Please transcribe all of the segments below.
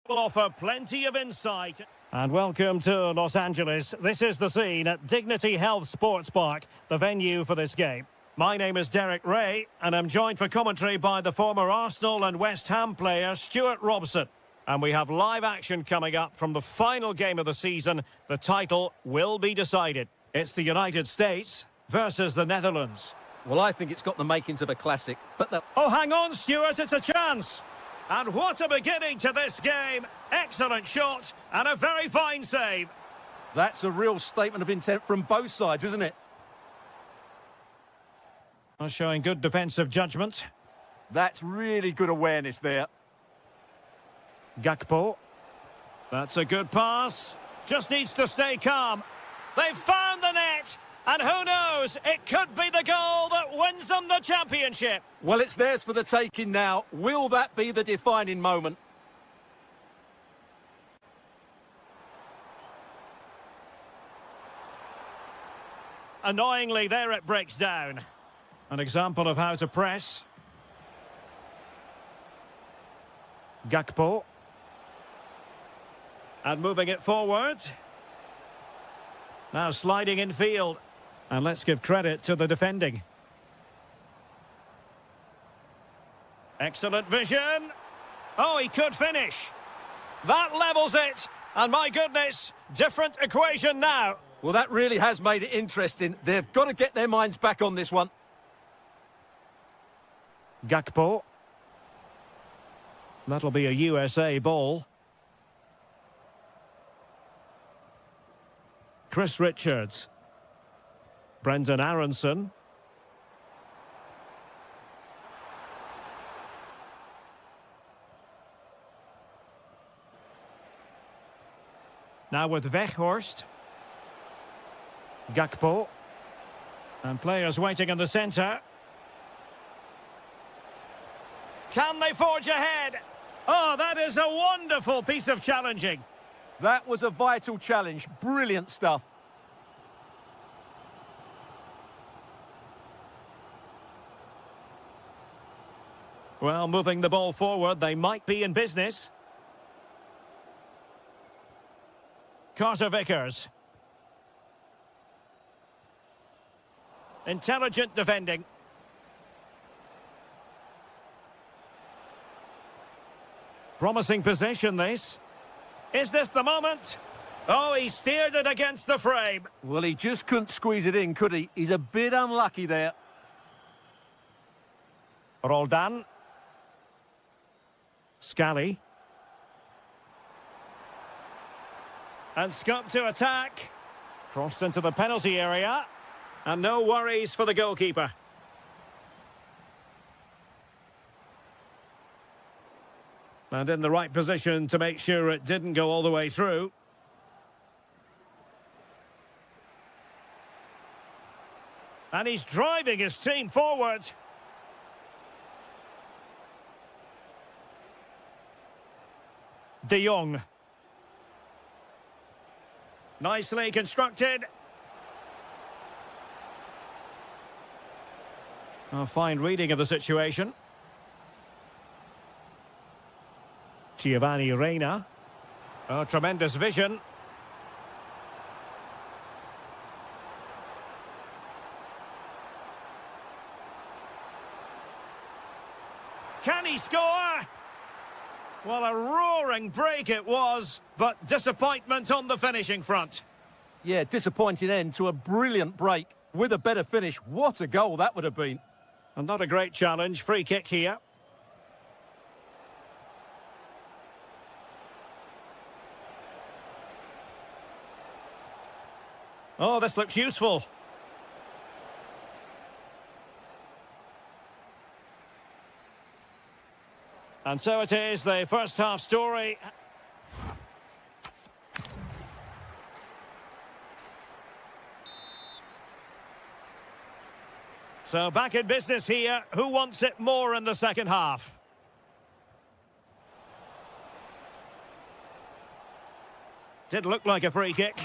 Will offer plenty of insight. And welcome to Los Angeles. This is the scene at Dignity Health Sports Park, the venue for this game. My name is Derek Ray, and I'm joined for commentary by the former Arsenal and West Ham player Stuart Robson. And we have live action coming up from the final game of the season. The title will be decided. It's the United States versus the Netherlands. Well, I think it's got the makings of a classic, but the... Oh, hang on, Stuart, it's a chance. And what a beginning to this game. Excellent shot and a very fine save. That's a real statement of intent from both sides, isn't it? Showing good defensive judgment. That's really good awareness there. Gakpo. That's a good pass. Just needs to stay calm. They've found the net. And who knows, it could be the goal that wins them the championship. Well, it's theirs for the taking now. Will that be the defining moment? Annoyingly, there it breaks down. An example of how to press. Gakpo. And moving it forward. Now sliding in field. And let's give credit to the defending. Excellent vision. Oh, he could finish. That levels it. And my goodness, different equation now. Well, that really has made it interesting. They've got to get their minds back on this one. Gakpo. That'll be a USA ball. Chris Richards. Brendan Aronson. Now with Weghorst. Gakpo. And players waiting in the centre. Can they forge ahead? Oh, that is a wonderful piece of challenging. That was a vital challenge. Brilliant stuff. Well, moving the ball forward, they might be in business. Carter Vickers. Intelligent defending. Promising possession, this. Is this the moment? Oh, he steered it against the frame. Well, he just couldn't squeeze it in, could he? He's a bit unlucky there. Roldan. Scally. And Scott to attack. Crossed into the penalty area. And no worries for the goalkeeper. And in the right position to make sure it didn't go all the way through. And he's driving his team forward. De Jong. Nicely constructed. A fine reading of the situation. Giovanni Reina. Oh, tremendous vision. Can he score? Well, a roaring break it was, but disappointment on the finishing front. Yeah, disappointing end to a brilliant break. With a better finish, what a goal that would have been. And not a great challenge. Free kick here. Oh, this looks useful. And so it is, the first half story. So back in business here. Who wants it more in the second half? Did look like a free kick.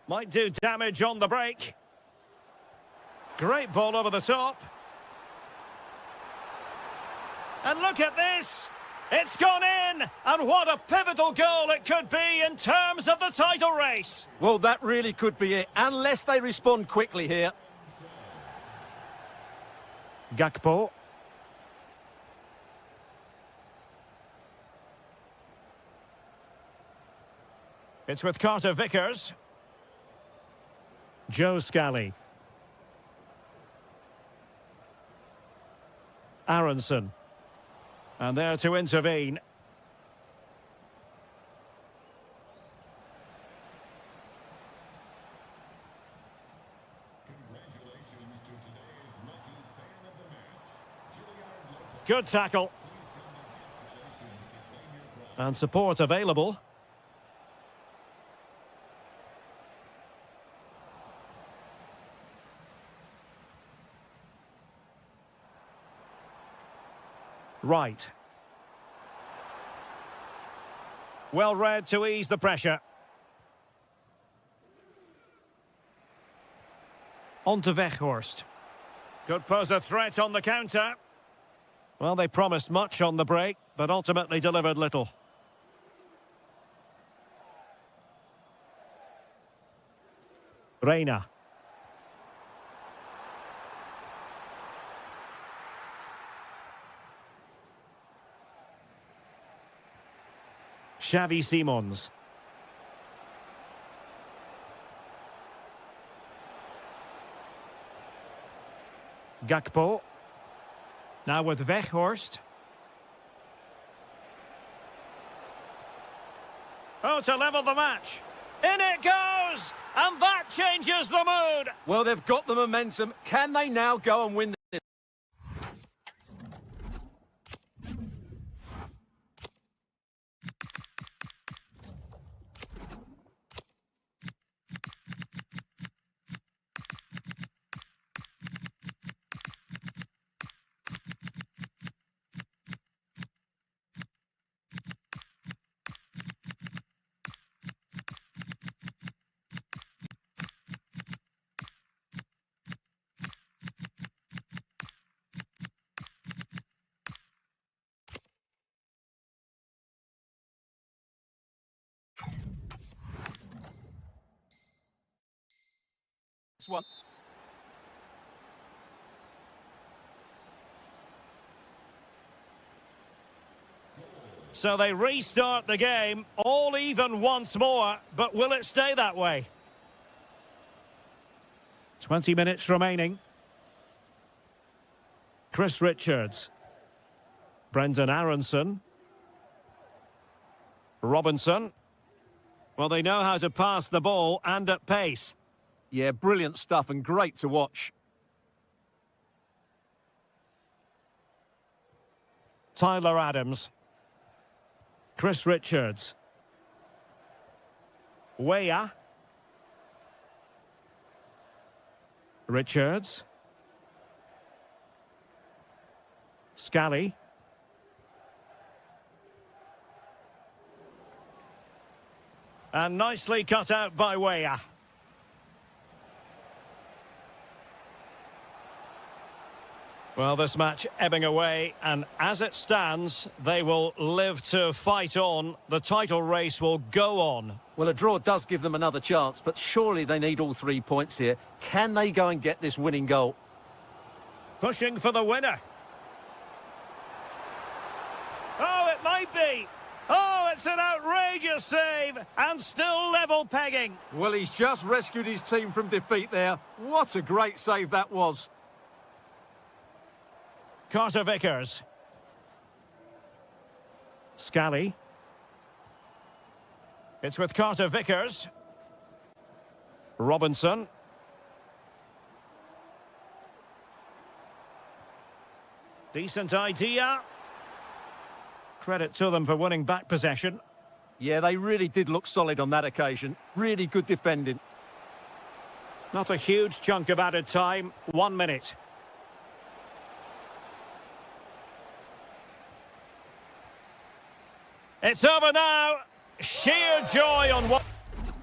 Might do damage on the break. Great ball over the top. And look at this! It's gone in! And what a pivotal goal it could be in terms of the title race! Well, that really could be it, unless they respond quickly here. Gakpo. It's with Carter Vickers. Joe Scally. Aronson. And there to intervene. Good tackle. And support available. Right. Well read to ease the pressure. On to Weghorst. Could pose a threat on the counter. Well, they promised much on the break, but ultimately delivered little. Reina. Xavi Simons. Gakpo. Now with Weghorst. Oh, to level the match. In it goes! And that changes the mood! Well, they've got the momentum. Can they now go and win this? One. So they restart the game, all even once more, but will it stay that way? 20 minutes remaining. Chris Richards. Brendan Aronson. Robinson. Well, they know how to pass the ball and at pace. Yeah, brilliant stuff and great to watch. Tyler Adams. Chris Richards. Weah. Richards. Scally. And nicely cut out by Weah. Well, this match ebbing away, and as it stands, they will live to fight on. The title race will go on. Well, a draw does give them another chance, but surely they need all 3 points here. Can they go and get this winning goal? Pushing for the winner. Oh, it might be. Oh, it's an outrageous save, and still level pegging. Well, he's just rescued his team from defeat there. What a great save that was. Carter Vickers. Scally. It's with Carter Vickers. Robinson. Decent idea. Credit to them for winning back possession. Yeah, they really did look solid on that occasion. Really good defending. Not a huge chunk of added time. 1 minute. It's over now. Sheer joy on what... Well,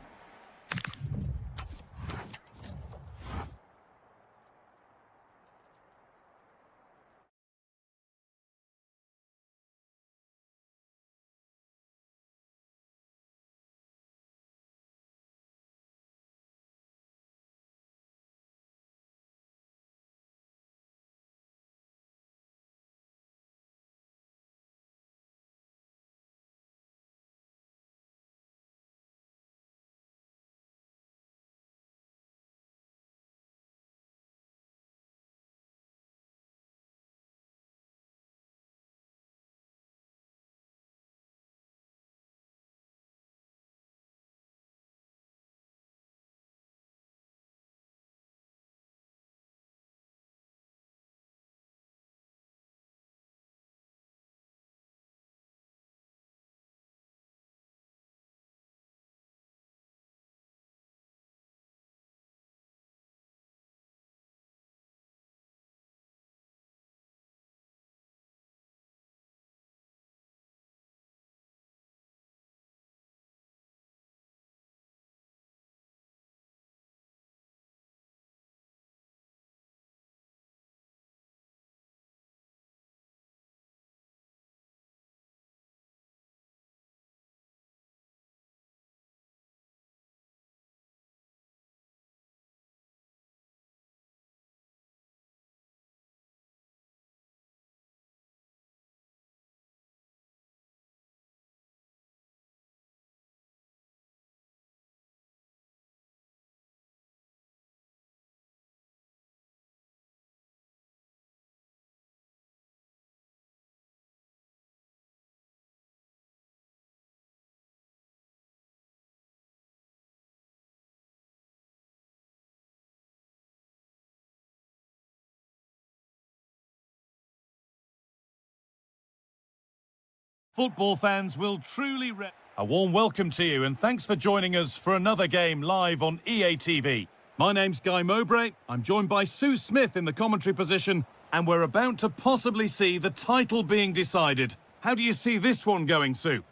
Football fans will truly... A warm welcome to you and thanks for joining us for another game live on EA TV. My name's Guy Mowbray. I'm joined by Sue Smith in the commentary position and we're about to possibly see the title being decided. How do you see this one going, Sue?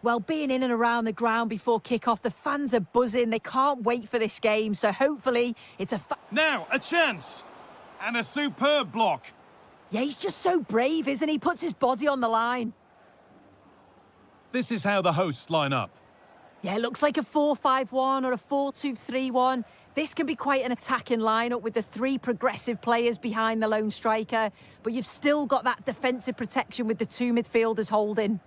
Well, being in and around the ground before kick-off, the fans are buzzing. They can't wait for this game, so hopefully it's a... Now, a chance! And a superb block. Yeah, he's just so brave, isn't he? Puts his body on the line. This is how the hosts line up. Yeah, it looks like a 4-5-1 or a 4-2-3-1. This can be quite an attacking lineup with the three progressive players behind the lone striker, but you've still got that defensive protection with the two midfielders holding.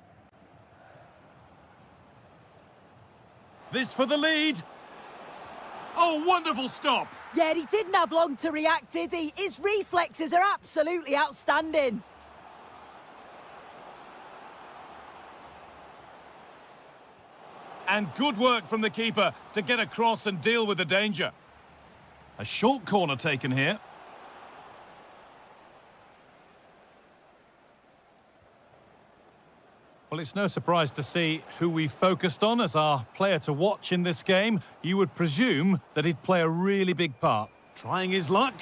This for the lead. Oh, wonderful stop. Yeah, he didn't have long to react, did he? His reflexes are absolutely outstanding. And good work from the keeper to get across and deal with the danger. A short corner taken here. Well, it's no surprise to see who we focused on as our player to watch in this game. You would presume that he'd play a really big part. Trying his luck.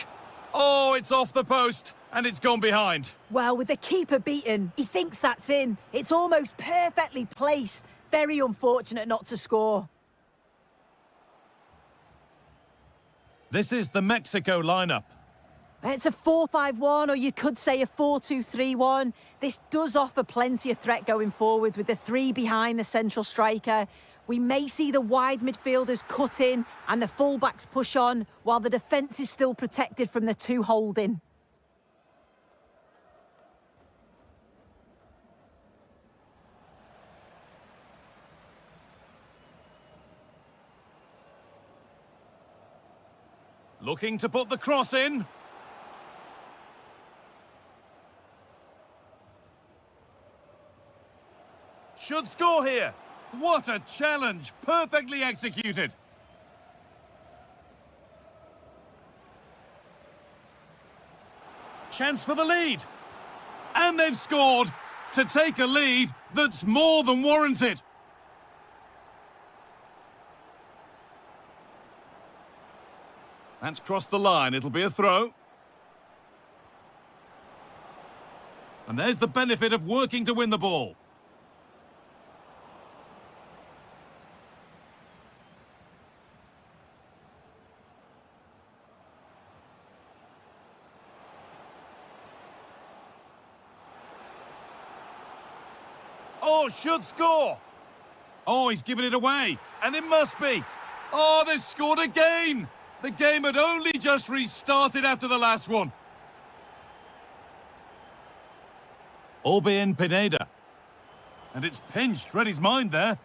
Oh, it's off the post and it's gone behind. Well, with the keeper beaten, he thinks that's in. It's almost perfectly placed. Very unfortunate not to score. This is the Mexico lineup. It's a 4-5-1, or you could say a 4-2-3-1. This does offer plenty of threat going forward with the three behind the central striker. We may see the wide midfielders cut in and the fullbacks push on, while the defence is still protected from the two holding. Looking to put the cross in. Should score here. What a challenge. Perfectly executed. Chance for the lead. And they've scored to take a lead that's more than warranted. That's crossed the line. It'll be a throw. And there's the benefit of working to win the ball. Oh, should score. Oh, he's given it away. And it must be. Oh, they've scored again. The game had only just restarted after the last one. Albin Pineda. And it's pinched. Read his mind there.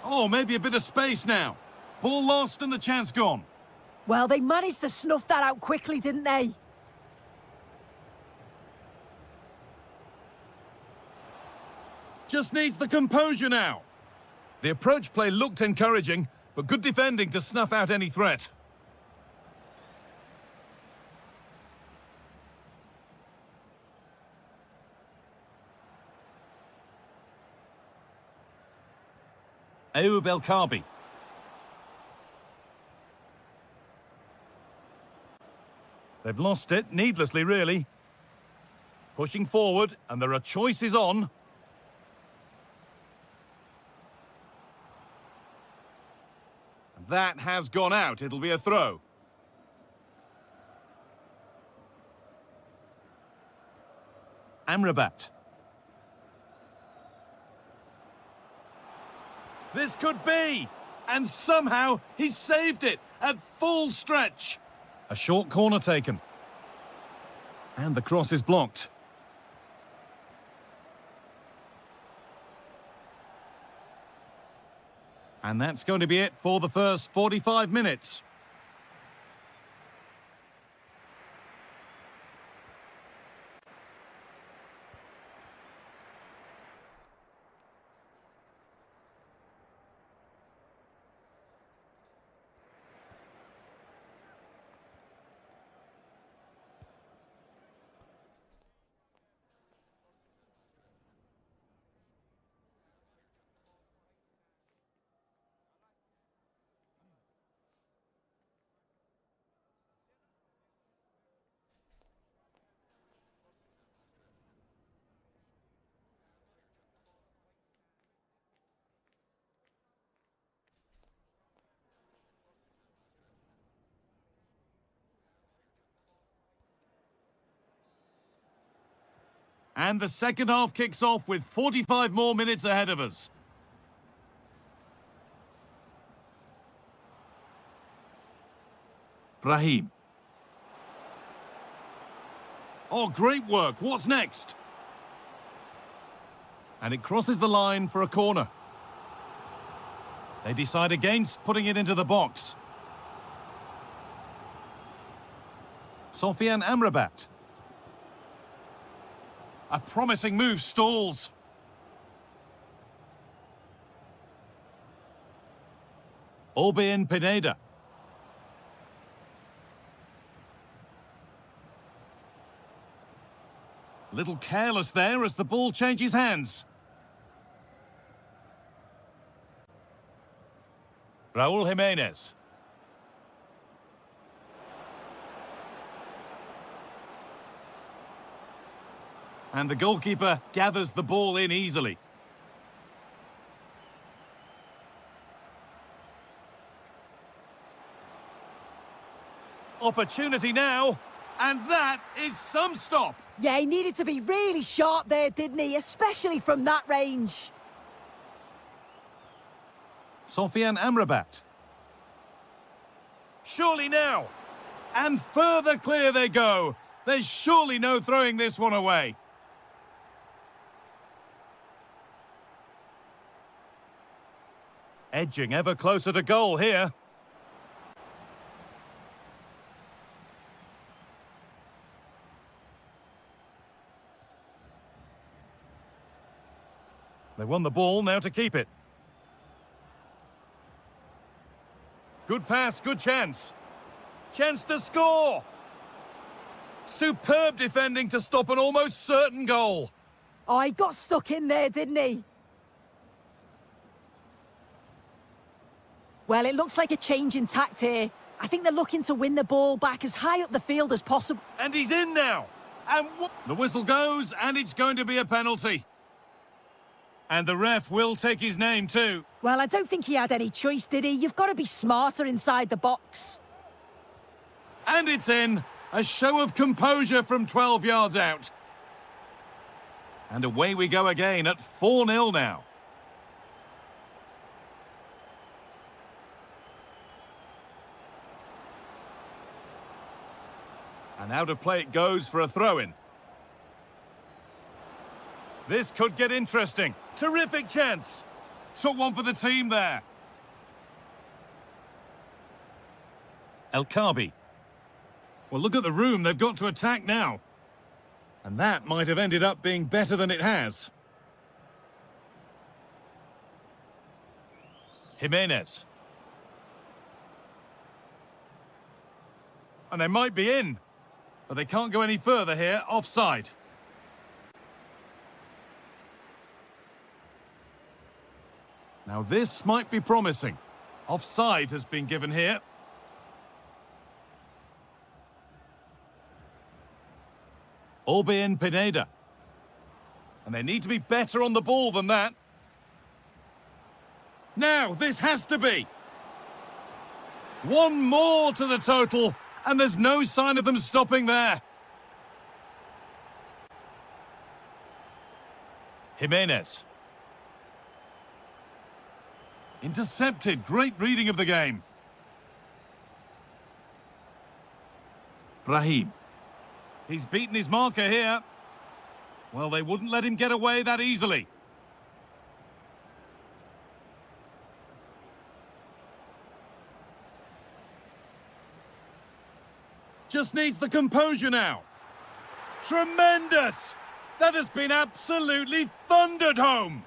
Oh, maybe a bit of space now. Ball lost and the chance gone. Well, they managed to snuff that out quickly, didn't they? Just needs the composure now. The approach play looked encouraging, but good defending to snuff out any threat. Ayoub El Kaabi. They've lost it, needlessly really. Pushing forward, and there are choices on. That has gone out. It'll be a throw. Amrabat. This could be. And somehow he's saved it at full stretch. A short corner taken. And the cross is blocked. And that's going to be it for the first 45 minutes. And the second half kicks off with 45 more minutes ahead of us. Brahim. Oh, great work. What's next? And it crosses the line for a corner. They decide against putting it into the box. Sofian Amrabat. A promising move stalls. Orbien Pineda. Little careless there as the ball changes hands. Raul Jimenez. And the goalkeeper gathers the ball in easily. Opportunity now, and that is some stop. Yeah, he needed to be really sharp there, didn't he? Especially from that range. Sofian Amrabat. Surely now. And further clear they go. There's surely no throwing this one away. Edging ever closer to goal here. They won the ball, now to keep it. Good pass, good chance. Chance to score. Superb defending to stop an almost certain goal. Oh, he got stuck in there, didn't he? Well, it looks like a change in tact here. I think they're looking to win the ball back as high up the field as possible. And he's in now. And the whistle goes, and it's going to be a penalty. And the ref will take his name too. Well, I don't think he had any choice, did he? You've got to be smarter inside the box. And it's in. A show of composure from 12 yards out. And away we go again at 4-0 now. And out of play it goes for a throw-in. This could get interesting. Terrific chance. Took one for the team there. El Khabi. Well, look at the room they've got to attack now. And that might have ended up being better than it has. Jimenez. And they might be in. But they can't go any further here, offside. Now this might be promising. Offside has been given here. Orbien Pineda. And they need to be better on the ball than that. Now, this has to be. One more to the total, and there's no sign of them stopping there. Jimenez. Intercepted. Great reading of the game. Brahim. He's beaten his marker here. Well, they wouldn't let him get away that easily. Just needs the composure now. Tremendous! That has been absolutely thundered home.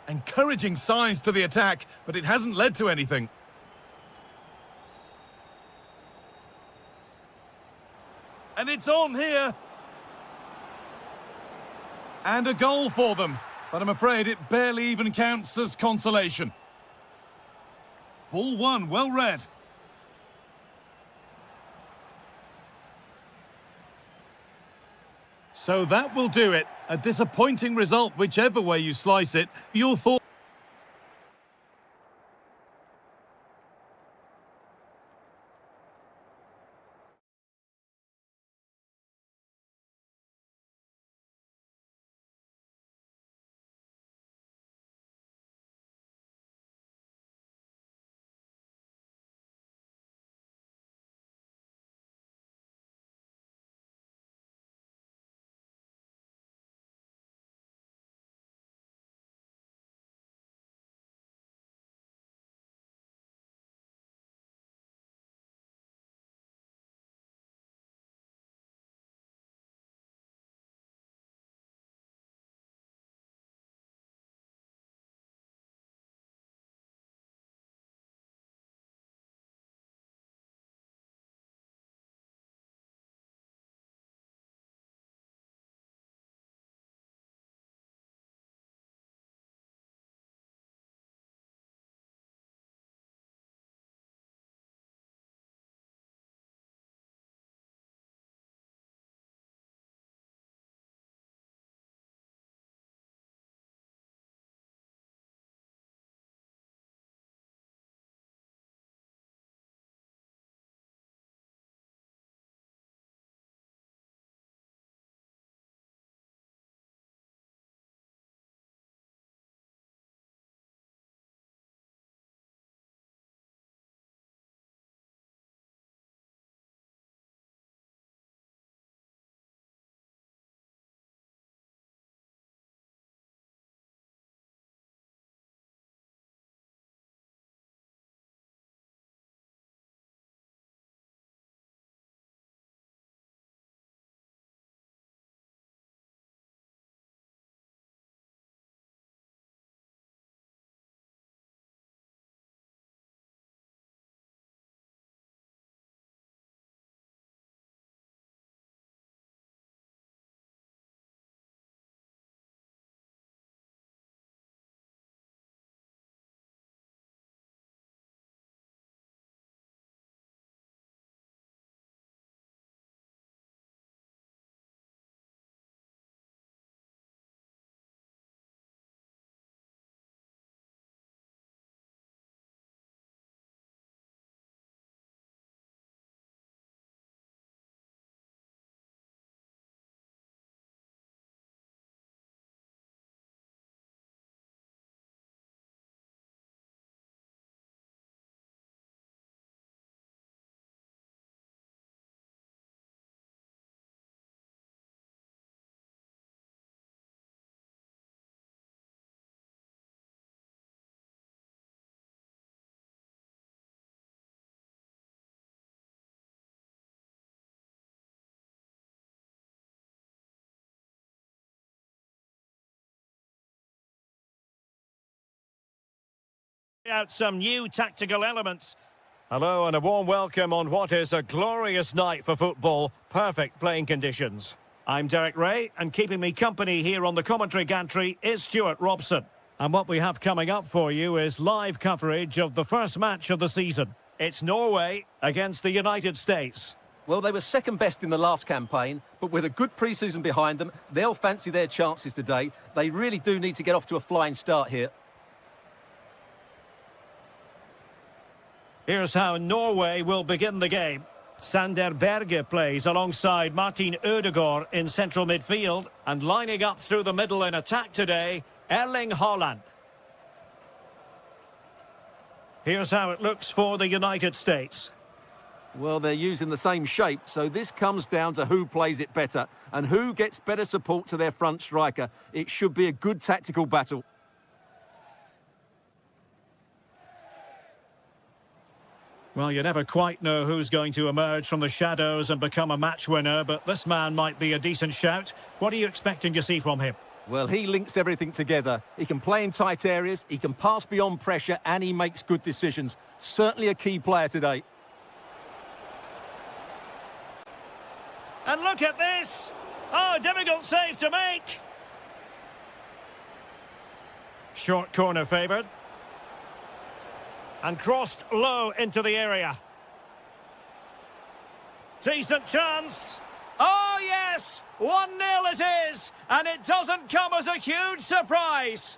Encouraging signs to the attack, but it hasn't led to anything. And it's on here. And a goal for them. But I'm afraid it barely even counts as consolation. Ball one, well read. So that will do it. A disappointing result, whichever way you slice it. Your thoughts? Out some new tactical elements. Hello and a warm welcome on what is a glorious night for football. Perfect playing conditions. I'm Derek Ray, and keeping me company here on the commentary gantry is Stuart Robson. And what we have coming up for you is live coverage of the first match of the season. It's Norway against the United States. Well, they were second best in the last campaign, but with a good pre-season behind them, they'll fancy their chances today. They really do need to get off to a flying start here. Here's how Norway will begin the game. Sander Berge plays alongside Martin Ødegaard in central midfield, and lining up through the middle in attack today, Erling Haaland. Here's how it looks for the United States. Well, they're using the same shape, so this comes down to who plays it better and who gets better support to their front striker. It should be a good tactical battle. Well, you never quite know who's going to emerge from the shadows and become a match winner, but this man might be a decent shout. What are you expecting to see from him? Well, he links everything together. He can play in tight areas, he can pass beyond pressure, and he makes good decisions. Certainly a key player today. And look at this! Oh, difficult save to make! Short corner favoured. And crossed low into the area. Decent chance. Oh, yes! 1-0 it is! And it doesn't come as a huge surprise.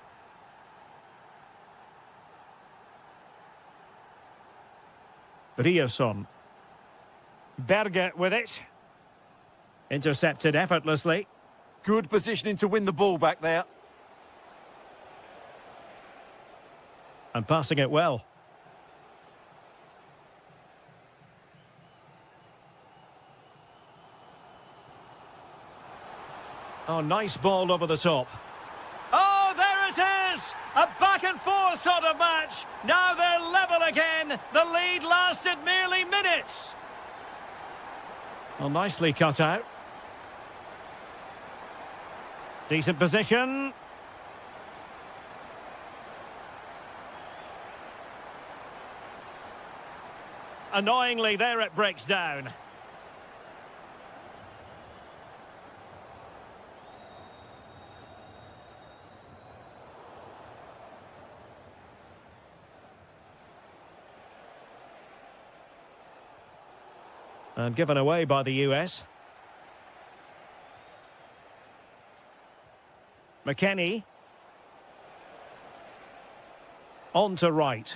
Riasson. Berge with it. Intercepted effortlessly. Good positioning to win the ball back there. And passing it well. Oh, nice ball over the top. Oh, there it is! A back-and-forth sort of match. Now they're level again. The lead lasted merely minutes. Well, nicely cut out. Decent position. Annoyingly, there it breaks down. And given away by the US. McKennie. On to right.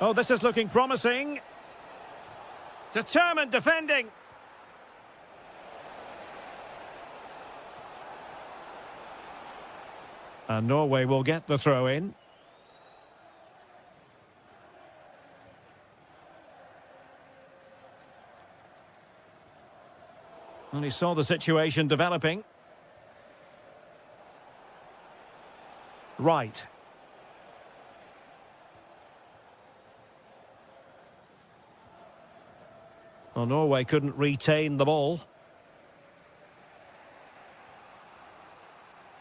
Oh, this is looking promising. Determined defending. And Norway will get the throw in. And he saw the situation developing. Right. Well, Norway couldn't retain the ball.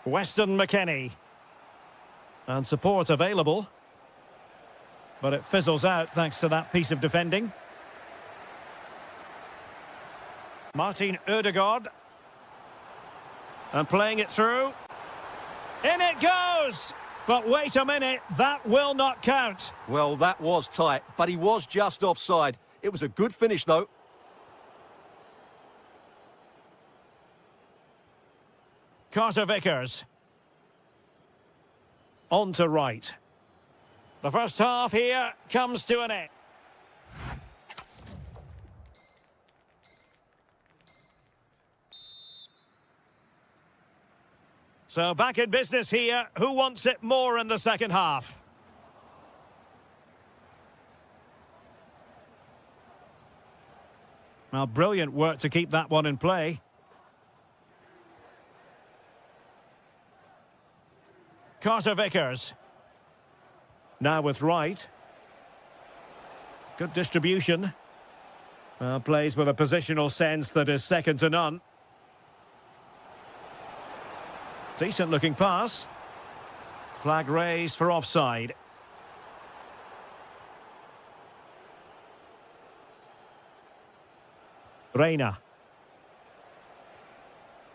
Weston McKennie. And support available. But it fizzles out thanks to that piece of defending. Martin Ødegaard. And playing it through. In it goes! But wait a minute, that will not count. Well, that was tight, but he was just offside. It was a good finish, though. Carter Vickers. On to right. The first half here comes to an end. So back in business here. Who wants it more in the second half? Well, brilliant work to keep that one in play. Carter Vickers. Now with Wright. Good distribution. Plays with a positional sense that is second to none. Decent looking pass. Flag raised for offside. Reina.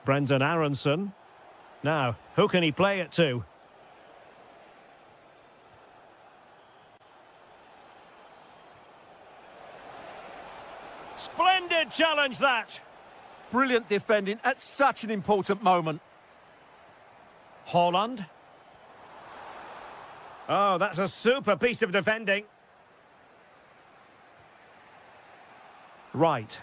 Brendan Aronson. Now, who can he play it to? Splendid challenge, that. Brilliant defending at such an important moment. Holland. Oh, that's a super piece of defending. Right.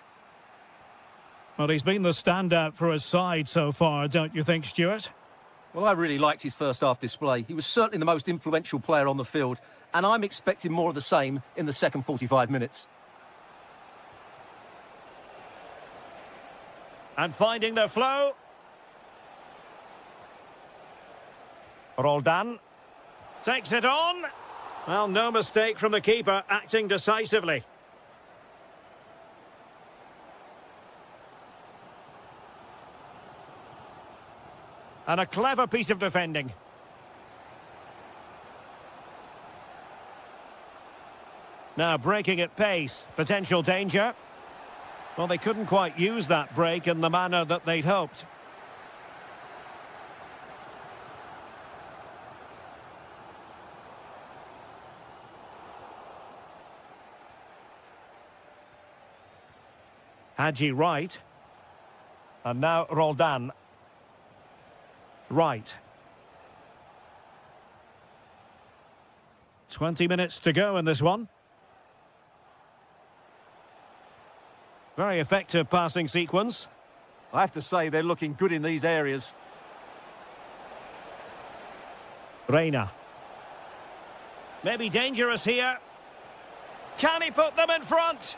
Well, he's been the standout for his side so far, don't you think, Stuart? Well, I really liked his first half display. He was certainly the most influential player on the field, and I'm expecting more of the same in the second 45 minutes. And finding their flow. Roldan takes it on. Well, no mistake from the keeper, acting decisively. And a clever piece of defending. Now breaking at pace, potential danger. Well, they couldn't quite use that break in the manner that they'd hoped. Hadji right. And now Roldan. Right. 20 minutes to go in this one. Very effective passing sequence. I have to say they're looking good in these areas. Reina. Maybe dangerous here. Can he put them in front?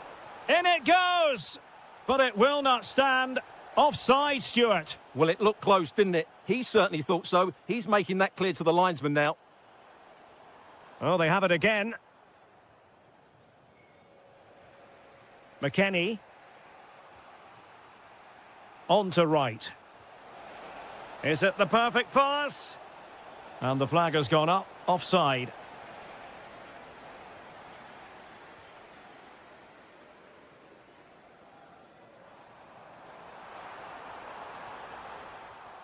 In it goes! But it will not stand. Offside, Stuart. Well, it looked close, didn't it? He certainly thought so. He's making that clear to the linesman now. Oh, they have it again. McKennie. On to right. Is it the perfect pass? And the flag has gone up. Offside.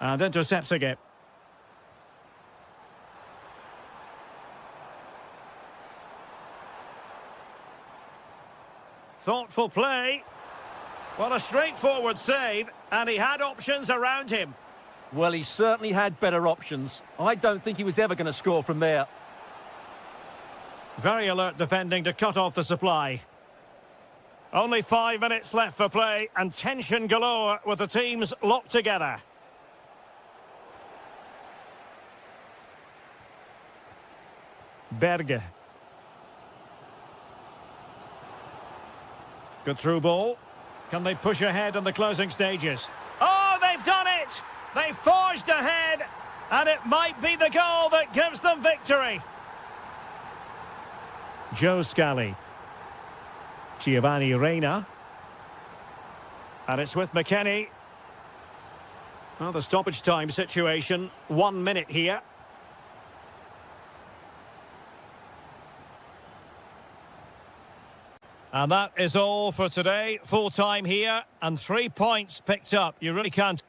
And intercepting it. Thoughtful play. Well, a straightforward save, and he had options around him. Well, he certainly had better options. I don't think he was ever going to score from there. Very alert defending to cut off the supply. Only 5 minutes left for play, and tension galore with the teams locked together. Berge. Good through ball. Can they push ahead in the closing stages? Oh, they've done it! They've forged ahead, and it might be the goal that gives them victory. Joe Scally. Giovanni Reina. And it's with McKennie. Well, the stoppage time situation, 1 minute here. And that is all for today. Full time here and 3 points picked up. You really can't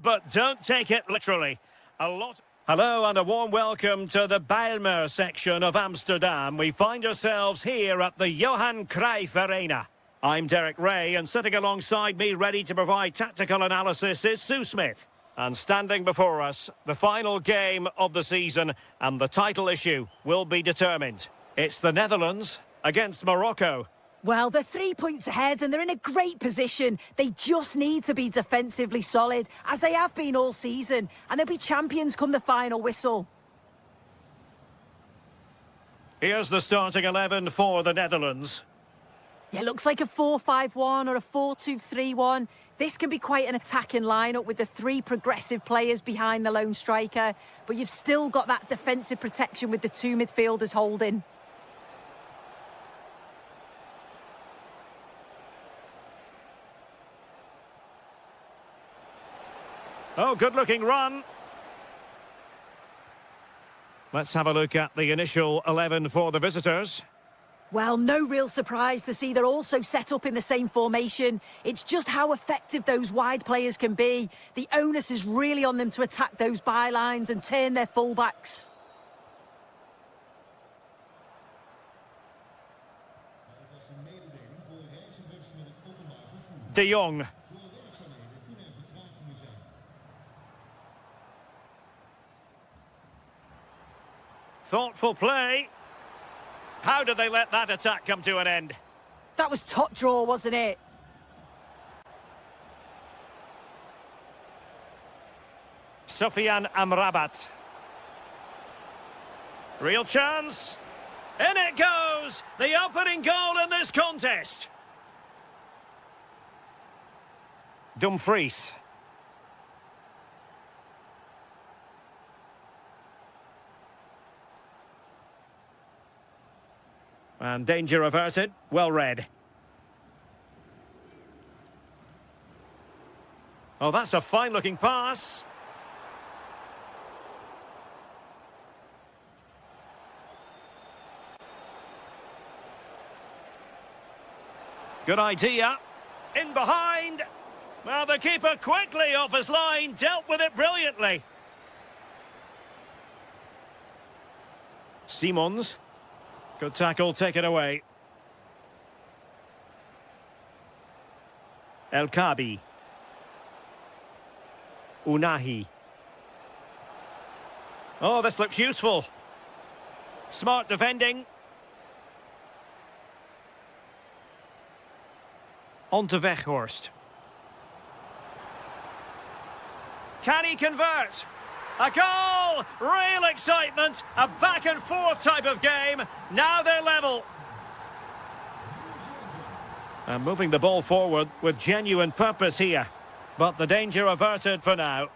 but don't take it literally. Hello and a warm welcome to the Bijlmer section of Amsterdam. We find ourselves here at the Johan Cruijff Arena. I'm Derek Ray, and sitting alongside me ready to provide tactical analysis is Sue Smith. And standing before us, the final game of the season, and the title issue will be determined. It's the Netherlands against Morocco. Well, they're 3 points ahead and they're in a great position. They just need to be defensively solid, as they have been all season, and they'll be champions come the final whistle. Here's the starting 11 for the Netherlands. Yeah, looks like a 4-5-1 or a 4-2-3-1. This can be quite an attacking lineup with the three progressive players behind the lone striker, but you've still got that defensive protection with the two midfielders holding. Oh, good-looking run. Let's have a look at the initial 11 for the visitors. Well, no real surprise to see they're also set up in the same formation. It's just how effective those wide players can be. The onus is really on them to attack those bylines and turn their fullbacks. De Jong. Thoughtful play. How did they let that attack come to an end? That was top draw, wasn't it? Sofyan Amrabat. Real chance. In it goes! The opening goal in this contest. Dumfries. And danger averted. Well read. Oh, that's a fine-looking pass. Good idea. In behind. Well, the keeper quickly off his line, dealt with it brilliantly. Simons. Good tackle, taken away. El Kabi. Unahi. Oh, this looks useful. Smart defending. On to Weghorst. Can he convert? A goal! Real excitement! A back-and-forth type of game. Now they're level. And moving the ball forward with genuine purpose here. But the danger averted for now.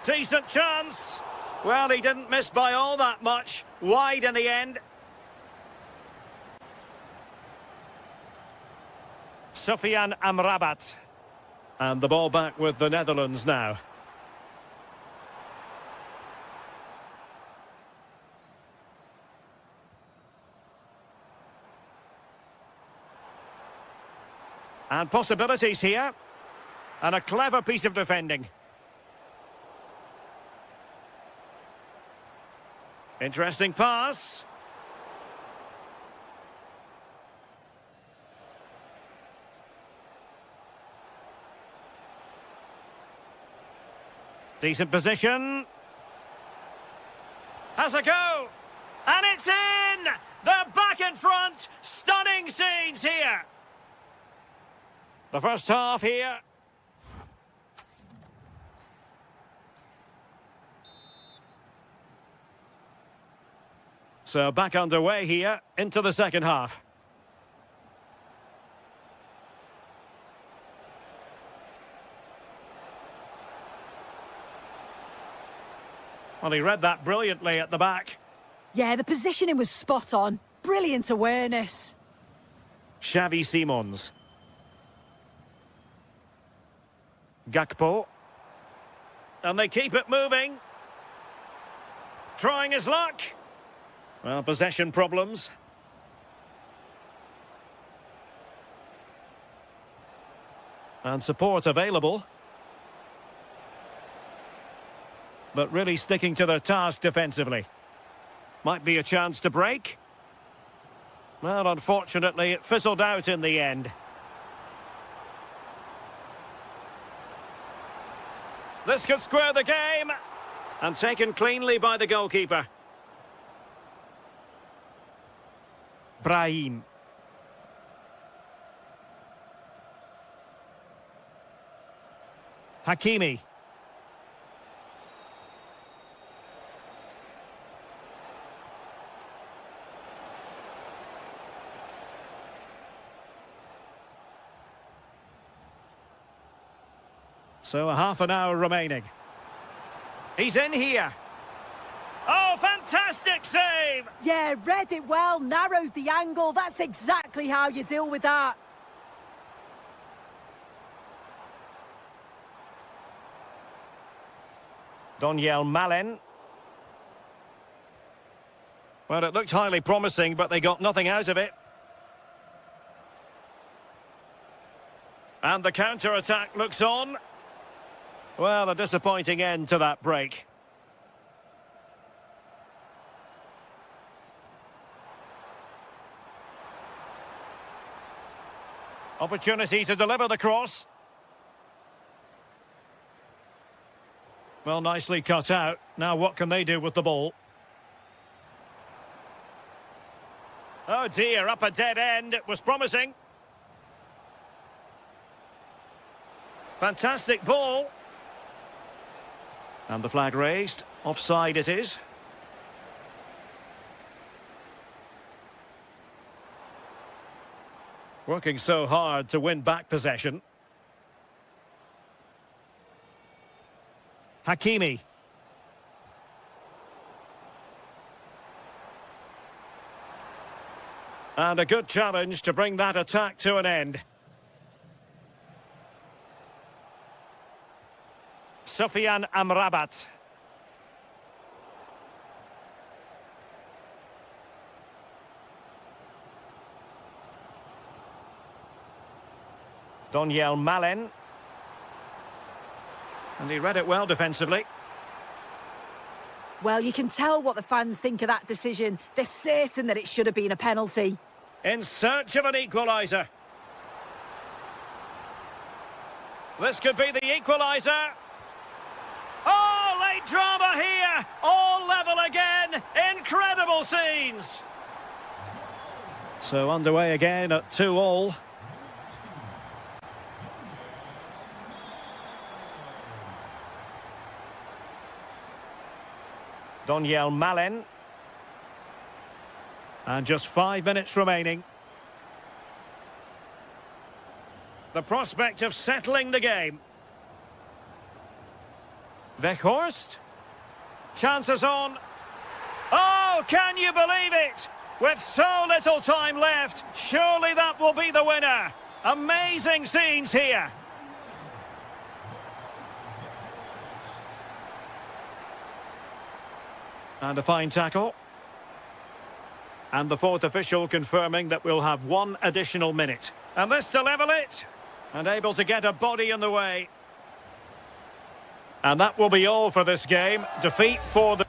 Decent chance. Well, he didn't miss by all that much. Wide in the end. Sofyan Amrabat. And the ball back with the Netherlands now. And possibilities here. And a clever piece of defending. Interesting pass. Decent position. Has a go. And it's in! They're back in front. Stunning scenes here. The first half here. So back underway here into the second half. Well, he read that brilliantly at the back. Yeah, the positioning was spot on. Brilliant awareness. Xavi Simons. Gakpo. And they keep it moving. Trying his luck. Well, possession problems. And support available. But really sticking to their task defensively. Might be a chance to break. Well, unfortunately, it fizzled out in the end. This could square the game. And taken cleanly by the goalkeeper. Brahim. Hakimi. So a half an hour remaining. He's in here. Oh, fantastic save! Yeah, read it well, narrowed the angle. That's exactly how you deal with that. Donyell Malen. Well, it looked highly promising, but they got nothing out of it. And the counter-attack looks on. Well, a disappointing end to that break. Opportunity to deliver the cross. Well, nicely cut out. Now what can they do with the ball? Oh dear, up a dead end. It was promising. Fantastic ball. And the flag raised. Offside it is. Working so hard to win back possession. Hakimi. And a good challenge to bring that attack to an end. Sufyan Amrabat. Donyell Malen. And he read it well defensively. Well, you can tell what the fans think of that decision. They're certain that it should have been a penalty. In search of an equaliser. This could be the equaliser. Oh, late drama here. All level again. Incredible scenes. So underway again at 2-2. Donyell Malen. And just 5 minutes remaining. The prospect of settling the game. Weghorst. Chances on. Oh, can you believe it? With so little time left, surely that will be the winner. Amazing scenes here. And a fine tackle. And the fourth official confirming that we'll have one additional minute. And this to level it. And able to get a body in the way. And that will be all for this game. Defeat for the...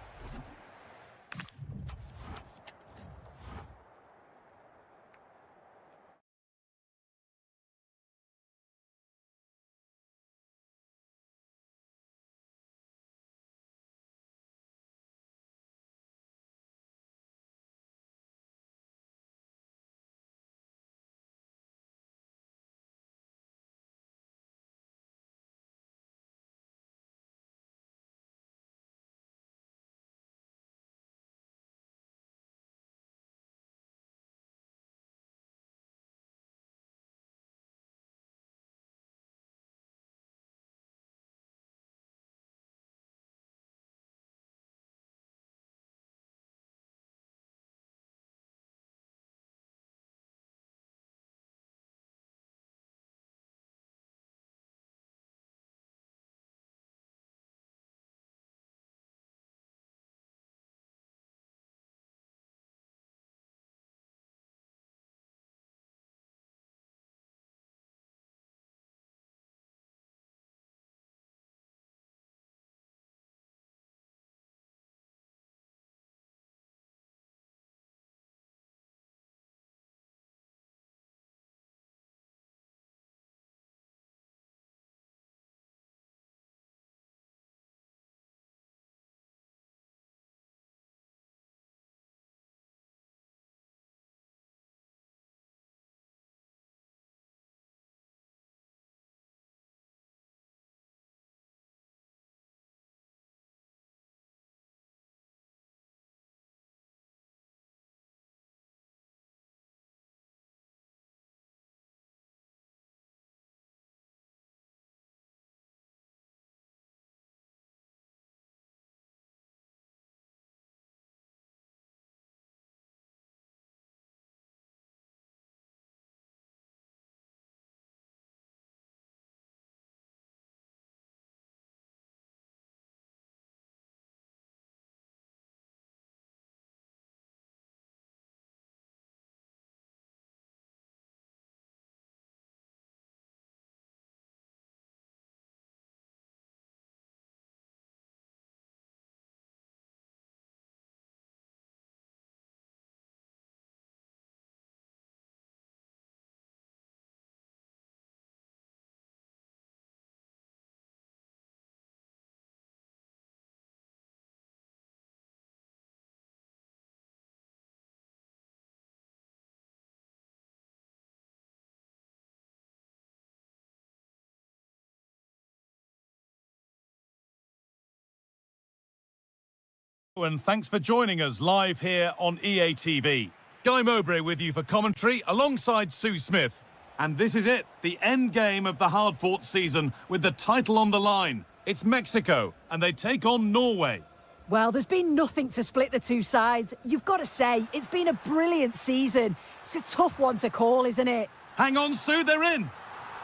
And thanks for joining us live here on EA TV. Guy Mowbray with you for commentary alongside Sue Smith. And this is it, the end game of the hard-fought season with the title on the line. It's Mexico, and they take on Norway. Well, there's been nothing to split the two sides. You've got to say, it's been a brilliant season. It's a tough one to call, isn't it? Hang on, Sue, they're in.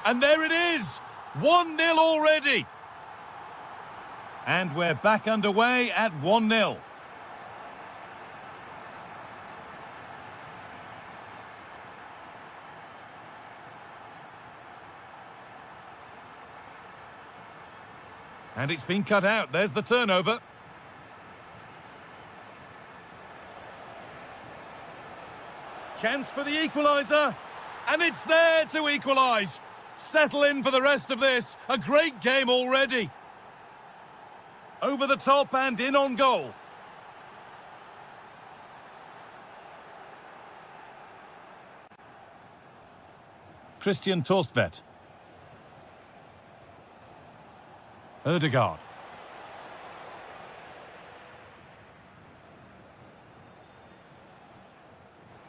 And there it is, 1-0 already. And we're back underway at 1-0. And it's been cut out. There's the turnover. Chance for the equaliser. And it's there to equalise. Settle in for the rest of this. A great game already. Over the top and in on goal. Christian Torstvedt. Ødegaard.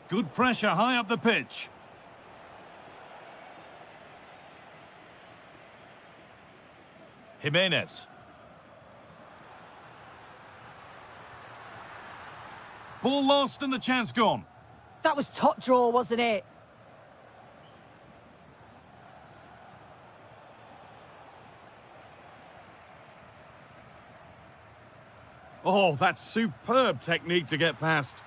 Good pressure high up the pitch. Jimenez. Ball lost and the chance gone. That was top draw, wasn't it? Oh, that's superb technique to get past.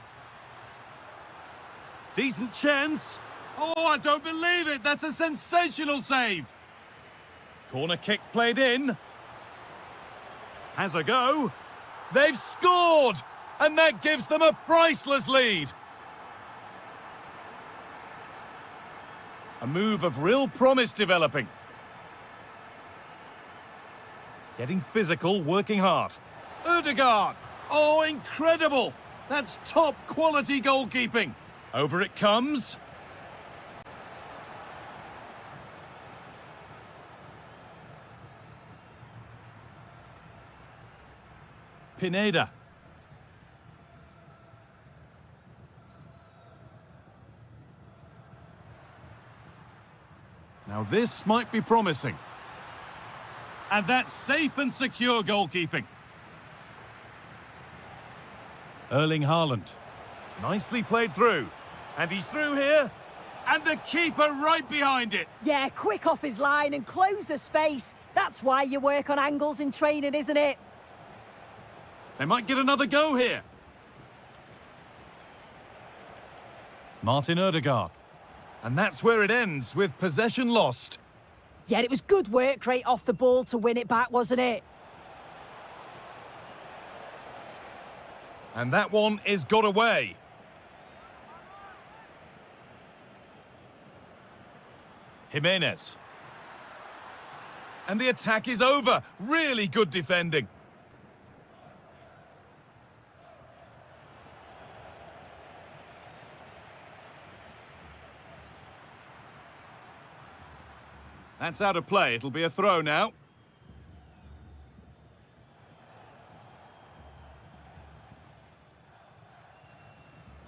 Decent chance. Oh, I don't believe it. That's a sensational save. Corner kick played in. Has a go. They've scored. And that gives them a priceless lead. A move of real promise developing. Getting physical, working hard. Ødegaard. Oh, incredible. That's top quality goalkeeping. Over it comes. Pineda. Now this might be promising. And that's safe and secure goalkeeping. Erling Haaland. Nicely played through. And he's through here. And the keeper right behind it. Yeah, quick off his line and close the space. That's why you work on angles in training, isn't it? They might get another go here. Martin Ødegaard. And that's where it ends, with possession lost. Yeah, it was good work right off the ball to win it back, wasn't it? And that one is got away. Jimenez. And the attack is over. Really good defending. That's out of play. It'll be a throw now.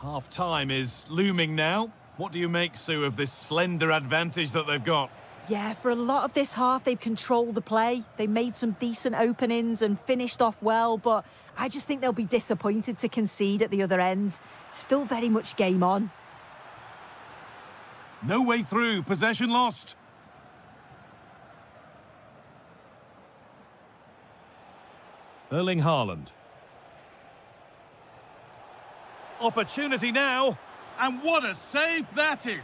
Half-time is looming now. What do you make, Sue, of this slender advantage that they've got? Yeah, for a lot of this half, they've controlled the play. They made some decent openings and finished off well, but I just think they'll be disappointed to concede at the other end. Still very much game on. No way through. Possession lost. Erling Haaland. Opportunity now. And what a save that is.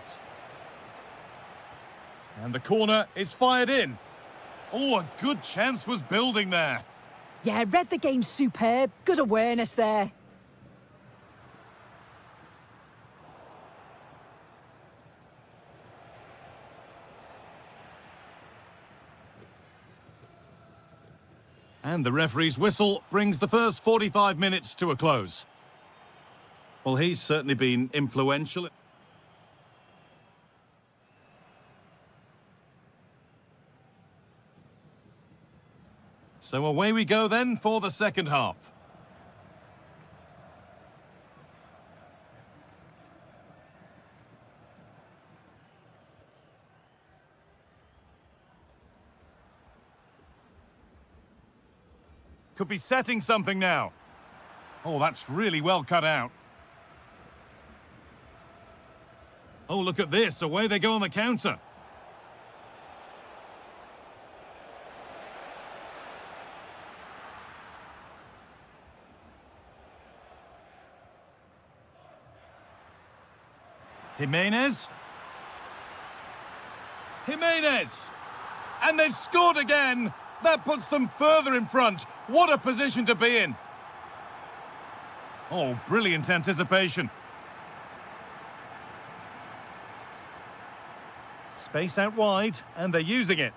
And the corner is fired in. Oh, a good chance was building there. Yeah, read the game superb. Good awareness there. And the referee's whistle brings the first 45 minutes to a close. Well, he's certainly been influential. So away we go then for the second half. Could be setting something now. Oh, that's really well cut out. Oh, look at this. Away they go on the counter. Jimenez. Jimenez! And they've scored again! That puts them further in front. What a position to be in. Oh, brilliant anticipation. Space out wide, and they're using it.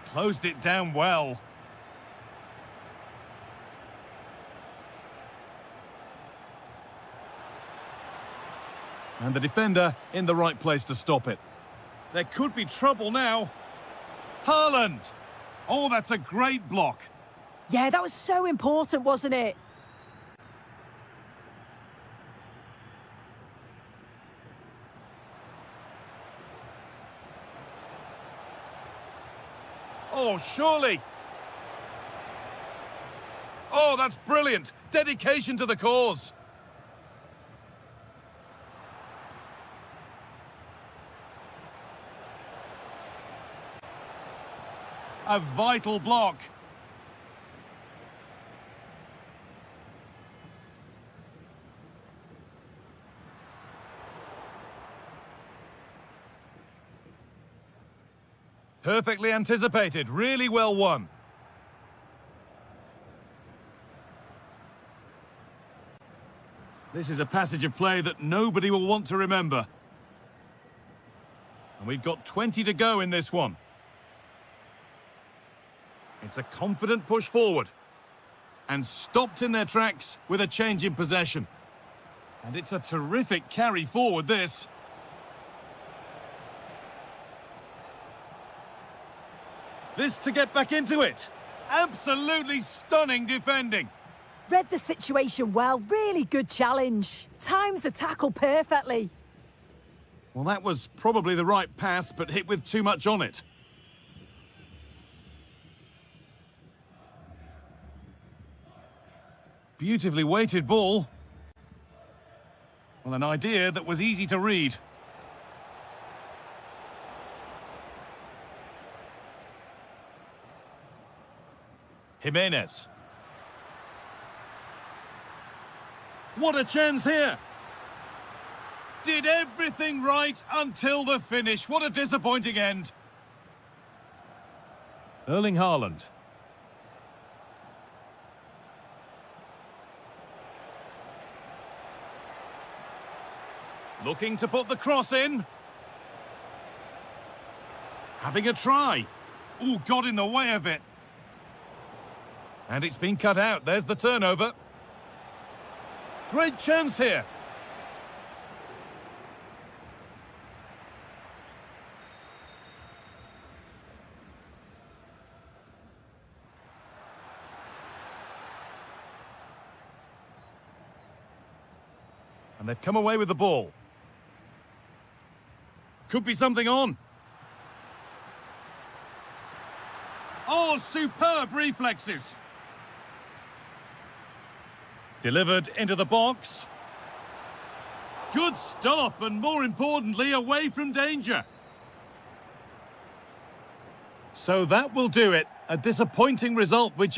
Closed it down well. And the defender in the right place to stop it. There could be trouble now. Haaland! Oh, that's a great block. Yeah, that was so important, wasn't it? Oh, surely. Oh, that's brilliant. Dedication to the cause. A vital block. Perfectly anticipated, really well won. This is a passage of play that nobody will want to remember. And we've got 20 to go in this one. It's a confident push forward. And stopped in their tracks with a change in possession. And it's a terrific carry forward, this. This to get back into it. Absolutely stunning defending. Read the situation well. Really good challenge. Times the tackle perfectly. Well, that was probably the right pass, but hit with too much on it. Beautifully weighted ball. Well, an idea that was easy to read. Jimenez. What a chance here. Did everything right until the finish. What a disappointing end. Erling Haaland. Looking to put the cross in. Having a try. Ooh, got in the way of it. And it's been cut out. There's the turnover. Great chance here. And they've come away with the ball. Could be something on. Oh, superb reflexes. Delivered into the box. Good stop, and more importantly, away from danger. So that will do it. A disappointing result, which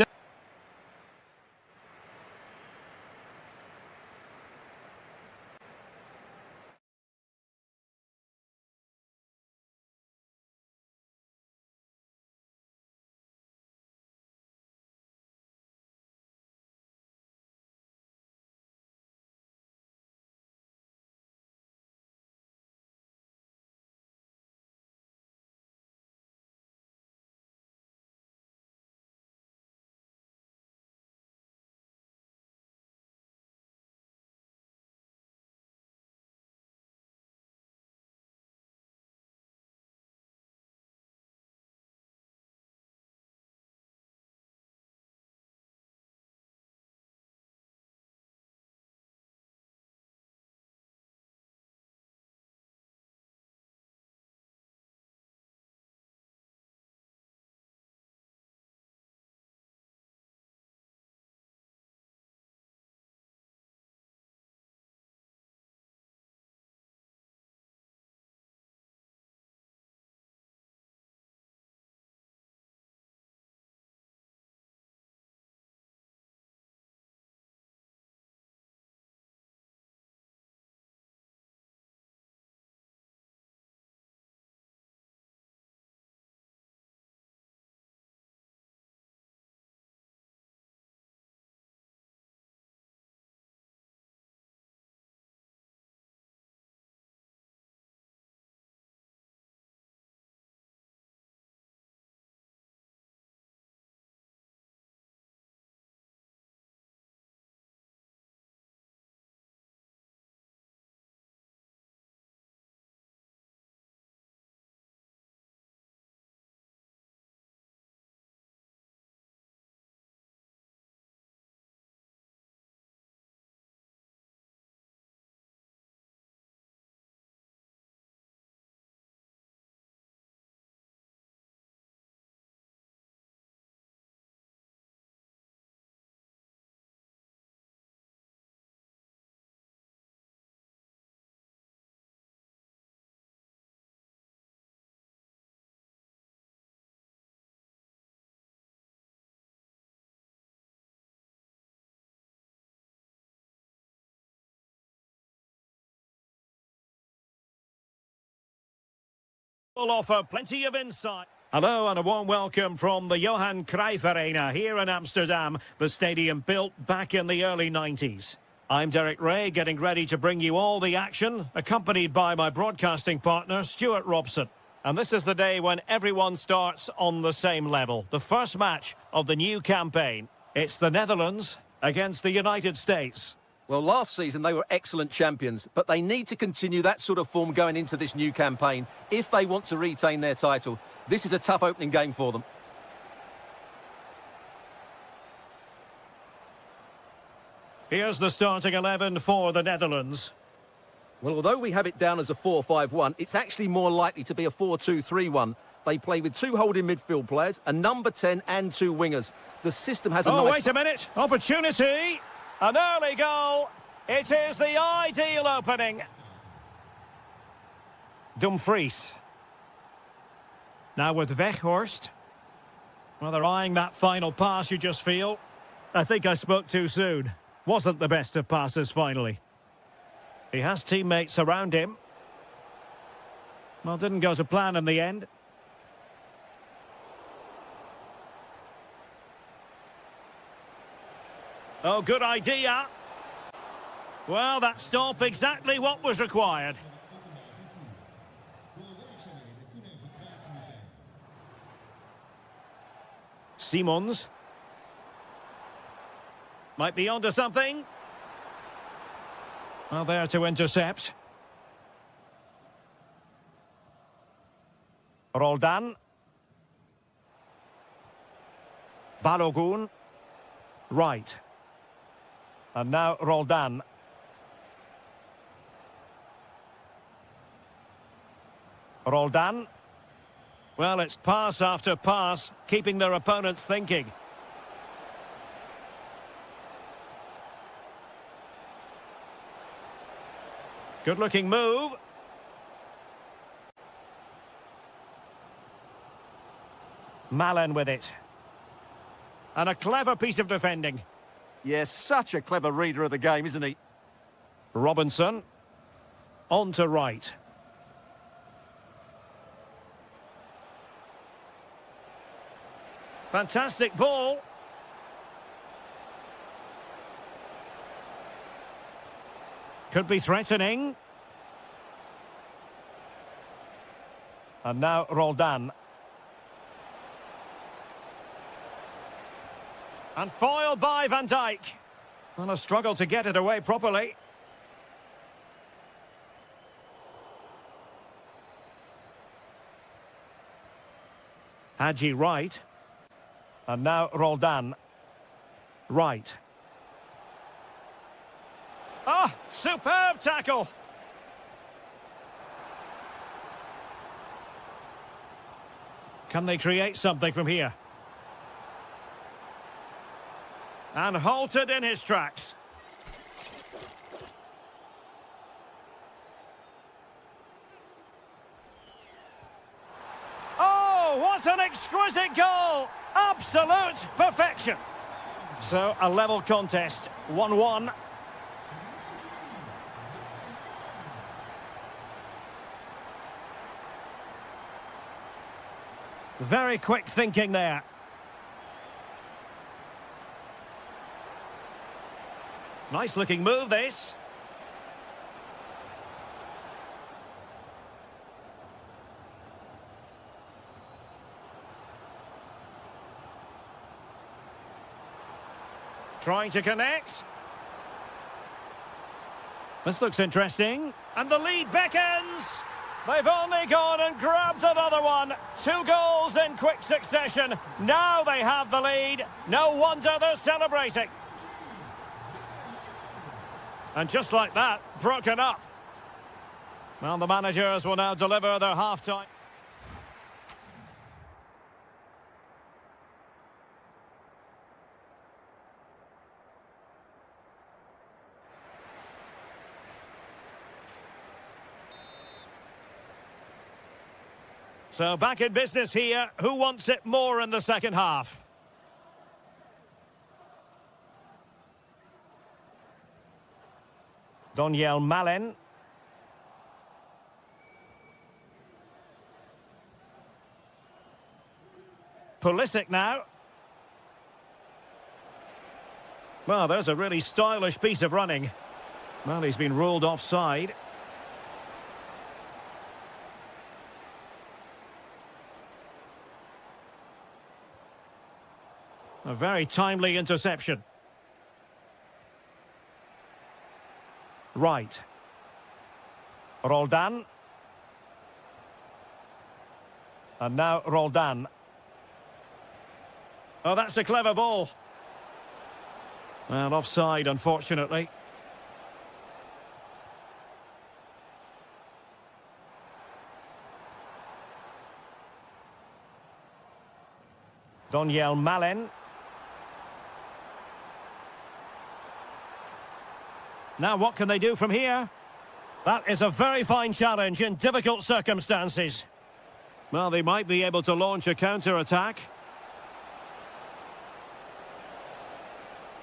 Will offer plenty of insight. Hello and a warm welcome from the Johan Cruyff Arena here in Amsterdam, the stadium built back in the early 90s. I'm Derek Ray, getting ready to bring you all the action, accompanied by my broadcasting partner, Stuart Robson. And this is the day when everyone starts on the same level. The first match of the new campaign. It's the Netherlands against the United States. Well, last season they were excellent champions, but they need to continue that sort of form going into this new campaign if they want to retain their title. This is a tough opening game for them. Here's the starting 11 for the Netherlands. Well, although we have it down as a 4-5-1, it's actually more likely to be a 4-2-3-1. They play with two holding midfield players, a number 10 and two wingers. The system has a Oh, nice... wait a minute. Opportunity. An early goal. It is the ideal opening. Dumfries. Now with Weghorst. Well, they're eyeing that final pass, you just feel. I think I spoke too soon. Wasn't the best of passes, finally. He has teammates around him. Well, didn't go to plan in the end. Oh, good idea. Well, that stop exactly what was required. Simons. Might be onto something. Well, there to intercept. Roldan. Balogun. Right. And now Roldan. Roldan. Well, it's pass after pass, keeping their opponents thinking. Good-looking move. Malen with it. And a clever piece of defending. Yes, such a clever reader of the game, isn't he? Robinson. On to right. Fantastic ball. Could be threatening. And now Roldan. And foiled by Van Dijk. And a struggle to get it away properly. Hadji right. And now Roldan. Right. Ah, superb tackle. Can they create something from here? And halted in his tracks. Oh, what an exquisite goal! Absolute perfection. So, a level contest, 1-1. Very quick thinking there. Nice looking move, this. Trying to connect. This looks interesting. And the lead beckons. They've only gone and grabbed another one. 2 goals in quick succession. Now they have the lead. No wonder they're celebrating. And just like that, broken up. Well, the managers will now deliver their half-time. So back in business here. Who wants it more in the second half? Doniel Malen. Pulisic now. Well, there's a really stylish piece of running. Well, he's been ruled offside. A very timely interception. Right. Roldan. And now Roldan. Oh, that's a clever ball. Well, offside, unfortunately. Daniel Malen. Now what can they do from here? That is a very fine challenge in difficult circumstances. Well, they might be able to launch a counter-attack.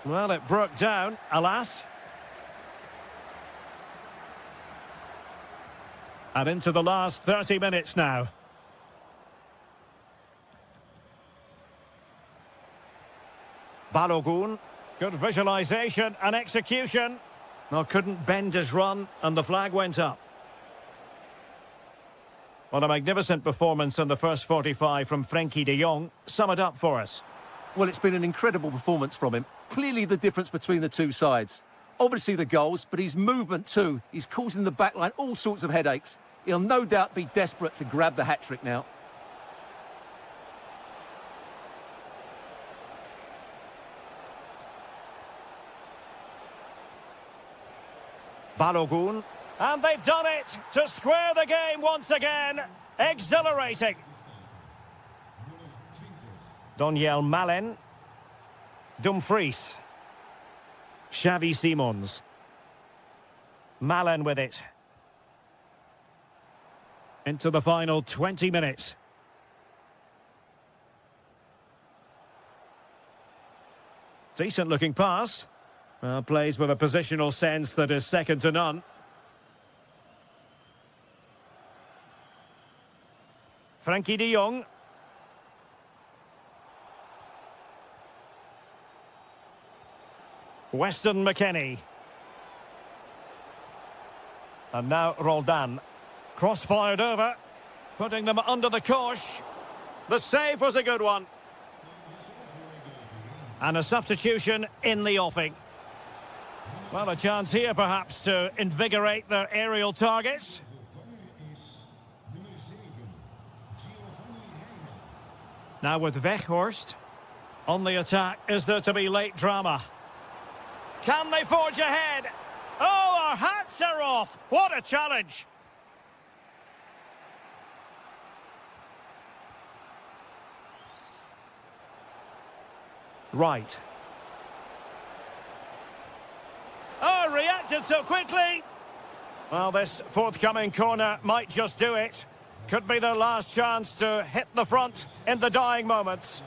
Well, it broke down, alas. And into the last 30 minutes now. Balogun. Good visualisation and execution. Well, couldn't bend his run, and the flag went up. What a magnificent performance in the first 45 from Frenkie de Jong. Sum it up for us. Well, it's been an incredible performance from him. Clearly the difference between the two sides. Obviously the goals, but his movement too. He's causing the backline all sorts of headaches. He'll no doubt be desperate to grab the hat-trick now. Balogun. And they've done it to square the game once again. Exhilarating. Daniel Malen. Dumfries. Xavi Simons. Malen with it. Into the final 20 minutes. Decent looking pass. Plays with a positional sense that is second to none. Frenkie de Jong. Weston McKennie. And now Roldan. Cross-fired over. Putting them under the cosh. The save was a good one. And a substitution in the offing. Well, a chance here perhaps to invigorate their aerial targets. Now with Weghorst. On the attack, is there to be late drama? Can they forge ahead? Oh, our hats are off! What a challenge! Right. Oh, reacted so quickly! Well, this forthcoming corner might just do it. Could be their last chance to hit the front in the dying moments.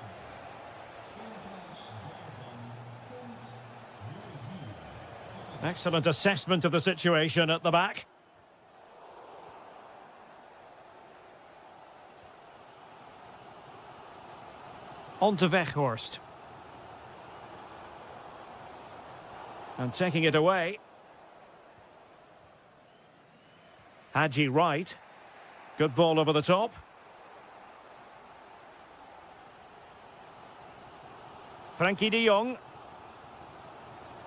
Excellent assessment of the situation at the back. On to Weghorst. And taking it away. Haji Wright. Good ball over the top. Frenkie de Jong.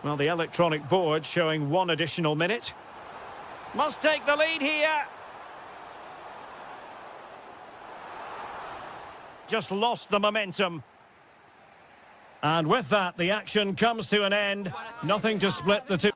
Well, the electronic board showing one additional minute. Must take the lead here. Just lost the momentum. And with that, the action comes to an end. Nothing to split the two.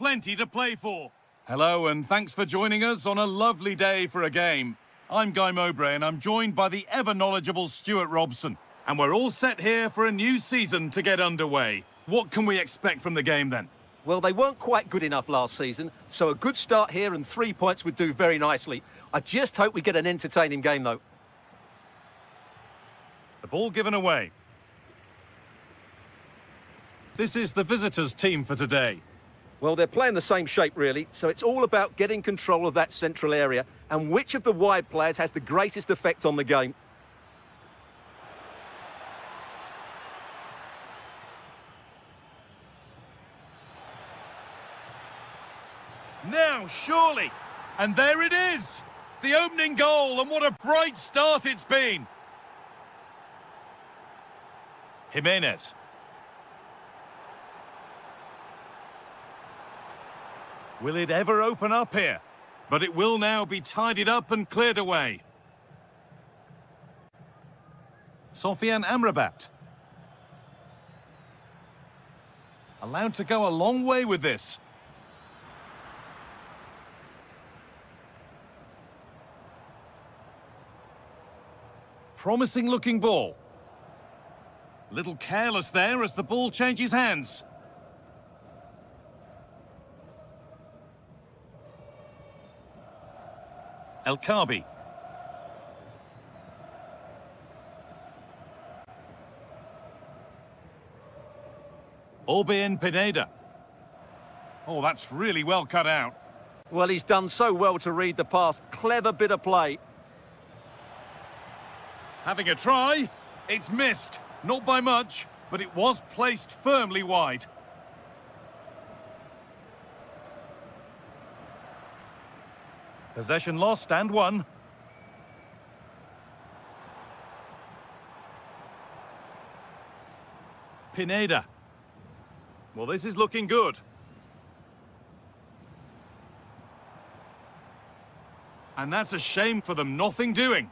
plenty to play for. Hello and thanks for joining us on a lovely day for a game. I'm Guy Mowbray and I'm joined by the ever-knowledgeable Stuart Robson. And we're all set here for a new season to get underway. What can we expect from the game then? Well, they weren't quite good enough last season, so a good start here and 3 points would do very nicely. I just hope we get an entertaining game, though. The ball given away. This is the visitors' team for today. Well, they're playing the same shape, really, so it's all about getting control of that central area and which of the wide players has the greatest effect on the game. Now, surely. And there it is. The opening goal, and what a bright start it's been. Jimenez. Will it ever open up here? But it will now be tidied up and cleared away. Sofian Amrabat. Allowed to go a long way with this. Promising looking ball. Little careless there as the ball changes hands. El Khabi. Orbien Pineda. Oh, that's really well cut out. Well, he's done so well to read the pass. Clever bit of play. Having a try. It's missed. Not by much, but it was placed firmly wide. Possession lost and won. Pineda. Well, this is looking good. And that's a shame for them, nothing doing.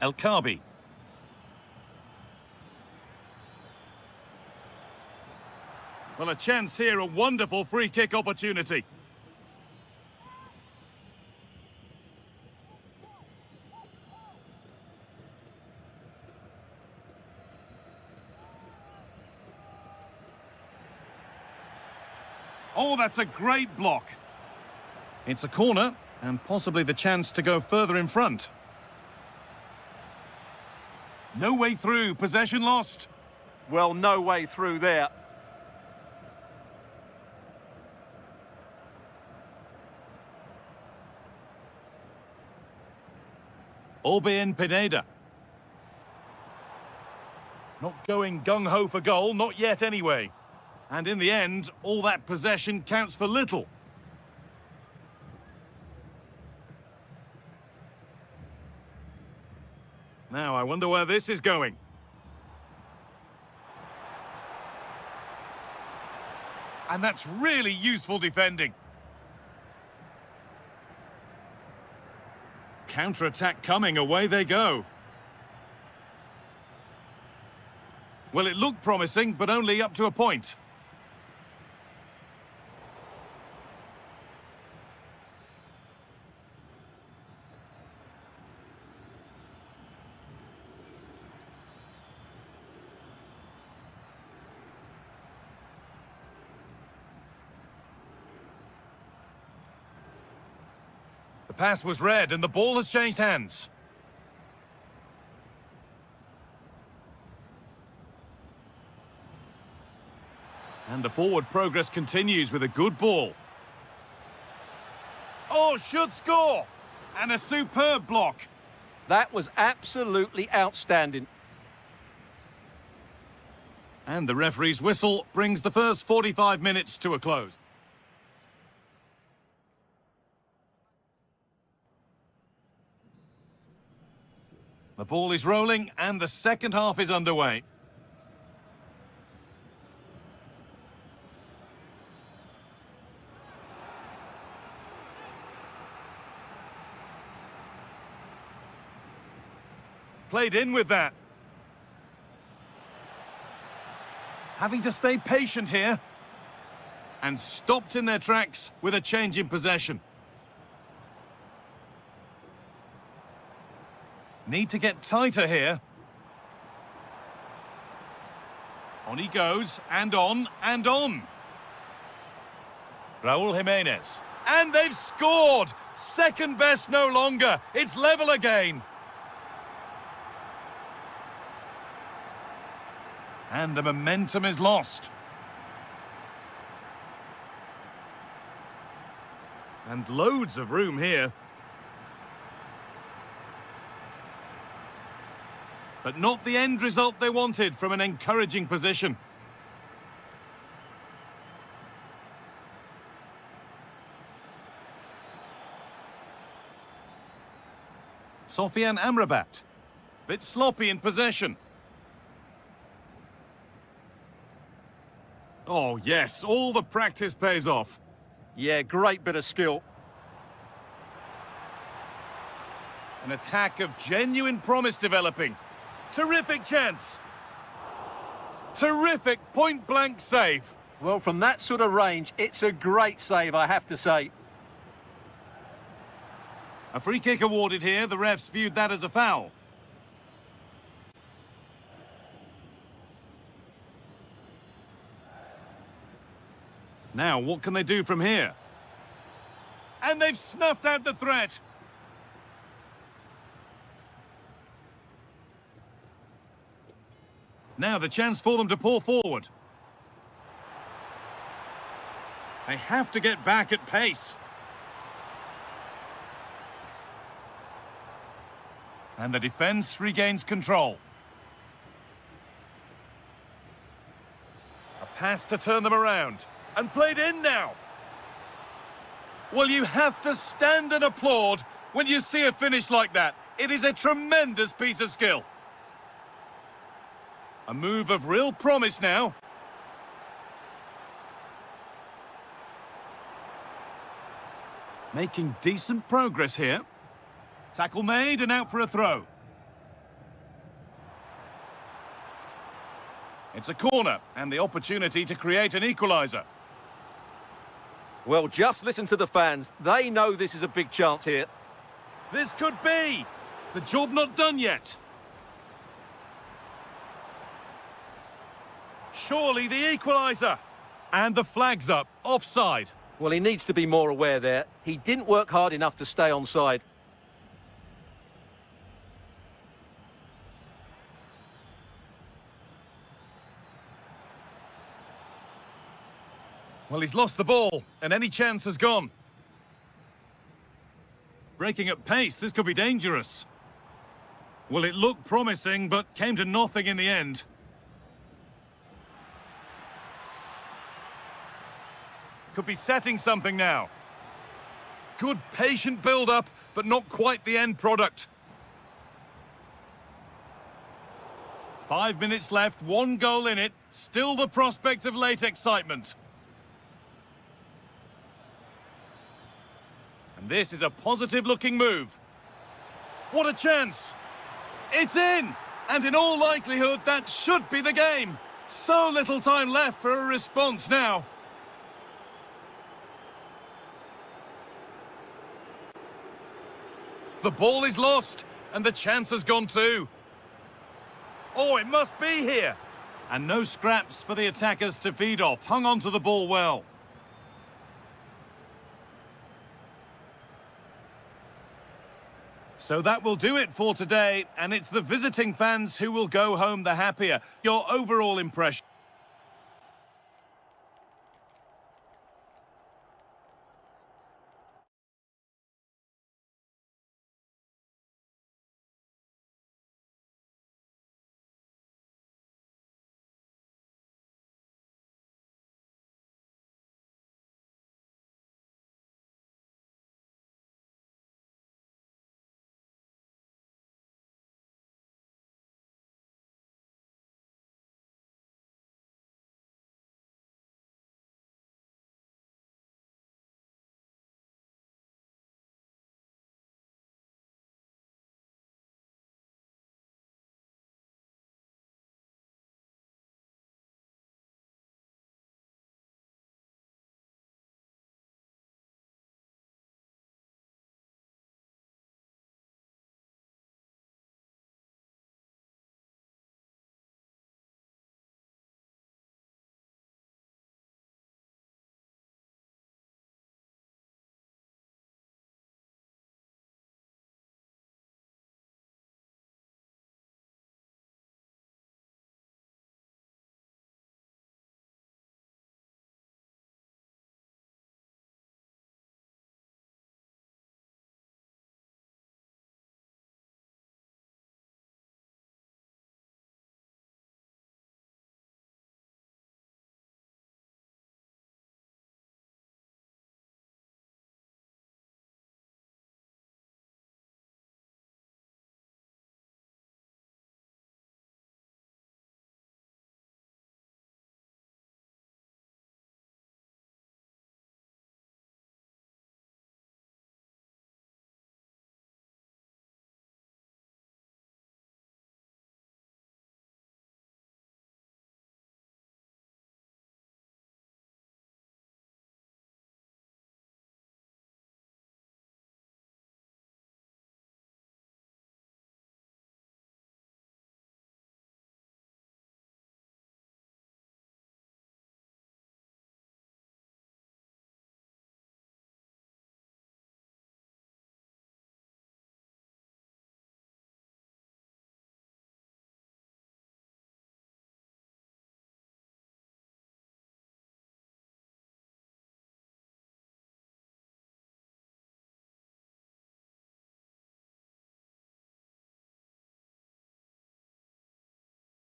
El Khabi. Well, a chance here, a wonderful free kick opportunity. Oh, that's a great block. It's a corner and possibly the chance to go further in front. No way through, possession lost. Well, no way through there. Orbien Pineda. Not going gung-ho for goal, not yet anyway. And in the end, all that possession counts for little. Now, I wonder where this is going. And that's really useful defending. Counter-attack coming, away they go. Well, it looked promising, but only up to a point. The pass was read and the ball has changed hands. And the forward progress continues with a good ball. Oh, should score! And a superb block. That was absolutely outstanding. And the referee's whistle brings the first 45 minutes to a close. The ball is rolling and the second half is underway. Played in with that. Having to stay patient here. And stopped in their tracks with a change in possession. Need to get tighter here. On he goes, and on, and on. Raul Jimenez. And they've scored! Second best no longer. It's level again. And the momentum is lost. And loads of room here. But not the end result they wanted from an encouraging position. Sofian Amrabat. Bit sloppy in possession. Oh yes, all the practice pays off. Yeah, great bit of skill. An attack of genuine promise developing. Terrific chance. Terrific point-blank save. Well, from that sort of range, it's a great save, I have to say. A free kick awarded here. The refs viewed that as a foul. Now, what can they do from here? And they've snuffed out the threat. Now the chance for them to pour forward. They have to get back at pace. And the defence regains control. A pass to turn them around. And played in now. Well, you have to stand and applaud when you see a finish like that. It is a tremendous piece of skill. A move of real promise now. Making decent progress here. Tackle made and out for a throw. It's a corner and the opportunity to create an equaliser. Well, just listen to the fans. They know this is a big chance here. This could be. The job not done yet. Surely the equaliser. And the flag's up. Offside. Well, he needs to be more aware there. He didn't work hard enough to stay onside. Well, he's lost the ball, and any chance has gone. Breaking at pace, this could be dangerous. Well, it looked promising, but came to nothing in the end. Could be setting something now. Good patient build-up, but not quite the end product. 5 minutes left, 1 goal in it. Still the prospect of late excitement. And this is a positive-looking move. What a chance! It's in! And in all likelihood, that should be the game. So little time left for a response now. The ball is lost, and the chance has gone too. Oh, it must be here. And no scraps for the attackers to feed off. Hung on to the ball well. So that will do it for today, and it's the visiting fans who will go home the happier. Your overall impression?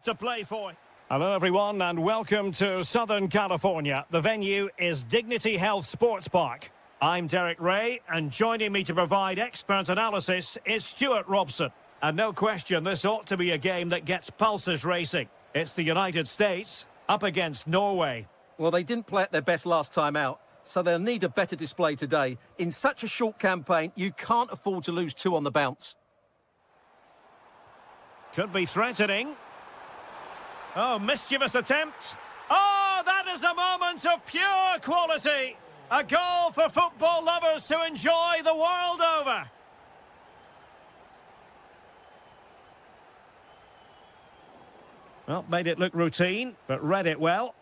To play for. Hello everyone and welcome to Southern California. The venue is Dignity Health Sports Park. I'm Derek Ray and joining me to provide expert analysis is Stuart Robson. And no question, this ought to be a game that gets pulses racing. It's the United States up against Norway. Well, they didn't play at their best last time out, so they'll need a better display today. In such a short campaign, you can't afford to lose two on the bounce. Could be threatening. Oh, mischievous attempt. Oh, that is a moment of pure quality. A goal for football lovers to enjoy the world over. Well, made it look routine, but read it well.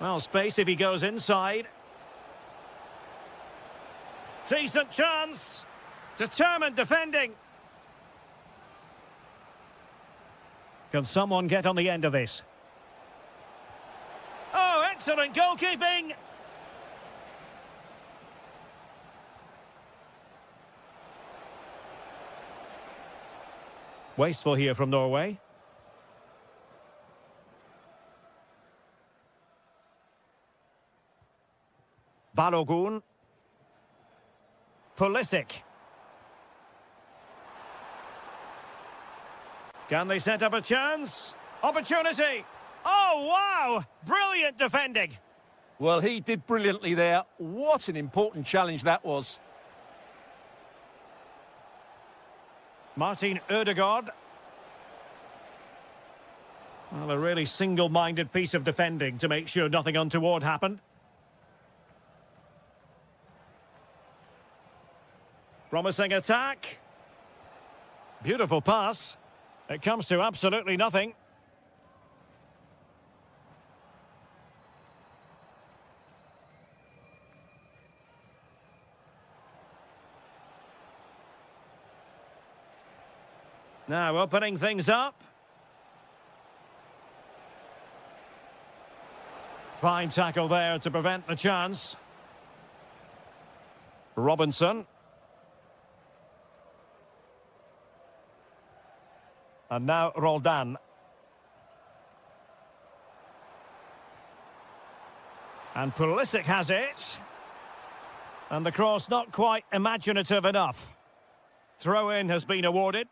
Well, space if he goes inside. Decent chance. Determined defending. Can someone get on the end of this? Oh, excellent goalkeeping! Wasteful here from Norway. Balogun. Pulisic. Can they set up a chance? Opportunity! Oh, wow! Brilliant defending! Well, he did brilliantly there. What an important challenge that was. Martin Ødegaard. Well, a really single-minded piece of defending to make sure nothing untoward happened. Promising attack. Beautiful pass. It comes to absolutely nothing. Now opening things up. Fine tackle there to prevent the chance. Robinson. And now Roldan. And Pulisic has it. And the cross not quite imaginative enough. Throw-in has been awarded.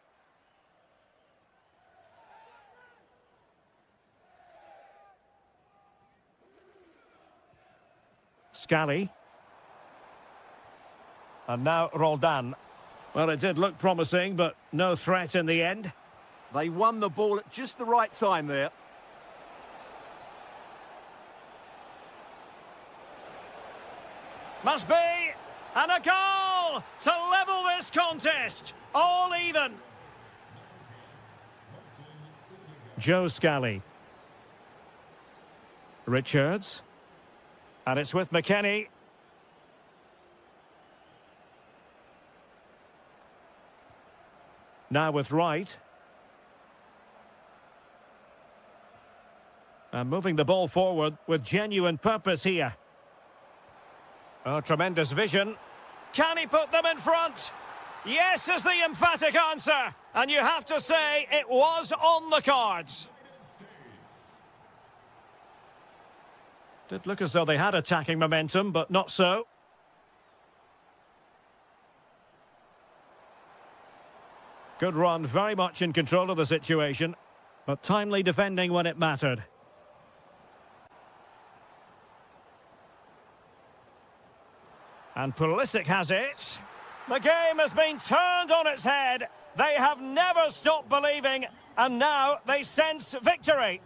Scally. And now Roldan. Well, it did look promising, but no threat in the end. They won the ball at just the right time there. Must be! And a goal to level this contest. All even. Joe Scally. Richards. And it's with McKennie. Now with Wright. And moving the ball forward with genuine purpose here. Oh, tremendous vision. Can he put them in front? Yes is the emphatic answer. And you have to say it was on the cards. Did look as though they had attacking momentum, but not so. Good run, very much in control of the situation, but timely defending when it mattered. And Pulisic has it. The game has been turned on its head. They have never stopped believing, and now they sense victory.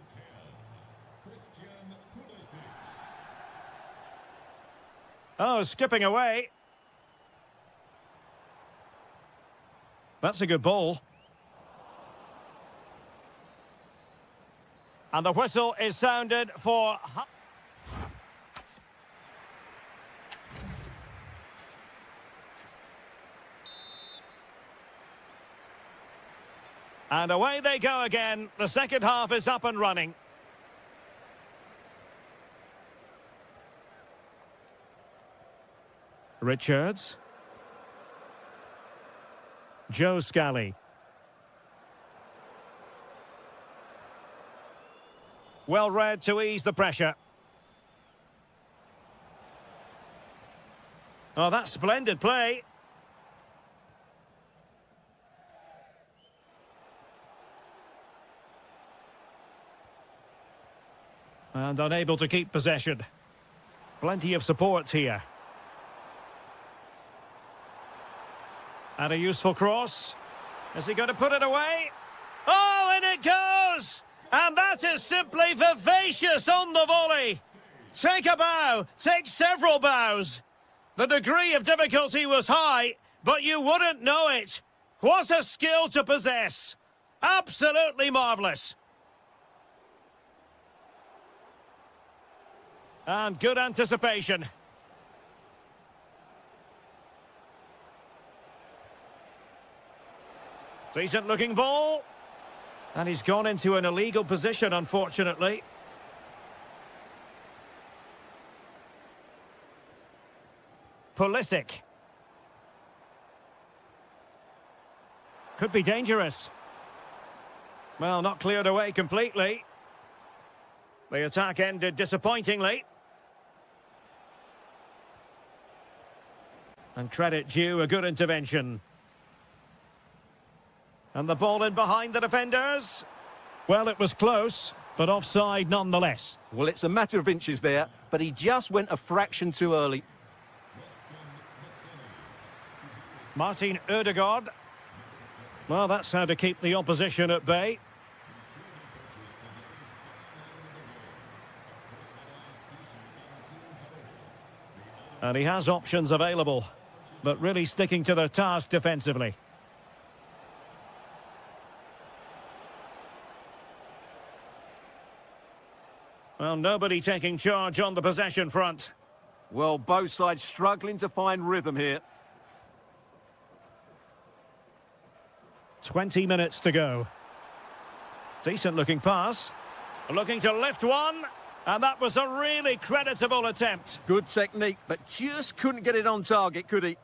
Oh, skipping away. That's a good ball. And the whistle is sounded for... And away they go again. The second half is up and running. Richards. Joe Scally. Well read to ease the pressure. Oh, that's splendid play. And unable to keep possession. Plenty of support here. And a useful cross. Is he going to put it away? Oh, and it goes! And that is simply vivacious on the volley. Take a bow, take several bows. The degree of difficulty was high, but you wouldn't know it. What a skill to possess. Absolutely marvellous. And good anticipation. Decent looking ball. And he's gone into an illegal position, unfortunately. Pulisic. Could be dangerous. Well, not cleared away completely. The attack ended disappointingly. And credit due, a good intervention. And the ball in behind the defenders. Well, it was close, but offside nonetheless. Well, it's a matter of inches there, but he just went a fraction too early. Martin Ødegaard. Well, that's how to keep the opposition at bay. And he has options available, but really sticking to their task defensively. Well, nobody taking charge on the possession front. Well, both sides struggling to find rhythm here. 20 minutes to go. Decent looking pass. Looking to lift one. And that was a really creditable attempt. Good technique, but just couldn't get it on target, could he?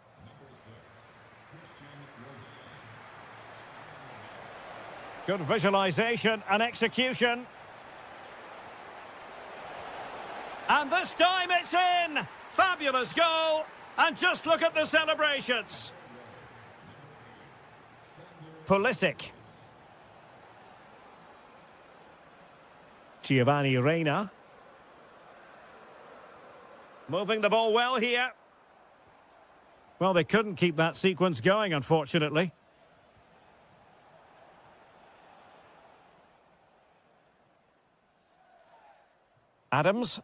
Good visualisation and execution. And this time it's in! Fabulous goal! And just look at the celebrations. Pulisic. Giovanni Reina. Moving the ball well here. Well, they couldn't keep that sequence going, unfortunately. Adams.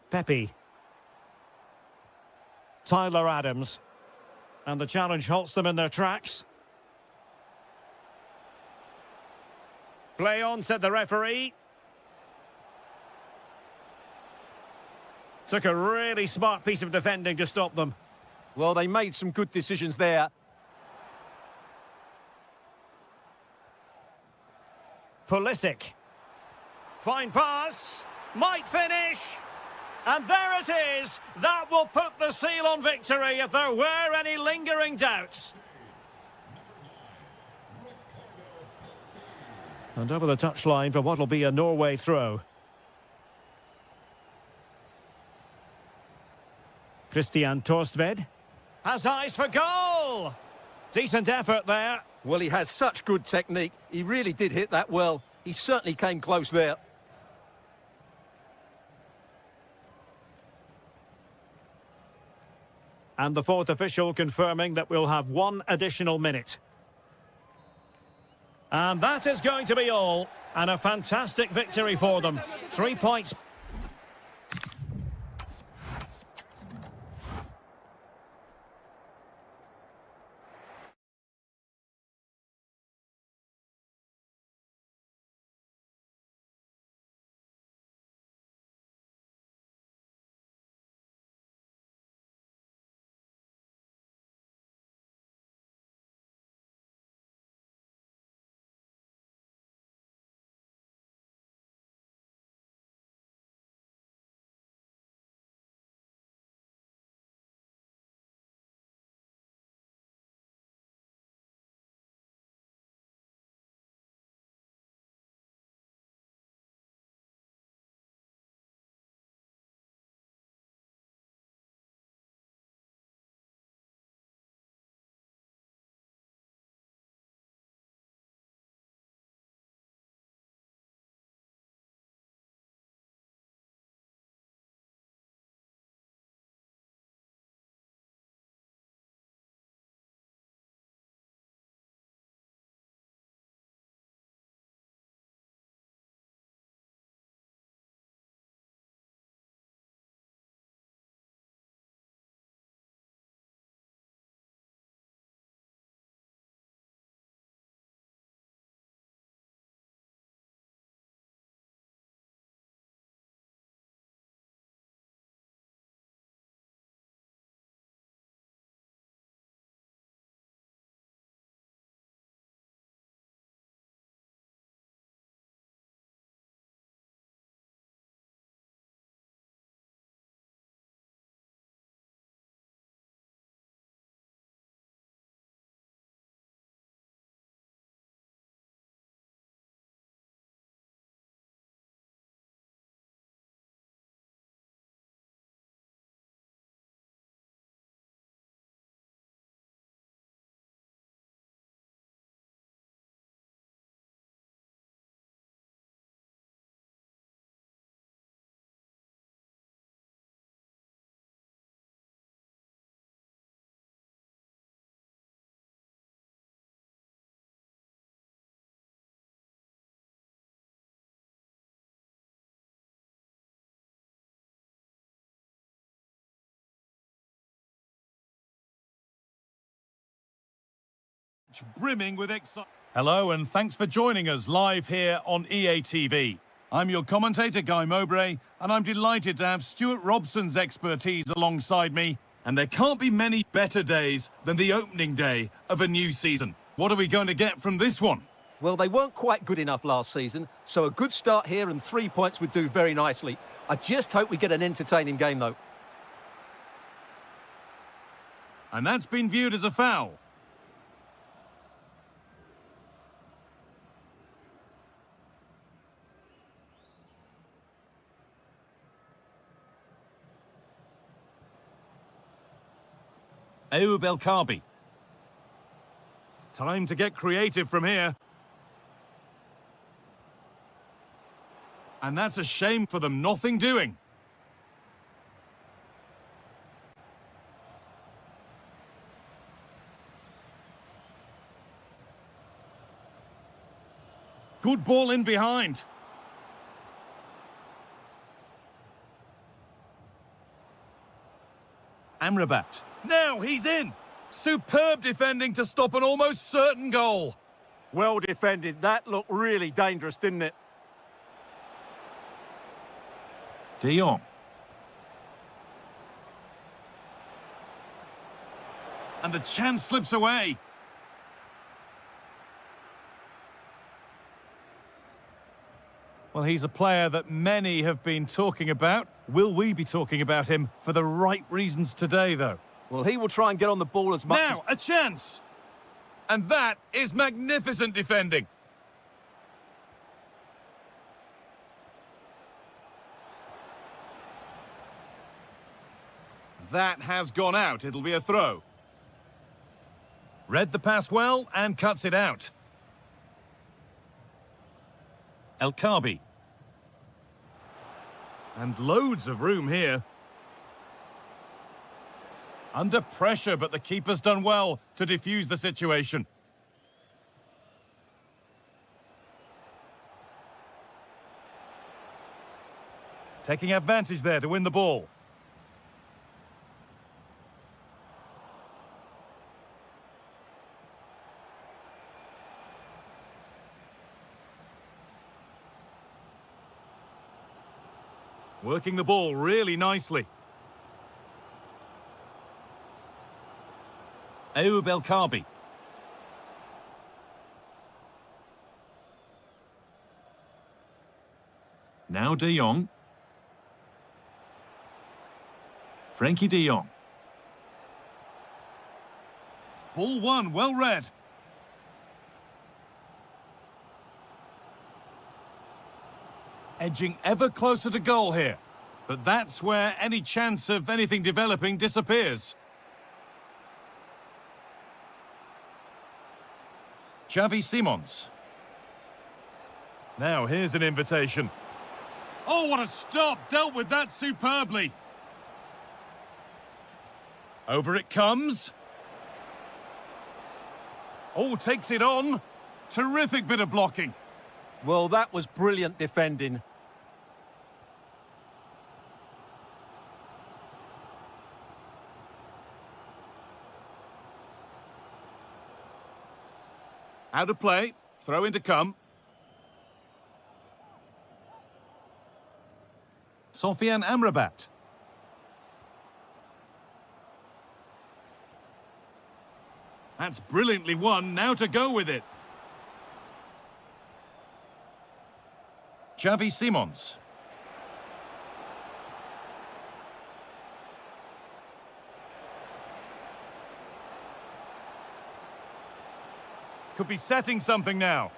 Pepe. Tyler Adams. And the challenge halts them in their tracks. Play on, said the referee. Took a really smart piece of defending to stop them. Well, they made some good decisions there. Pulisic. Fine pass. Might finish. And there it is. That will put the seal on victory if there were any lingering doubts. And over the touchline for what will be a Norway throw. Christian Torsved has eyes for goal. Decent effort there. Well, he has such good technique. He really did hit that well. He certainly came close there. And the fourth official confirming that we'll have one additional minute. And that is going to be all. And a fantastic victory for them. 3 points. brimming with excitement. Hello and thanks for joining us live here on EA TV. I'm your commentator, Guy Mowbray, and I'm delighted to have Stuart Robson's expertise alongside me. And there can't be many better days than the opening day of a new season. What are we going to get from this one? Well, they weren't quite good enough last season, so a good start here and 3 points would do very nicely. I just hope we get an entertaining game, though. And that's been viewed as a foul. Ayoub El-Kabi. Time to get creative from here. And that's a shame for them, nothing doing. Good ball in behind. Amrabat. Now he's in. Superb defending to stop an almost certain goal. Well defended. That looked really dangerous, didn't it? De Jong. And the chance slips away. Well, he's a player that many have been talking about. Will we be talking about him for the right reasons today, though? Well, he will try and get on the ball as much Now, a chance! And that is magnificent defending. That has gone out. It'll be a throw. Read the pass well and cuts it out. El-Kabi. And loads of room here. Under pressure, but the keeper's done well to defuse the situation. Taking advantage there to win the ball. Working the ball really nicely. Ayoub El-Kabi. Now De Jong. Frankie De Jong. Ball one, well read. Edging ever closer to goal here. But that's where any chance of anything developing disappears. Xavi Simons. Now here's an invitation. Oh, what a stop! Dealt with that superbly. Over it comes. Oh, takes it on. Terrific bit of blocking. Well, that was brilliant defending. Out of play. Throw in to come. Sofian Amrabat. That's brilliantly won. Now to go with it. Xavi Simons. Could be setting something now.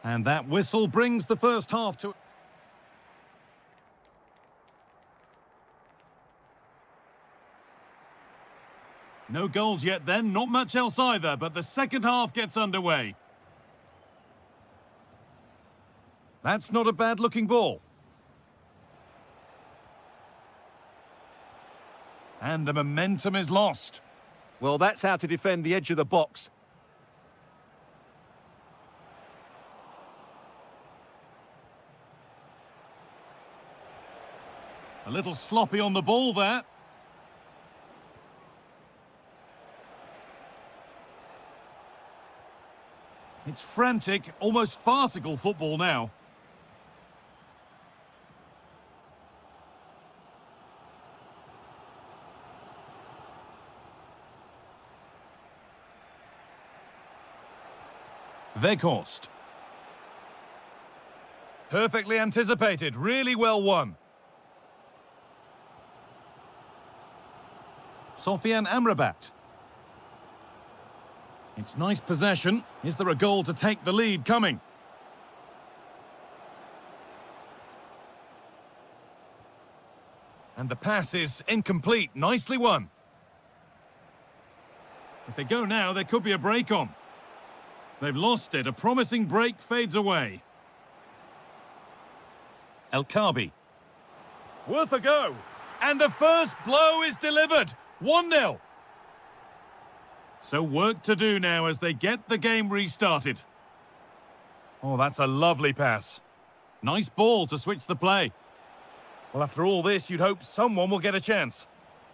And that whistle brings the first half to... No goals yet then, not much else either, but the second half gets underway. That's not a bad-looking ball. And the momentum is lost. Well, that's how to defend the edge of the box. A little sloppy on the ball there. It's frantic, almost farcical football now. Weghorst. Perfectly anticipated, really well won. Sofian Amrabat. It's nice possession. Is there a goal to take the lead coming? And the pass is incomplete. Nicely won. If they go now, there could be a break on. They've lost it. A promising break fades away. El Kaabi. Worth a go. And the first blow is delivered. 1-0. So work to do now as they get the game restarted. Oh, that's a lovely pass. Nice ball to switch the play. Well, after all this, you'd hope someone will get a chance.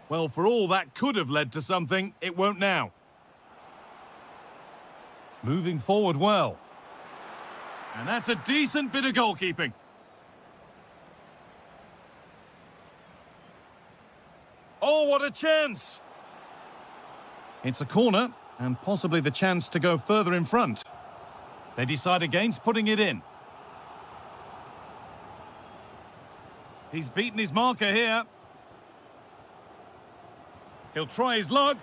Well, for all that could have led to something, it won't now. Moving forward well. And that's a decent bit of goalkeeping. Oh, what a chance! It's a corner, and possibly the chance to go further in front. They decide against putting it in. He's beaten his marker here. He'll try his luck.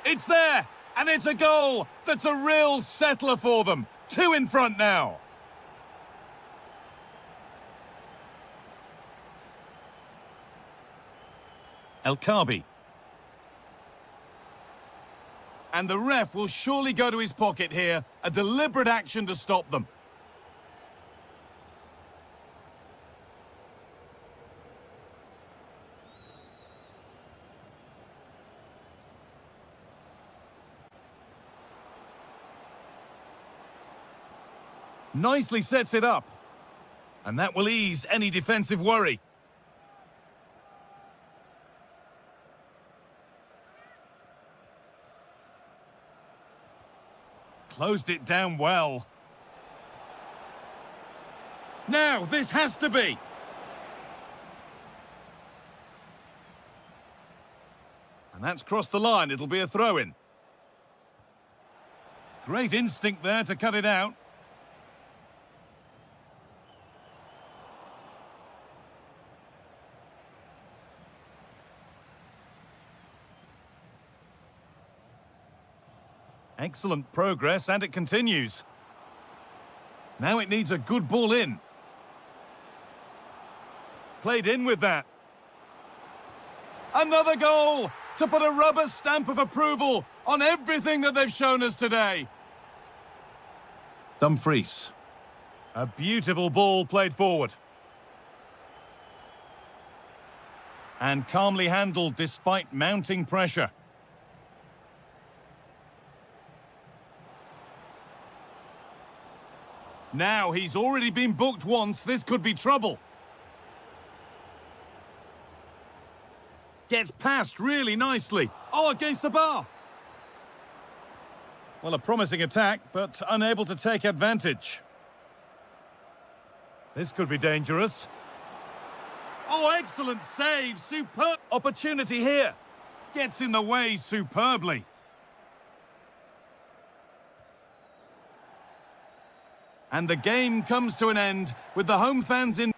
It's there! And it's a goal that's a real settler for them. 2 in front now. El Kaabi. And the ref will surely go to his pocket here. A deliberate action to stop them. Nicely sets it up. And that will ease any defensive worry. Closed it down well. Now, this has to be. And that's crossed the line. It'll be a throw-in. Great instinct there to cut it out. Excellent progress, and it continues. Now it needs a good ball in. Played in with that. Another goal to put a rubber stamp of approval on everything that they've shown us today. Dumfries. A beautiful ball played forward. And calmly handled despite mounting pressure. Now he's already been booked once. This could be trouble. Gets past really nicely. Oh, against the bar. Well, a promising attack, but unable to take advantage. This could be dangerous. Oh, excellent save. Superb opportunity here. Gets in the way superbly. And the game comes to an end with the home fans in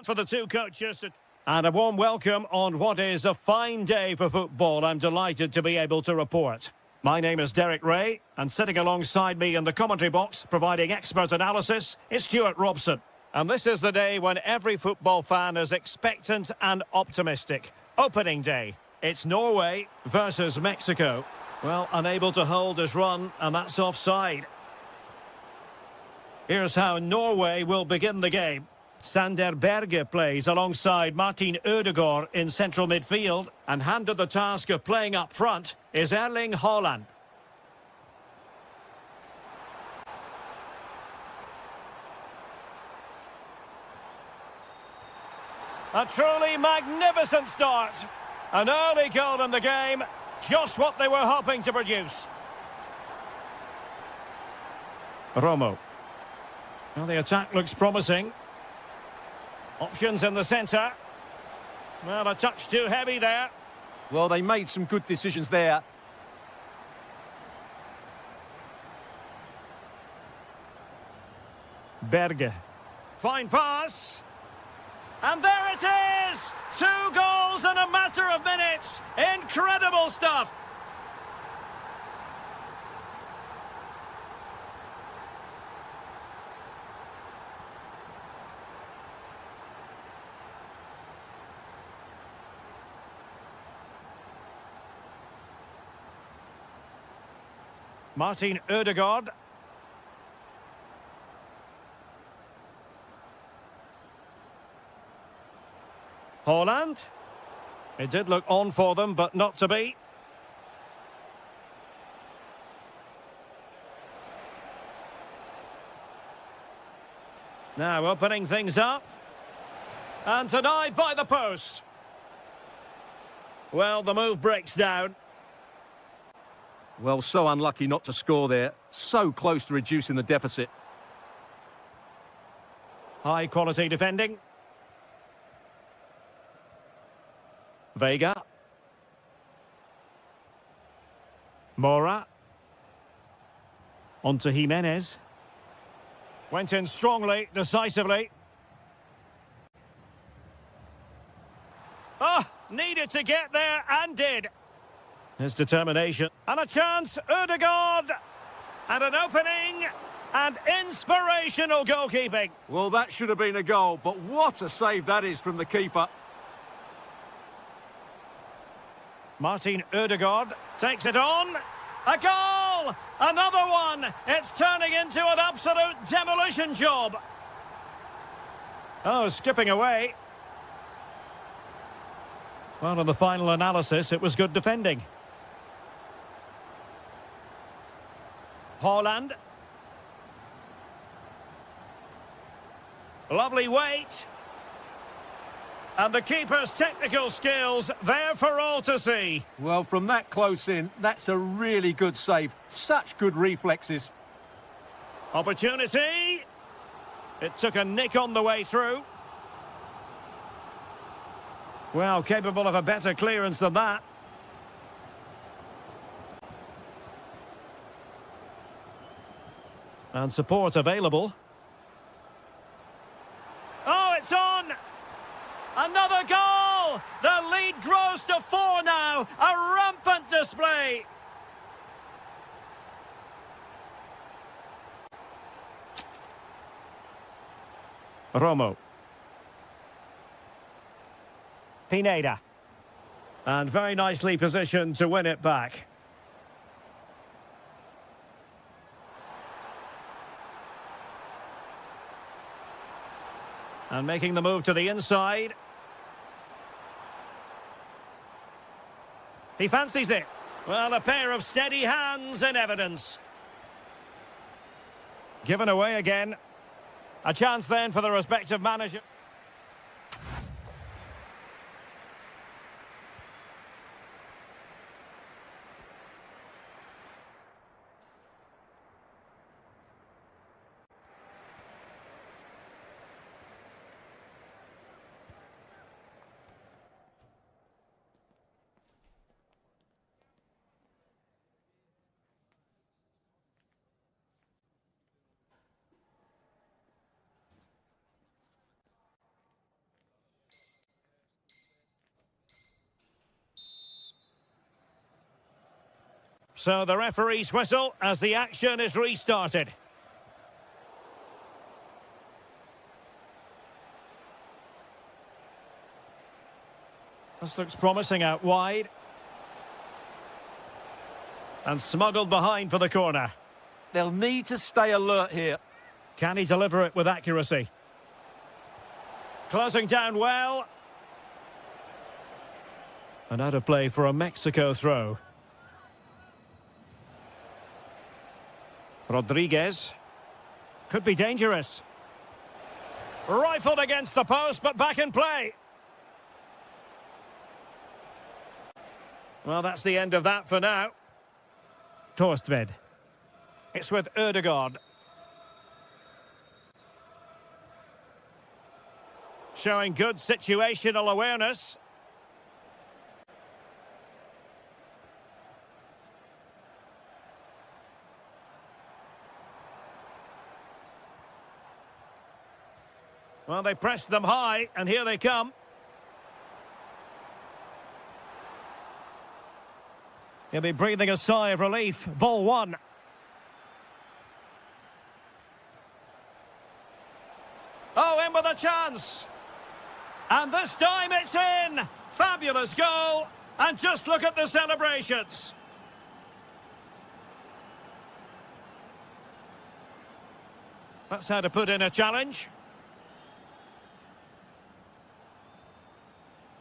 for the two coaches. And a warm welcome on what is a fine day for football. I'm delighted to be able to report. My name is Derek Ray, and sitting alongside me in the commentary box, providing expert analysis, is Stuart Robson. And this is the day when every football fan is expectant and optimistic. Opening day. It's Norway versus Mexico. Well, unable to hold his run, and that's offside. Here's how Norway will begin the game. Sander Berge plays alongside Martin Ødegaard in central midfield, and handed the task of playing up front is Erling Haaland. A truly magnificent start. An early goal in the game, just what they were hoping to produce. Romo. Well, the attack looks promising. Options in the centre. Well, a touch too heavy there. Well, they made some good decisions there. Berge. Fine pass. And there it is! 2 goals in a matter of minutes. Incredible stuff. Martin Ødegaard. Haaland. It did look on for them, but not to be. Now opening things up. And denied by the post. Well, the move breaks down. Well, so unlucky not to score there. So close to reducing the deficit. High quality defending. Vega. Mora. On to Jimenez. Went in strongly, decisively. Oh, needed to get there and did. His determination. And a chance, Ødegaard. And an opening. And inspirational goalkeeping. Well, that should have been a goal, but what a save that is from the keeper. Martin Ødegaard takes it on. A goal! Another one! It's turning into an absolute demolition job. Oh, skipping away. Well, in the final analysis, it was good defending. Haaland. Lovely weight. And the keeper's technical skills there for all to see. Well, from that close in, that's a really good save. Such good reflexes. Opportunity. It took a nick on the way through. Well, capable of a better clearance than that. And support available. Oh, it's on! Another goal! The lead grows to 4 now. A rampant display. Romo. Pineda. And very nicely positioned to win it back. And making the move to the inside. He fancies it. Well, a pair of steady hands in evidence. Given away again. A chance then for the respective manager. So the referee's whistle as the action is restarted. This looks promising out wide. And smuggled behind for the corner. They'll need to stay alert here. Can he deliver it with accuracy? Closing down well. And out of play for a Mexico throw. Rodriguez. Could be dangerous. Rifled against the post, but back in play. Well, that's the end of that for now. Torstvedt. It's with Ødegaard. Showing good situational awareness. Well, they pressed them high, and here they come. He'll be breathing a sigh of relief. Ball one. Oh, in with a chance. And this time it's in. Fabulous goal. And just look at the celebrations. That's how to put in a challenge.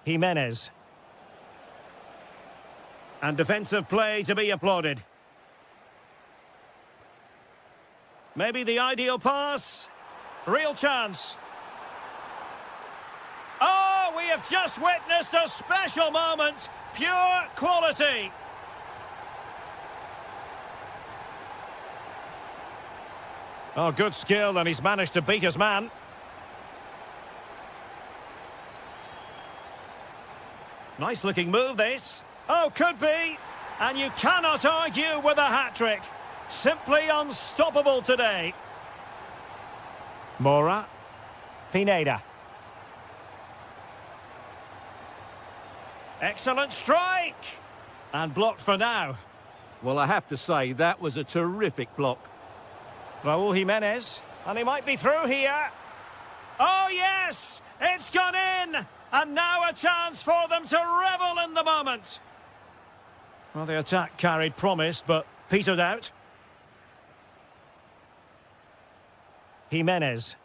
Jimenez. And defensive play to be applauded. Maybe the ideal pass. Real chance. Oh, we have just witnessed a special moment. Pure quality. Oh, good skill, and he's managed to beat his man. Nice looking move, this. Oh, could be. And you cannot argue with a hat-trick. Simply unstoppable today. Mora. Pineda. Excellent strike. And blocked for now. Well, I have to say, that was a terrific block. Raúl Jimenez. And he might be through here. Oh, yes! It's gone in! And now a chance for them to revel in the moment. Well, the attack carried promise, but petered out. Jimenez.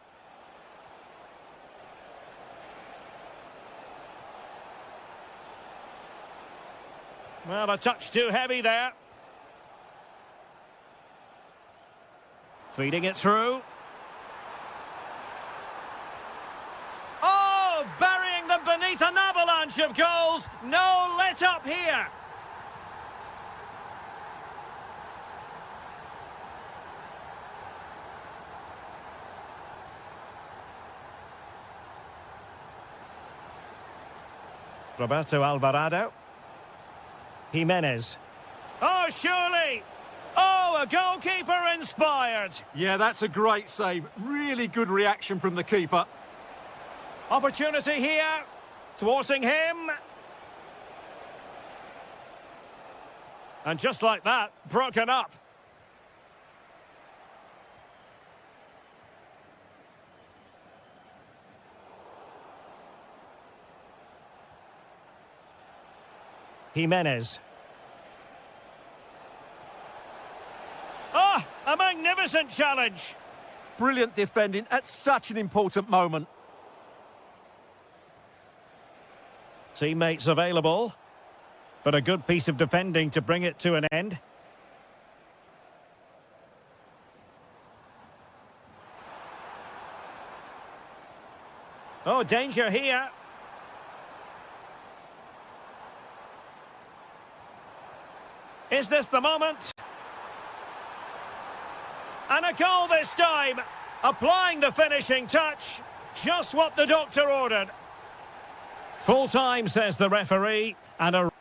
Well, a touch too heavy there. Feeding it through. Oh, burying them beneath an avalanche of goals. No let up here. Roberto Alvarado. Jimenez. Oh, surely! Oh, a goalkeeper inspired! Yeah, that's a great save. Really good reaction from the keeper. Opportunity here. Thwarting him. And just like that, broken up. Jimenez. Oh, a magnificent challenge. Brilliant defending at such an important moment. Teammates available. But a good piece of defending to bring it to an end. Oh, danger here. Is this the moment? And a goal this time. Applying the finishing touch. Just what the doctor ordered. Full time, says the referee. And a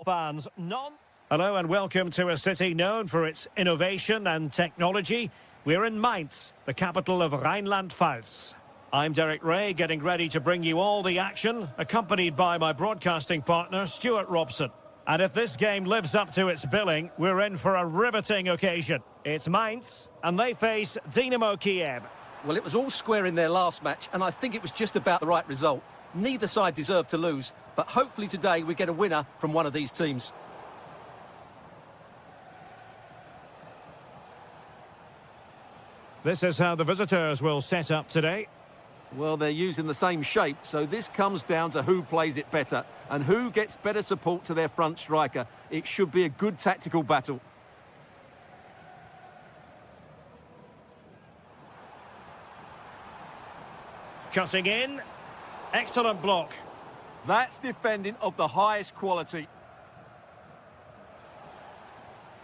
Fans, none. Hello and welcome to a city known for its innovation and technology. We're in Mainz, the capital of Rhineland-Pfalz. I'm Derek Ray, getting ready to bring you all the action, accompanied by my broadcasting partner, Stuart Robson. And if this game lives up to its billing, we're in for a riveting occasion. It's Mainz, and they face Dynamo Kiev. Well, it was all square in their last match, and I think it was just about the right result. Neither side deserved to lose, but hopefully today we get a winner from one of these teams. This is how the visitors will set up today. Well, they're using the same shape, so this comes down to who plays it better and who gets better support to their front striker. It should be a good tactical battle. Cutting in. Excellent block. That's defending of the highest quality.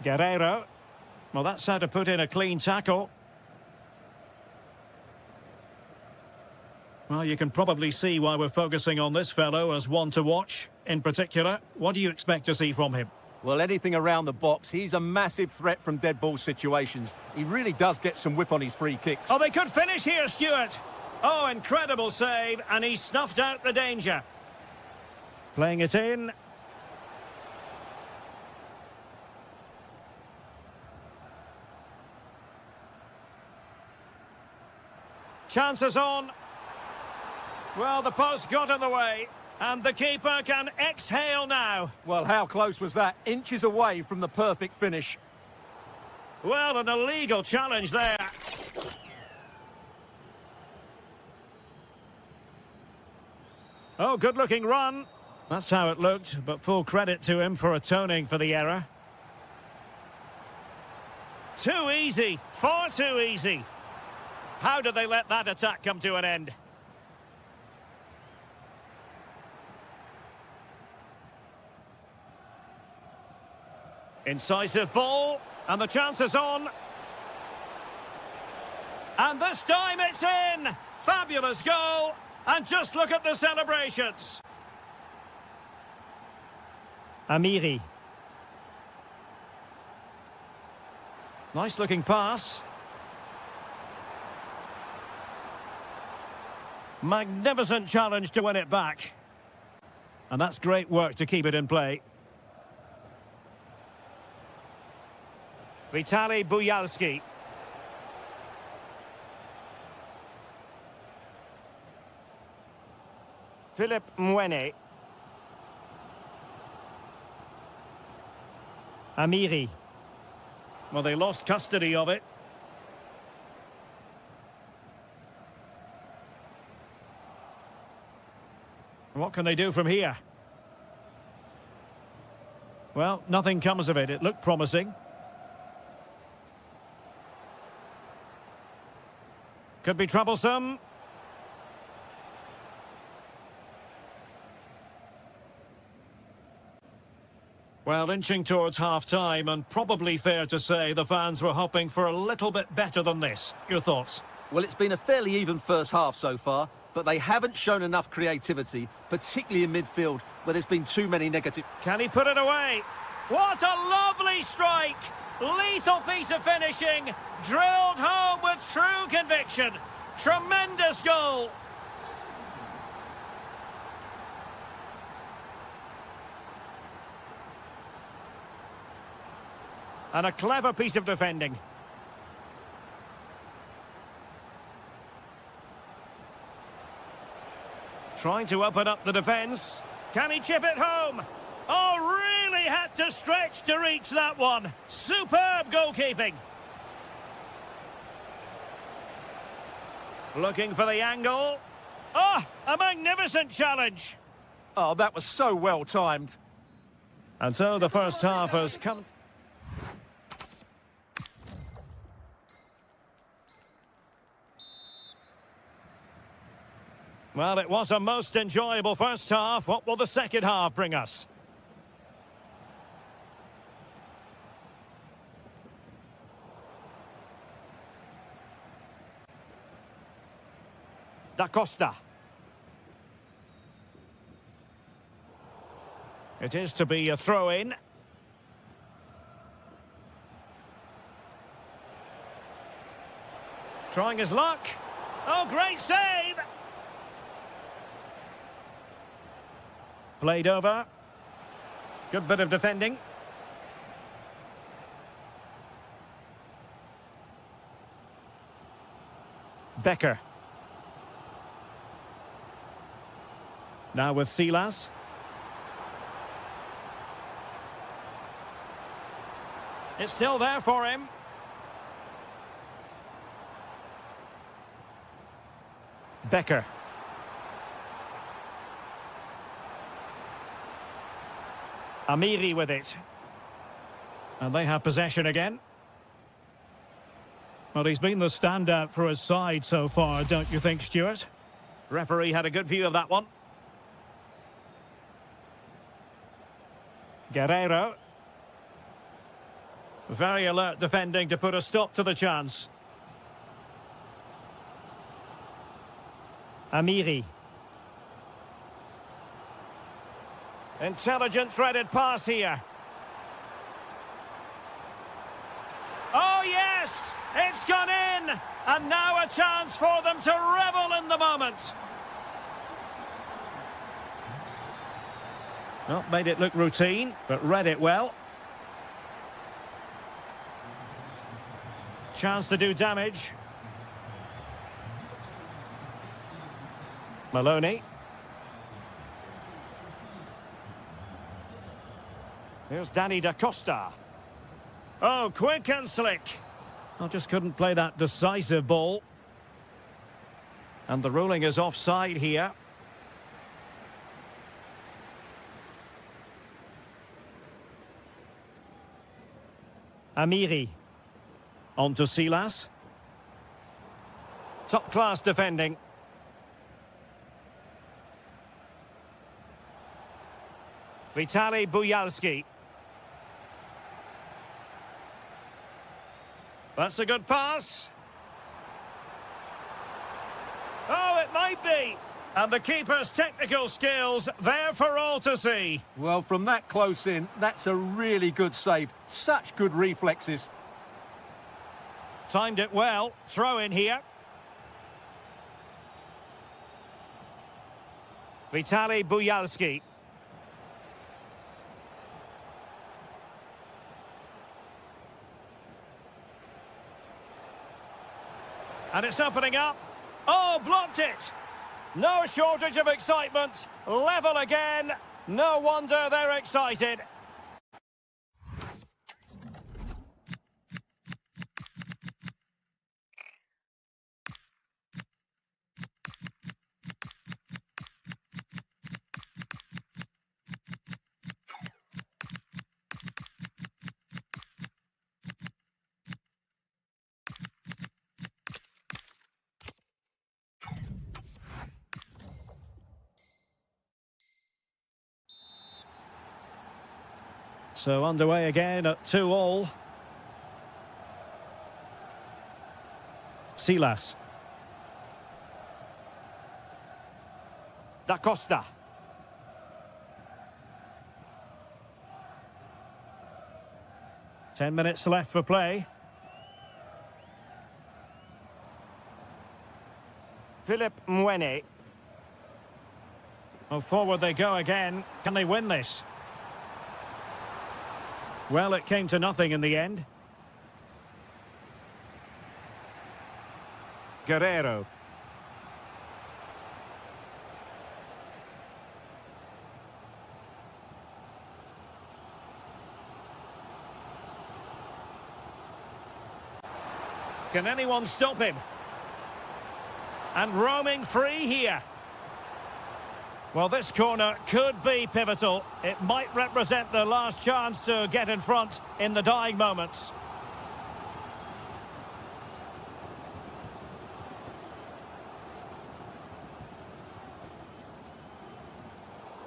Guerrero. Well, that's how to put in a clean tackle. Well, you can probably see why we're focusing on this fellow as one to watch. In particular, what do you expect to see from him? Well, anything around the box. He's a massive threat from dead ball situations. He really does get some whip on his free kicks. Oh, they could finish here, Stuart. Oh, incredible save, and he snuffed out the danger. Playing it in. Chances on. Well, the post got in the way, and the keeper can exhale now. Well, how close was that? Inches away from the perfect finish. Well, an illegal challenge there. Oh, good-looking run. That's how it looked, but full credit to him for atoning for the error. Too easy, far too easy. How did they let that attack come to an end? Incisive ball, and the chance is on. And this time it's in! Fabulous goal! And just look at the celebrations. Amiri. Nice looking pass. Magnificent challenge to win it back. And that's great work to keep it in play. Vitaly Buyalski. Philip Mwene. Amiri. Well, they lost custody of it. What can they do from here? Well, nothing comes of it. It looked promising. Could be troublesome. Well, inching towards half-time, and probably fair to say the fans were hoping for a little bit better than this. Your thoughts? Well, it's been a fairly even first half so far, but they haven't shown enough creativity, particularly in midfield, where there's been too many negative... Can he put it away? What a lovely strike! Lethal piece of finishing, drilled home with true conviction. Tremendous goal! And a clever piece of defending. Trying to open up the defence. Can he chip it home? Oh, really had to stretch to reach that one. Superb goalkeeping. Looking for the angle. Oh, a magnificent challenge. Oh, that was so well timed. And so the first half has come... Well, it was a most enjoyable first half. What will the second half bring us? Da Costa. It is to be a throw-in. Trying his luck. Oh, great save! Played over. Good bit of defending. Becker. Now with Silas. It's still there for him. Becker. Amiri with it. And they have possession again. Well, he's been the standout for his side so far, don't you think, Stuart? Referee had a good view of that one. Guerrero. Very alert defending to put a stop to the chance. Amiri. Intelligent threaded pass here. Oh yes! It's gone in! And now a chance for them to revel in the moment. Well, made it look routine, but read it well. Chance to do damage. Maloney. Here's Danny da Costa. Oh, quick and slick. I just couldn't play that decisive ball. And the ruling is offside here. Amiri. On to Silas. Top-class defending. Vitaly Buyalski. That's a good pass. Oh, it might be. And the keeper's technical skills there for all to see. Well, from that close in, that's a really good save. Such good reflexes. Timed it well. Throw in here. Vitaly Buyalski. And it's opening up. Oh, blocked it. No shortage of excitement. Level again. No wonder they're excited. So underway again at 2-2. Silas. Da Costa. Ten minutes left for play. Philip Mwene. Oh, forward they go again. Can they win this? Well, it came to nothing in the end. Guerrero. Can anyone stop him? And roaming free here. Well, this corner could be pivotal. It might represent the last chance to get in front in the dying moments.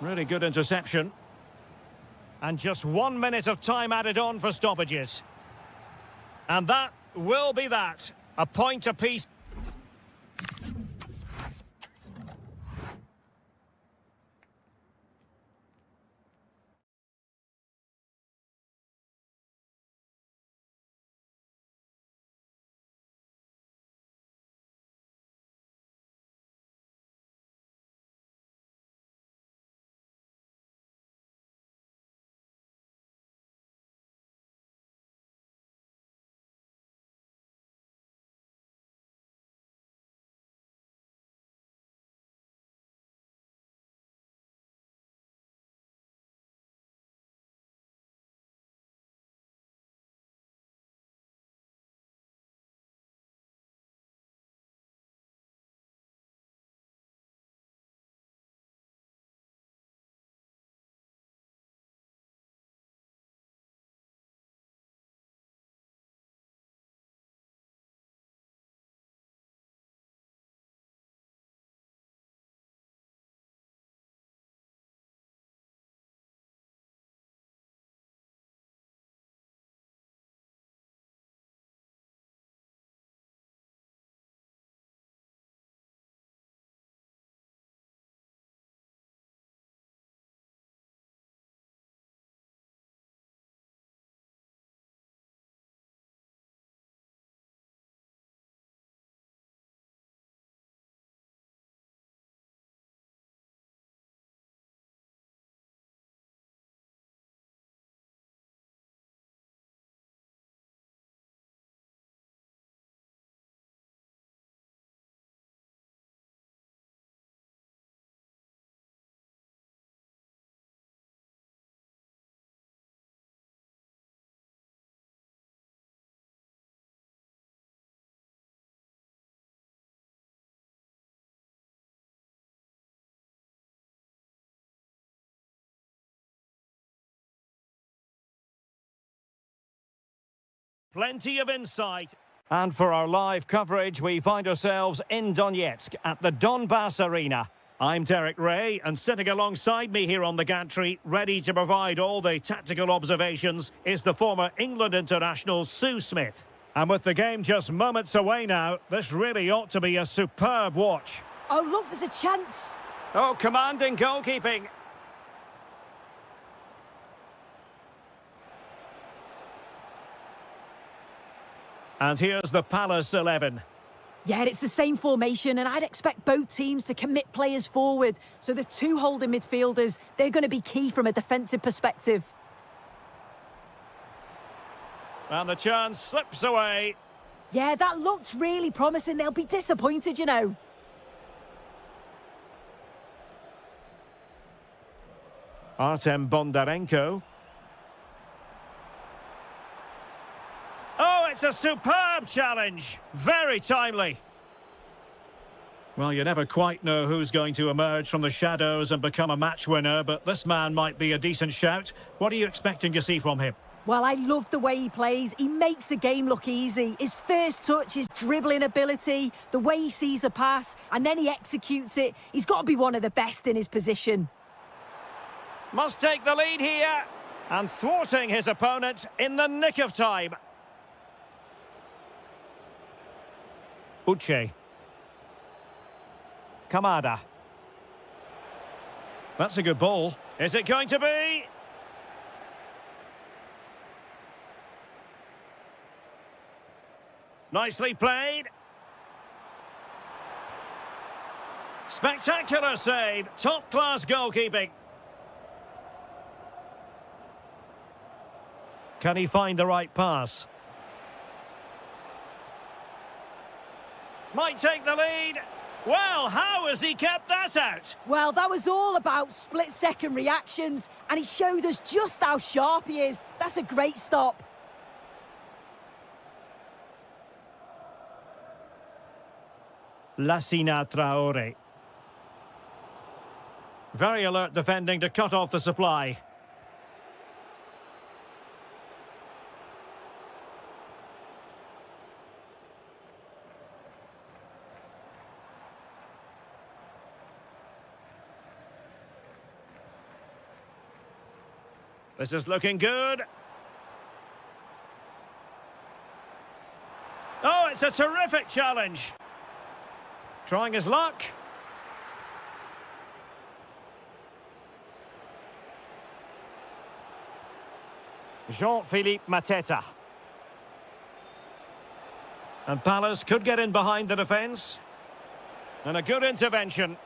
Really good interception. And just 1 minute of time added on for stoppages. And that will be that. A point apiece. Plenty of insight. And for our live coverage, we find ourselves in Donetsk at the Donbass Arena. I'm Derek Ray, and sitting alongside me here on the gantry, ready to provide all the tactical observations, is the former England international Sue Smith. And with the game just moments away now, this really ought to be a superb watch. Oh, look, there's a chance. Oh, commanding goalkeeping. And here's the Palace 11. Yeah, it's the same formation, and I'd expect both teams to commit players forward. So the two holding midfielders, they're going to be key from a defensive perspective. And the chance slips away. Yeah, that looked really promising. They'll be disappointed, you know. Artem Bondarenko. Oh, it's a superb challenge. Very timely. Well, you never quite know who's going to emerge from the shadows and become a match winner, but this man might be a decent shout. What are you expecting to see from him? Well, I love the way he plays. He makes the game look easy. His first touch, his dribbling ability, the way he sees a pass, and then he executes it. He's got to be one of the best in his position. Must take the lead here. And thwarting his opponent in the nick of time. Uche. Kamada. That's a good ball. Is it going to be? Nicely played. Spectacular save. Top-class goalkeeping. Can he find the right pass? Might take the lead. Well, how has he kept that out? Well, that was all about split-second reactions, and he showed us just how sharp he is. That's a great stop. Lassina Traore. Very alert defending to cut off the supply. This is looking good. Oh, it's a terrific challenge. Trying his luck. Jean-Philippe Mateta. And Palace could get in behind the defence. And a good intervention.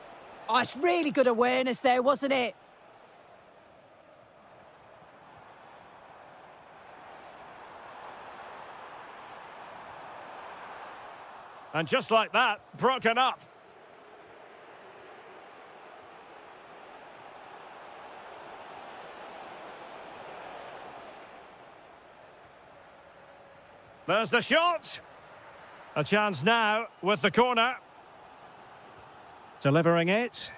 Oh, it's really good awareness there, wasn't it? And just like that, broken up. There's the shot. A chance now with the corner. Delivering it.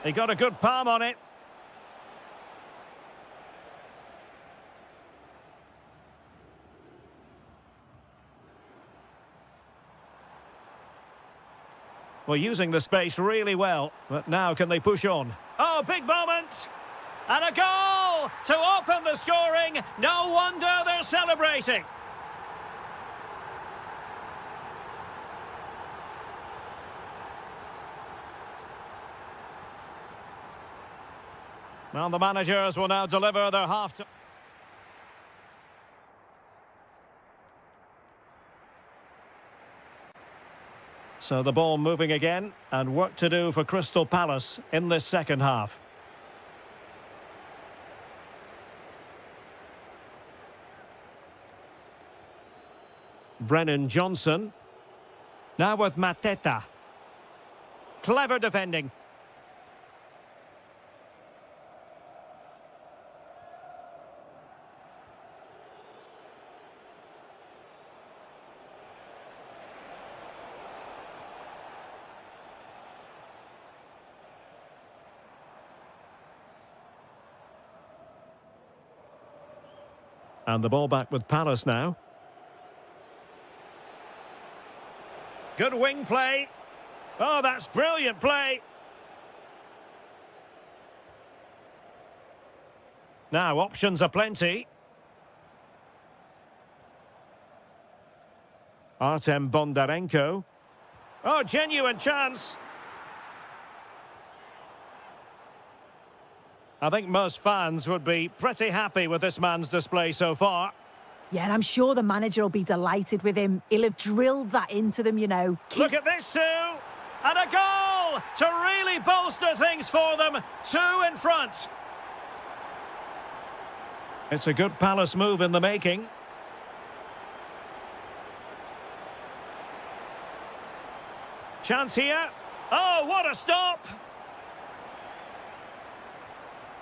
He got a good palm on it. Well, using the space really well, but now can they push on? Oh, big moment! And a goal to open the scoring. No wonder they're celebrating. Well, the managers will now deliver their half-time. So the ball moving again, and work to do for Crystal Palace in this second half. Brennan Johnson. Now with Mateta. Clever defending. And the ball back with Palace now. Good wing play. Oh, that's brilliant play. Now, options are plenty. Artem Bondarenko. Oh, genuine chance. I think most fans would be pretty happy with this man's display so far. Yeah, I'm sure the manager will be delighted with him. He'll have drilled that into them, you know. Look at this, Sue! And a goal to really bolster things for them. 2 in front. It's a good Palace move in the making. Chance here. Oh, what a stop!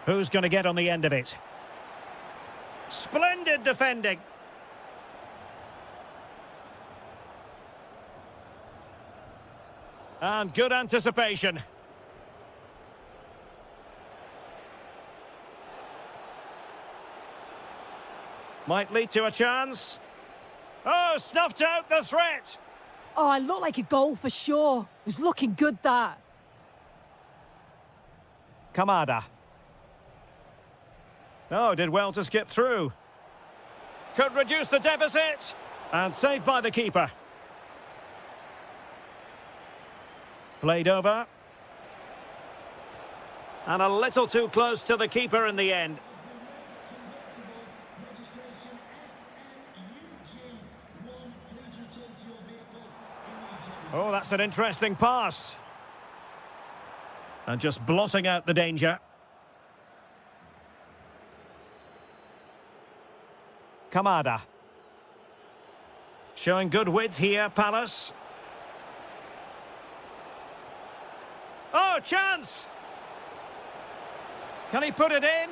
Who's going to get on the end of it? Splendid defending. And good anticipation. Might lead to a chance. Oh, snuffed out the threat. Oh, it looked like a goal for sure. It was looking good, that. Kamada. Oh, did well to skip through. Could reduce the deficit. And saved by the keeper. Played over. And a little too close to the keeper in the end. Oh, that's an interesting pass. And just blotting out the danger. Kamada. Showing good width here, Palace. Oh, chance! Can he put it in?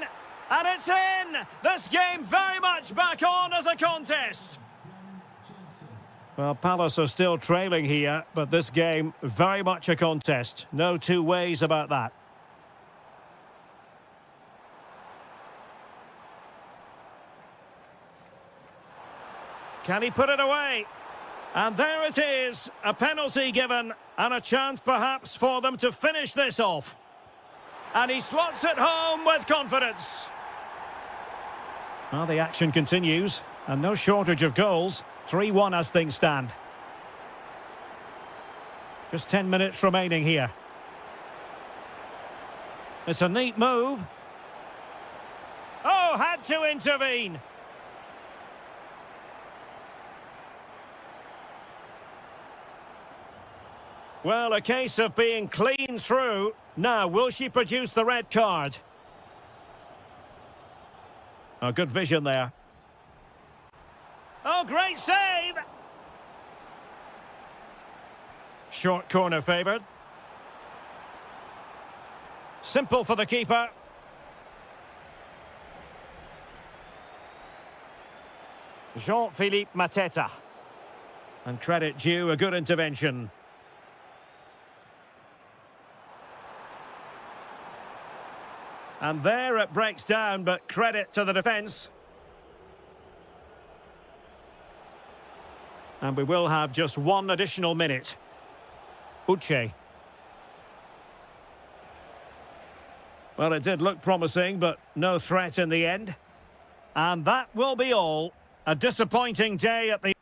And it's in! This game very much back on as a contest. Well, Palace are still trailing here, but this game very much a contest. No two ways about that. Can he put it away? And there it is, a penalty given, and a chance perhaps for them to finish this off. And he slots it home with confidence. Well, the action continues, and no shortage of goals. 3-1 as things stand. Just 10 minutes remaining here. It's a neat move. Oh, had to intervene. Well, a case of being clean through. Now, will she produce the red card? Oh, good vision there. Oh, great save! Short corner favoured. Simple for the keeper. Jean-Philippe Mateta. And credit due, a good intervention. And there it breaks down, but credit to the defence. And we will have just one additional minute. Uche. Well, it did look promising, but no threat in the end. And that will be all. A disappointing day at the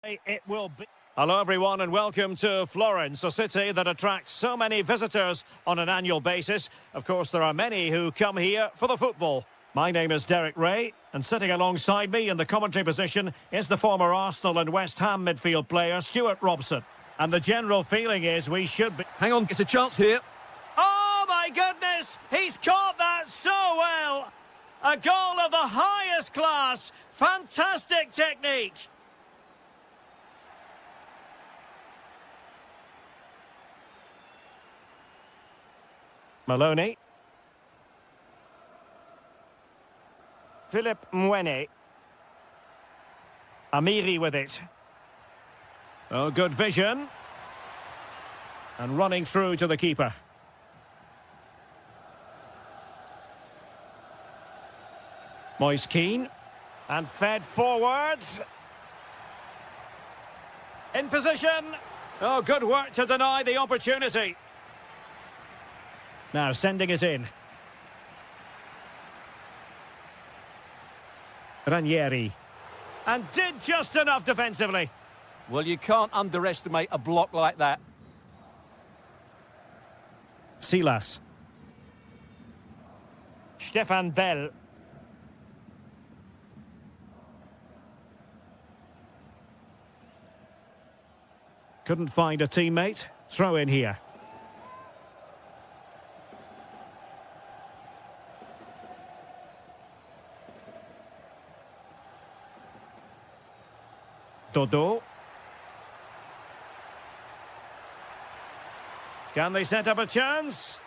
It will be. Hello everyone and welcome to Florence, a city that attracts so many visitors on an annual basis. Of course, there are many who come here for the football. My name is Derek Ray, and sitting alongside me in the commentary position is the former Arsenal and West Ham midfield player, Stuart Robson. And the general feeling is we should be... Hang on, it's a chance here. Oh my goodness! He's caught that so well! A goal of the highest class! Fantastic technique! Maloney. Philip Mwene. Amiri with it. Oh, good vision. And running through to the keeper. Moise Keane. And fed forwards. In position. Oh, good work to deny the opportunity. Now sending it in. Ranieri. And did just enough defensively. Well, you can't underestimate a block like that. Silas. Stefan Bell. Couldn't find a teammate. Throw in here. Dodo. Can they set up a chance?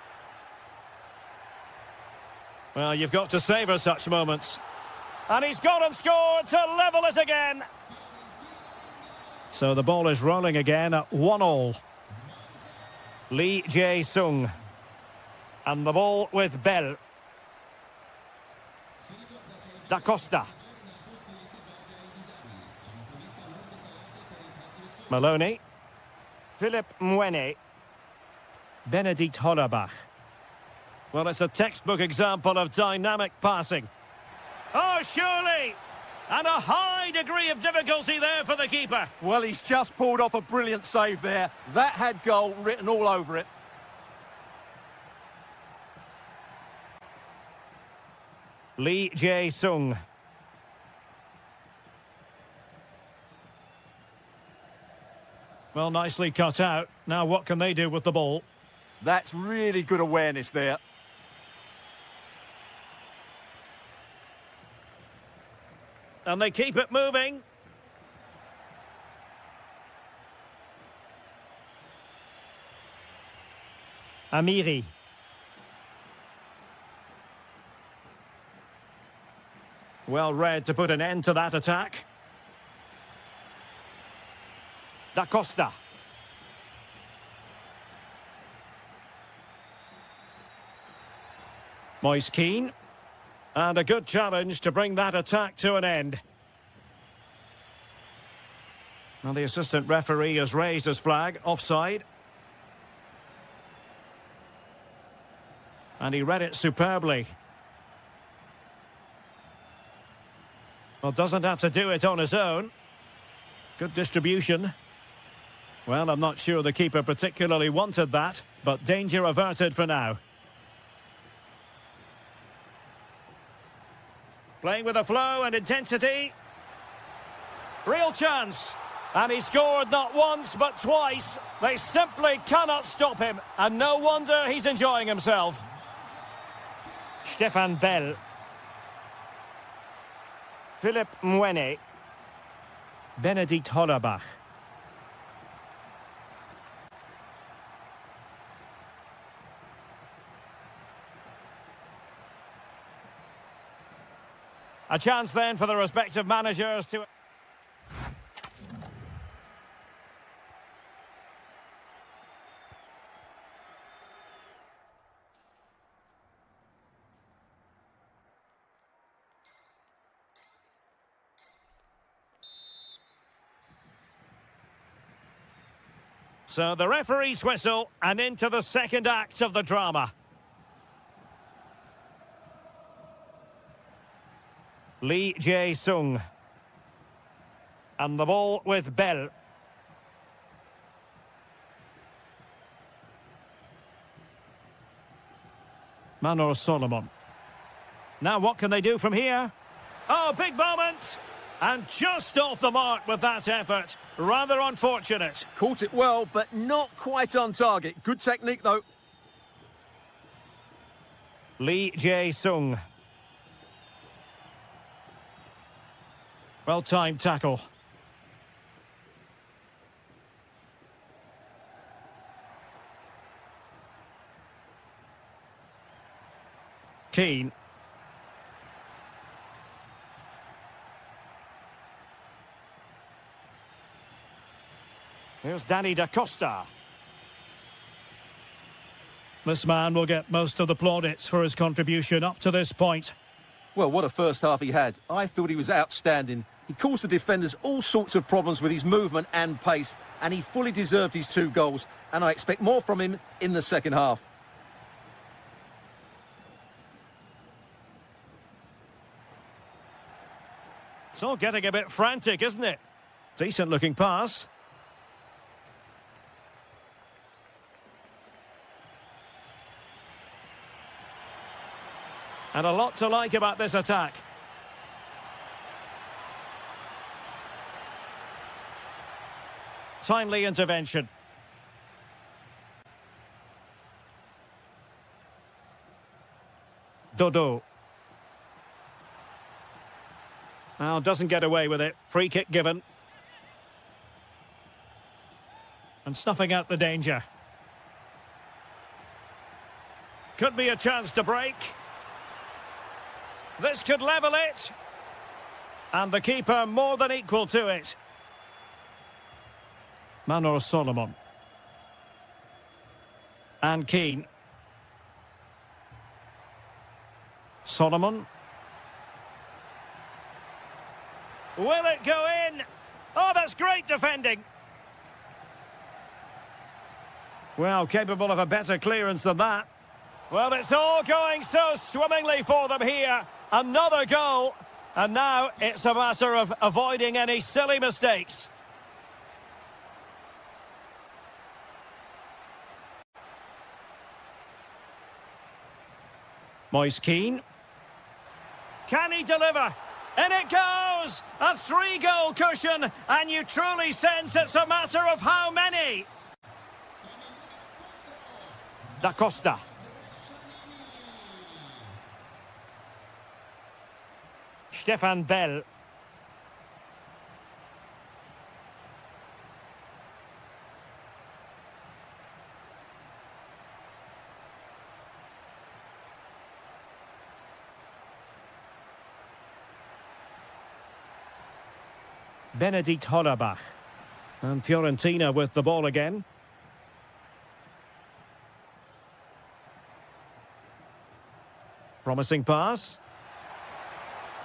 Well, you've got to savour such moments. And he's gone and scored to level it again. So the ball is rolling again at 1-1. Lee Jae-sung. And the ball with Bell. Da Costa. Maloney. Philip Mwene. Benedict Hollerbach. Well, it's a textbook example of dynamic passing. Oh, surely! And a high degree of difficulty there for the keeper. Well, he's just pulled off a brilliant save there. That had goal written all over it. Lee Jae-sung. Well, nicely cut out. Now what can they do with the ball? That's really good awareness there. And they keep it moving. Amiri. Well read to put an end to that attack. Da Costa. Moise Keane. And a good challenge to bring that attack to an end. Well, the assistant referee has raised his flag, offside. And he read it superbly. Well, doesn't have to do it on his own. Good distribution. Well, I'm not sure the keeper particularly wanted that, but danger averted for now. Playing with a flow and intensity. Real chance. And he scored not once, but twice. They simply cannot stop him. And no wonder he's enjoying himself. Stefan Bell. Philip Mwene. Benedict Hollerbach. A chance then for the respective managers to... So the referee's whistle and into the second act of the drama. Lee Jae-sung. And the ball with Bell. Manor Solomon. Now what can they do from here? Oh, big moment! And just off the mark with that effort. Rather unfortunate. Caught it well, but not quite on target. Good technique, though. Lee Jae-sung. Well-timed tackle. Keane. Here's Danny da Costa. This man will get most of the plaudits for his contribution up to this point. Well, what a first half he had. I thought he was outstanding. He caused the defenders all sorts of problems with his movement and pace, and he fully deserved his 2 goals, and I expect more from him in the second half. It's all getting a bit frantic, isn't it? Decent looking pass. And a lot to like about this attack. Timely intervention. Dodo. Now doesn't get away with it. Free kick given. And snuffing out the danger. Could be a chance to break. This could level it. And the keeper more than equal to it. Manor Solomon. And Keane. Solomon. Will it go in? Oh, that's great defending. Well, capable of a better clearance than that. Well, it's all going so swimmingly for them here. Another goal. And now it's a matter of avoiding any silly mistakes. Moise Keane. Can he deliver? In it goes! A 3-goal cushion, and you truly sense it's a matter of how many. Da Costa. Stefan Bell. Benedikt Hollerbach. And Fiorentina with the ball again. Promising pass.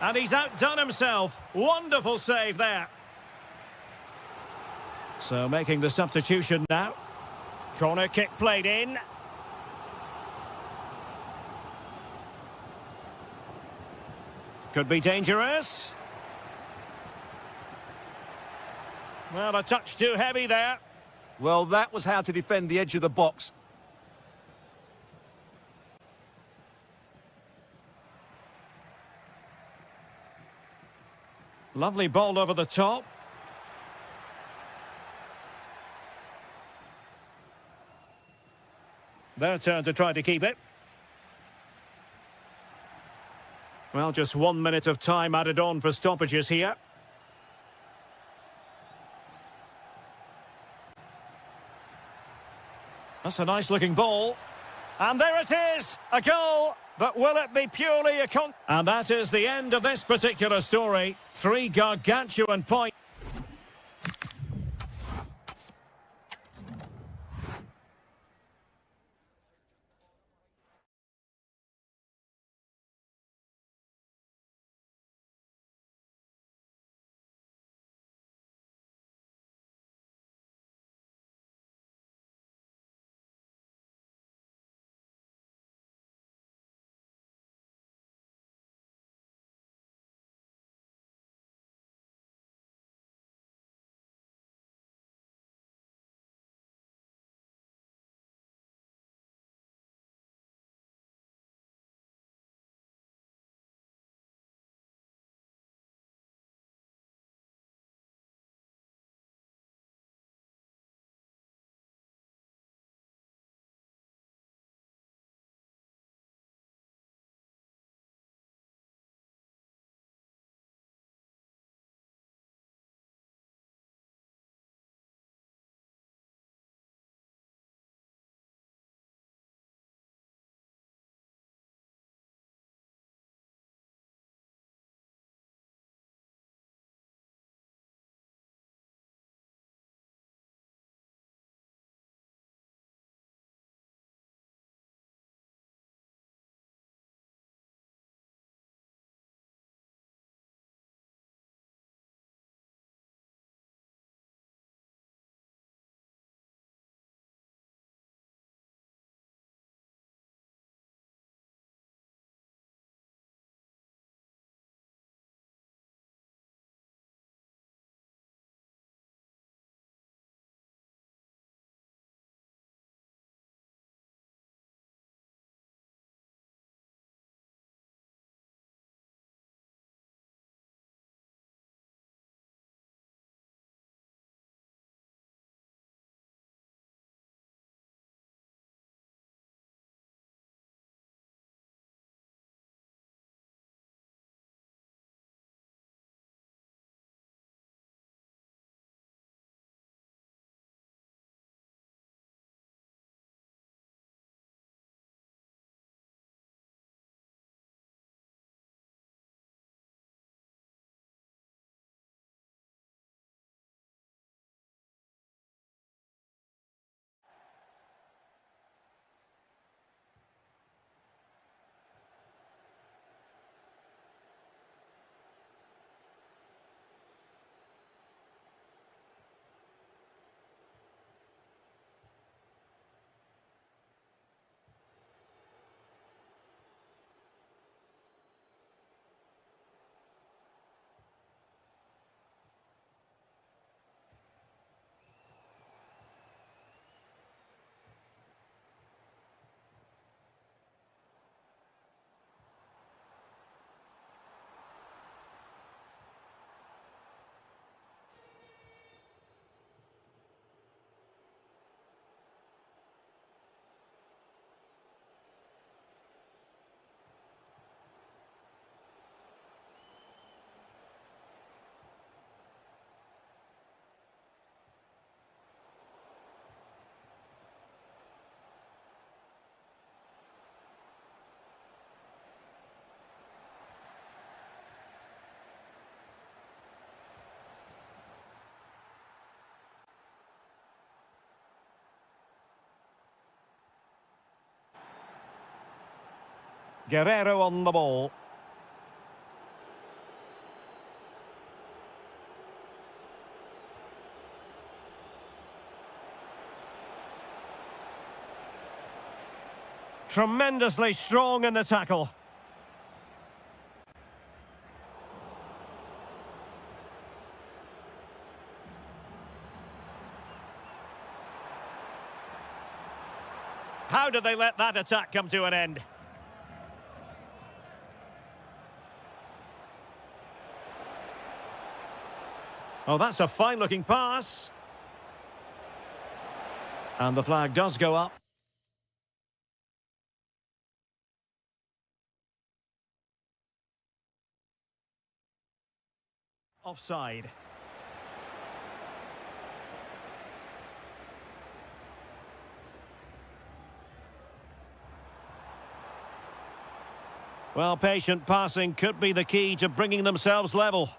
And he's outdone himself. Wonderful save there. So making the substitution now. Corner kick played in. Could be dangerous. Well, a touch too heavy there. Well, that was how to defend the edge of the box. Lovely ball over the top. Their turn to try to keep it. Well, just 1 minute of time added on for stoppages here. That's a nice-looking ball. And there it is, a goal. But will it be purely a And that is the end of this particular story. 3 gargantuan points. Guerrero on the ball. Tremendously strong in the tackle. How did they let that attack come to an end? Oh, that's a fine-looking pass. And the flag does go up. Offside. Well, patient passing could be the key to bringing themselves level.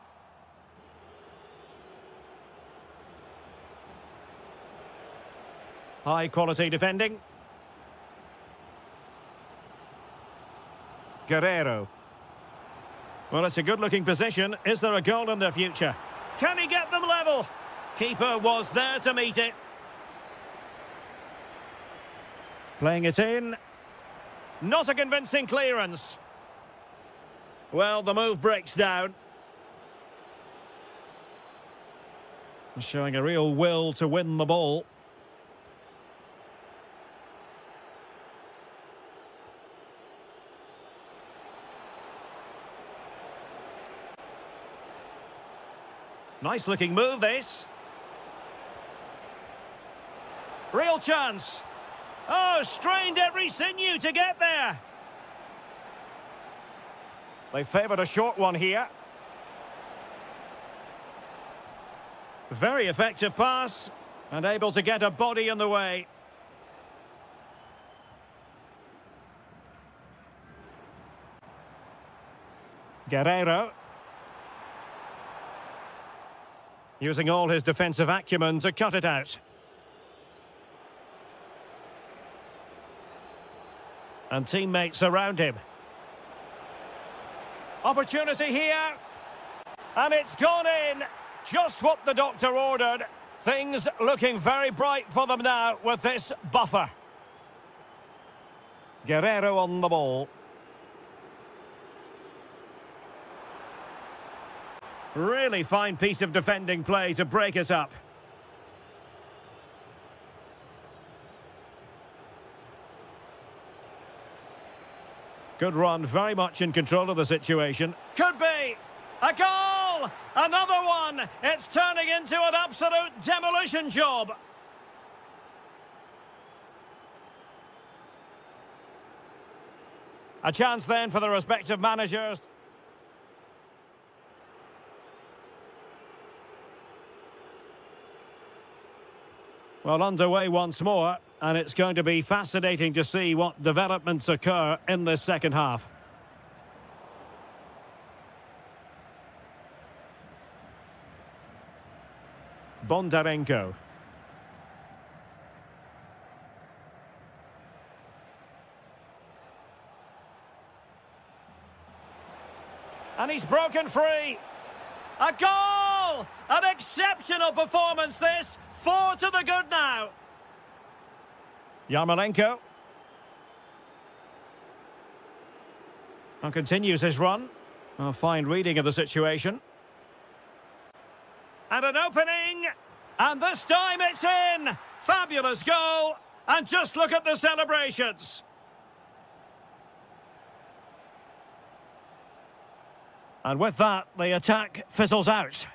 High quality defending. Guerrero. Well, it's a good-looking position. Is there a goal in the future? Can he get them level? Keeper was there to meet it. Playing it in. Not a convincing clearance. Well, the move breaks down. Showing a real will to win the ball. Nice looking move, this. Real chance. Oh, strained every sinew to get there. They favoured a short one here. Very effective pass. And able to get a body in the way. Guerrero. Using all his defensive acumen to cut it out. And teammates around him. Opportunity here. And it's gone in. Just what the doctor ordered. Things looking very bright for them now with this buffer. Guerrero on the ball. Really fine piece of defending play to break us up. Good run, very much in control of the situation. Could be! A goal! Another one! It's turning into an absolute demolition job. A chance then for the respective managers. Well, underway once more, and it's going to be fascinating to see what developments occur in this second half. Bondarenko. And he's broken free. A goal! An exceptional performance, this. 4 to the good now. Yarmolenko. And continues his run. A fine reading of the situation. And an opening. And this time it's in. Fabulous goal. And just look at the celebrations. And with that, the attack fizzles out.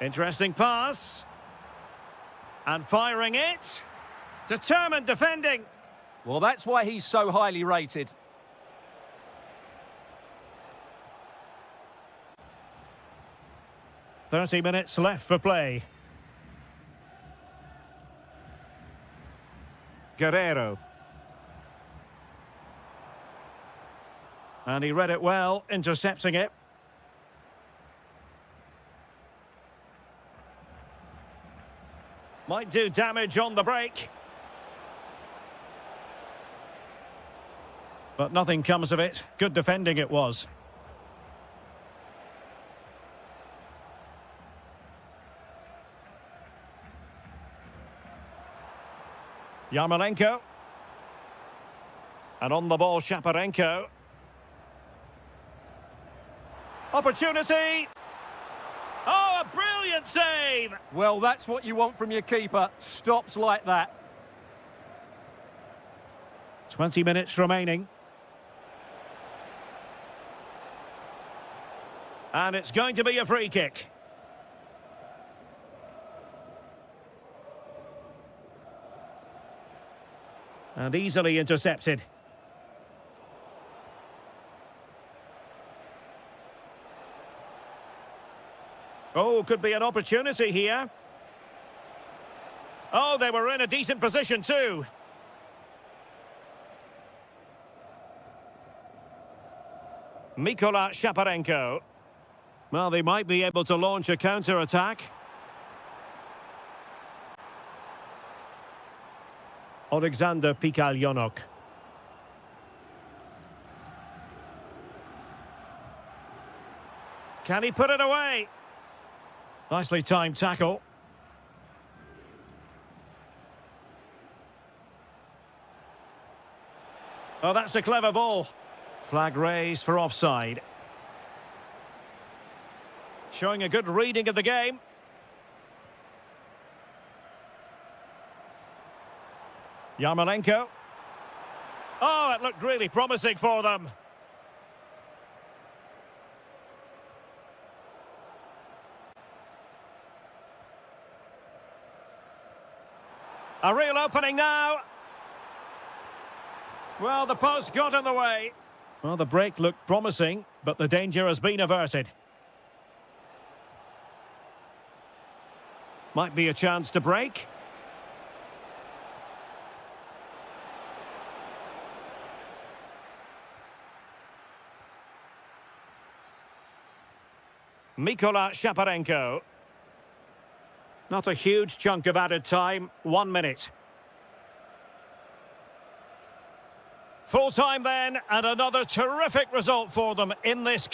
Interesting pass. And firing it. Determined defending. Well, that's why he's so highly rated. "30 minutes left for play. Guerrero. And he read it well, intercepting it. Might do damage on the break. But nothing comes of it. Good defending it was. Yarmolenko. And on the ball, Shaparenko. Opportunity. Oh, a brilliant save! Well, that's what you want from your keeper. Stops like that. 20 minutes remaining. And it's going to be a free kick. And easily intercepted. Oh, could be an opportunity here. Oh, they were in a decent position too. Mikola Shaparenko. Well, they might be able to launch a counter-attack. Alexander Pikalyonok. Can he put it away? Nicely timed tackle. Oh, that's a clever ball. Flag raised for offside. Showing a good reading of the game. Yarmolenko. Oh, it looked really promising for them. A real opening now. Well, the post got in the way. Well, the break looked promising, but the danger has been averted. Might be a chance to break. Mikola Shaparenko. Not a huge chunk of added time. 1 minute. Full time then, and another terrific result for them in this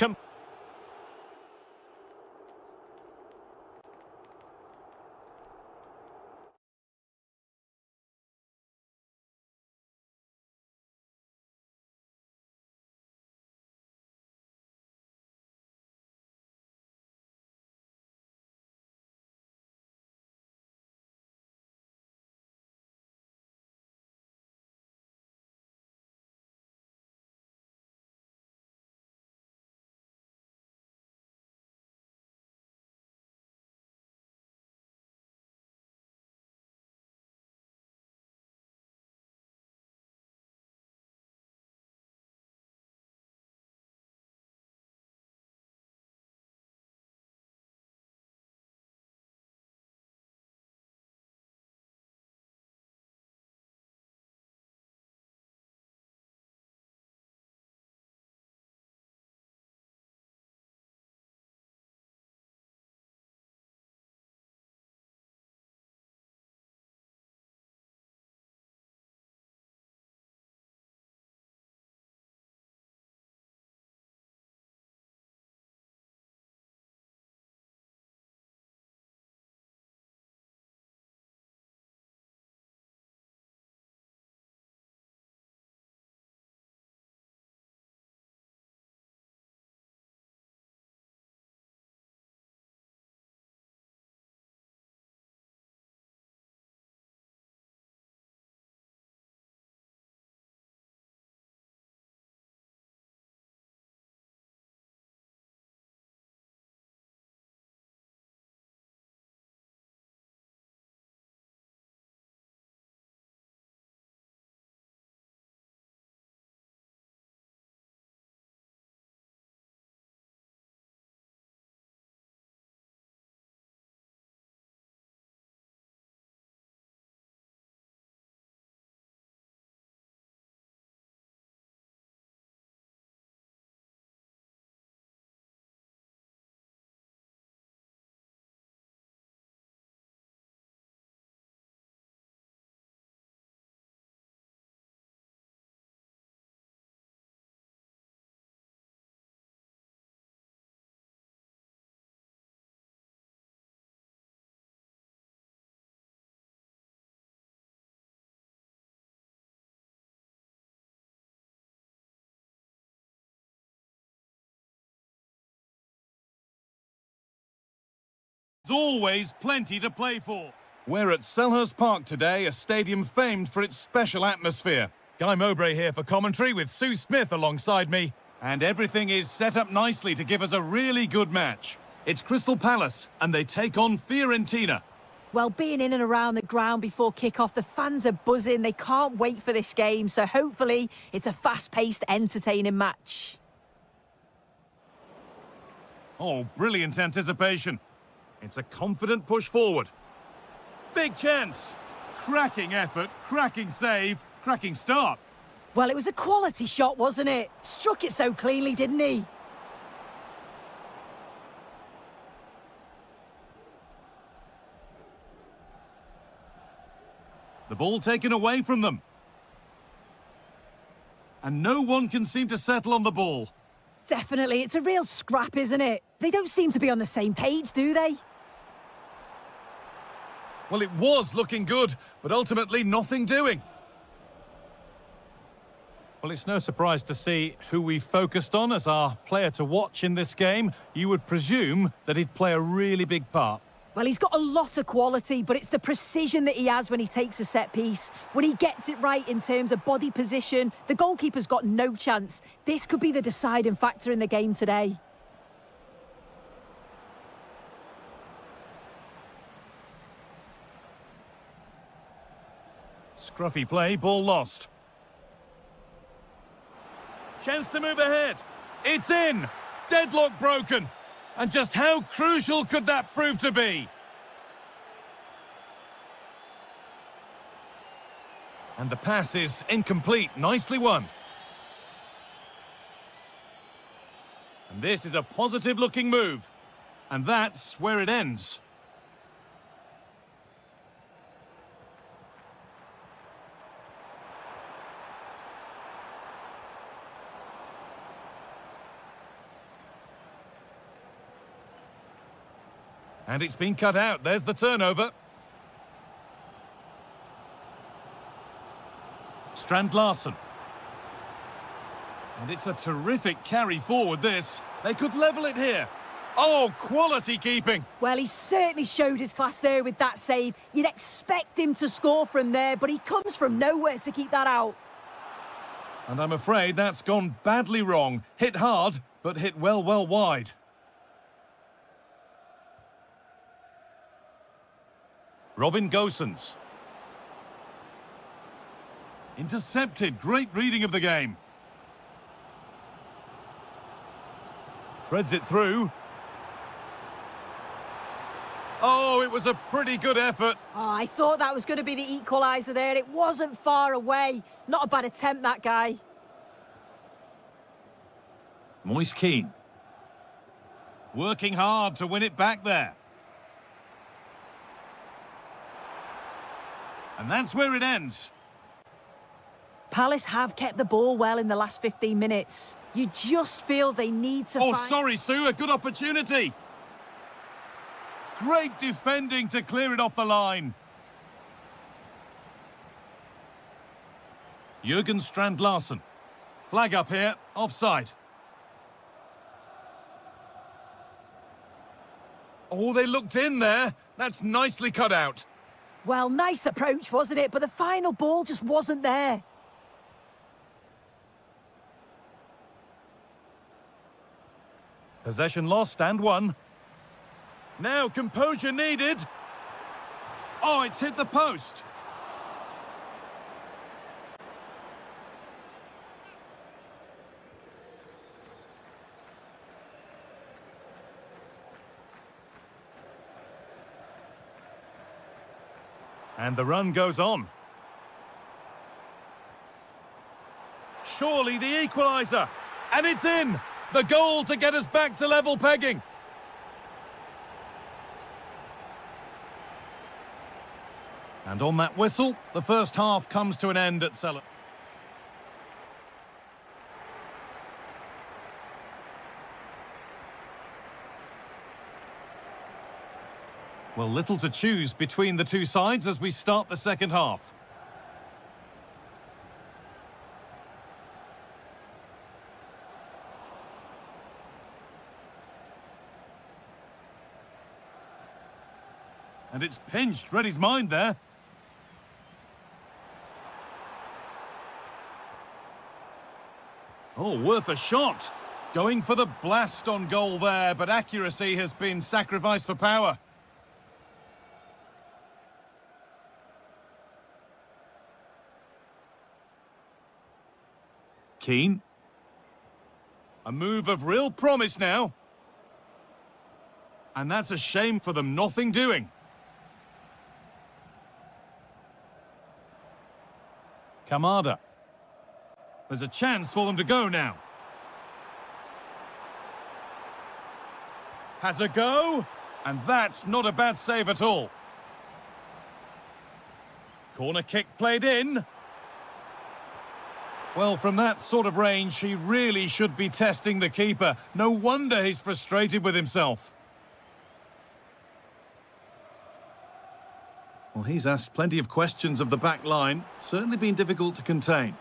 There's always plenty to play for. We're at Selhurst Park today, a stadium famed for its special atmosphere. Guy Mowbray here for commentary with Sue Smith alongside me. And everything is set up nicely to give us a really good match. It's Crystal Palace, and they take on Fiorentina. Well, being in and around the ground before kick-off, the fans are buzzing. They can't wait for this game, so hopefully it's a fast-paced, entertaining match. Oh, brilliant anticipation. It's a confident push forward. Big chance. Cracking effort, cracking save, cracking start. Well, it was a quality shot, wasn't it? Struck it so cleanly, didn't he? The ball taken away from them. And no one can seem to settle on the ball. Definitely. It's a real scrap, isn't it? They don't seem to be on the same page, do they? Well, it was looking good, but ultimately nothing doing. Well, it's no surprise to see who we focused on as our player to watch in this game. You would presume that he'd play a really big part. Well, he's got a lot of quality, but it's the precision that he has when he takes a set piece. When he gets it right in terms of body position, the goalkeeper's got no chance. This could be the deciding factor in the game today. Scruffy play, ball lost. Chance to move ahead. It's in. Deadlock broken. And just how crucial could that prove to be? And the pass is incomplete. Nicely won. And this is a positive-looking move. And that's where it ends. And it's been cut out. There's the turnover. Strand Larsen. And it's a terrific carry forward, this. They could level it here. Oh, quality keeping. Well, he certainly showed his class there with that save. You'd expect him to score from there, but he comes from nowhere to keep that out. And I'm afraid that's gone badly wrong. Hit hard, but hit well wide. Robin Gosens. Intercepted. Great reading of the game. Threads it through. Oh, it was a pretty good effort. Oh, I thought that was going to be the equaliser there. It wasn't far away. Not a bad attempt, that guy. Moise Keane. Working hard to win it back there. And that's where it ends. Palace have kept the ball well in the last 15 minutes. You just feel they need to Oh, find... sorry, Sue, a good opportunity. Great defending to clear it off the line. Jürgen Strand Larsen. Flag up here, offside. Oh, they looked in there. That's nicely cut out. Well, nice approach, wasn't it? But the final ball just wasn't there. Possession lost and won. Now composure needed. Oh, it's hit the post. And the run goes on. Surely the equaliser. And it's in. The goal to get us back to level pegging. And on that whistle, the first half comes to an end at Selhurst. Well, little to choose between the two sides as we start the second half. And it's pinched. Read his mind there. Oh, worth a shot. Going for the blast on goal there, but accuracy has been sacrificed for power. Keane. A move of real promise now. And that's a shame for them, nothing doing. Kamada. There's a chance for them to go now. Has a go, and that's not a bad save at all. Corner kick played in. Well, from that sort of range, he really should be testing the keeper. No wonder he's frustrated with himself. Well, he's asked plenty of questions of the back line. Certainly been difficult to contain.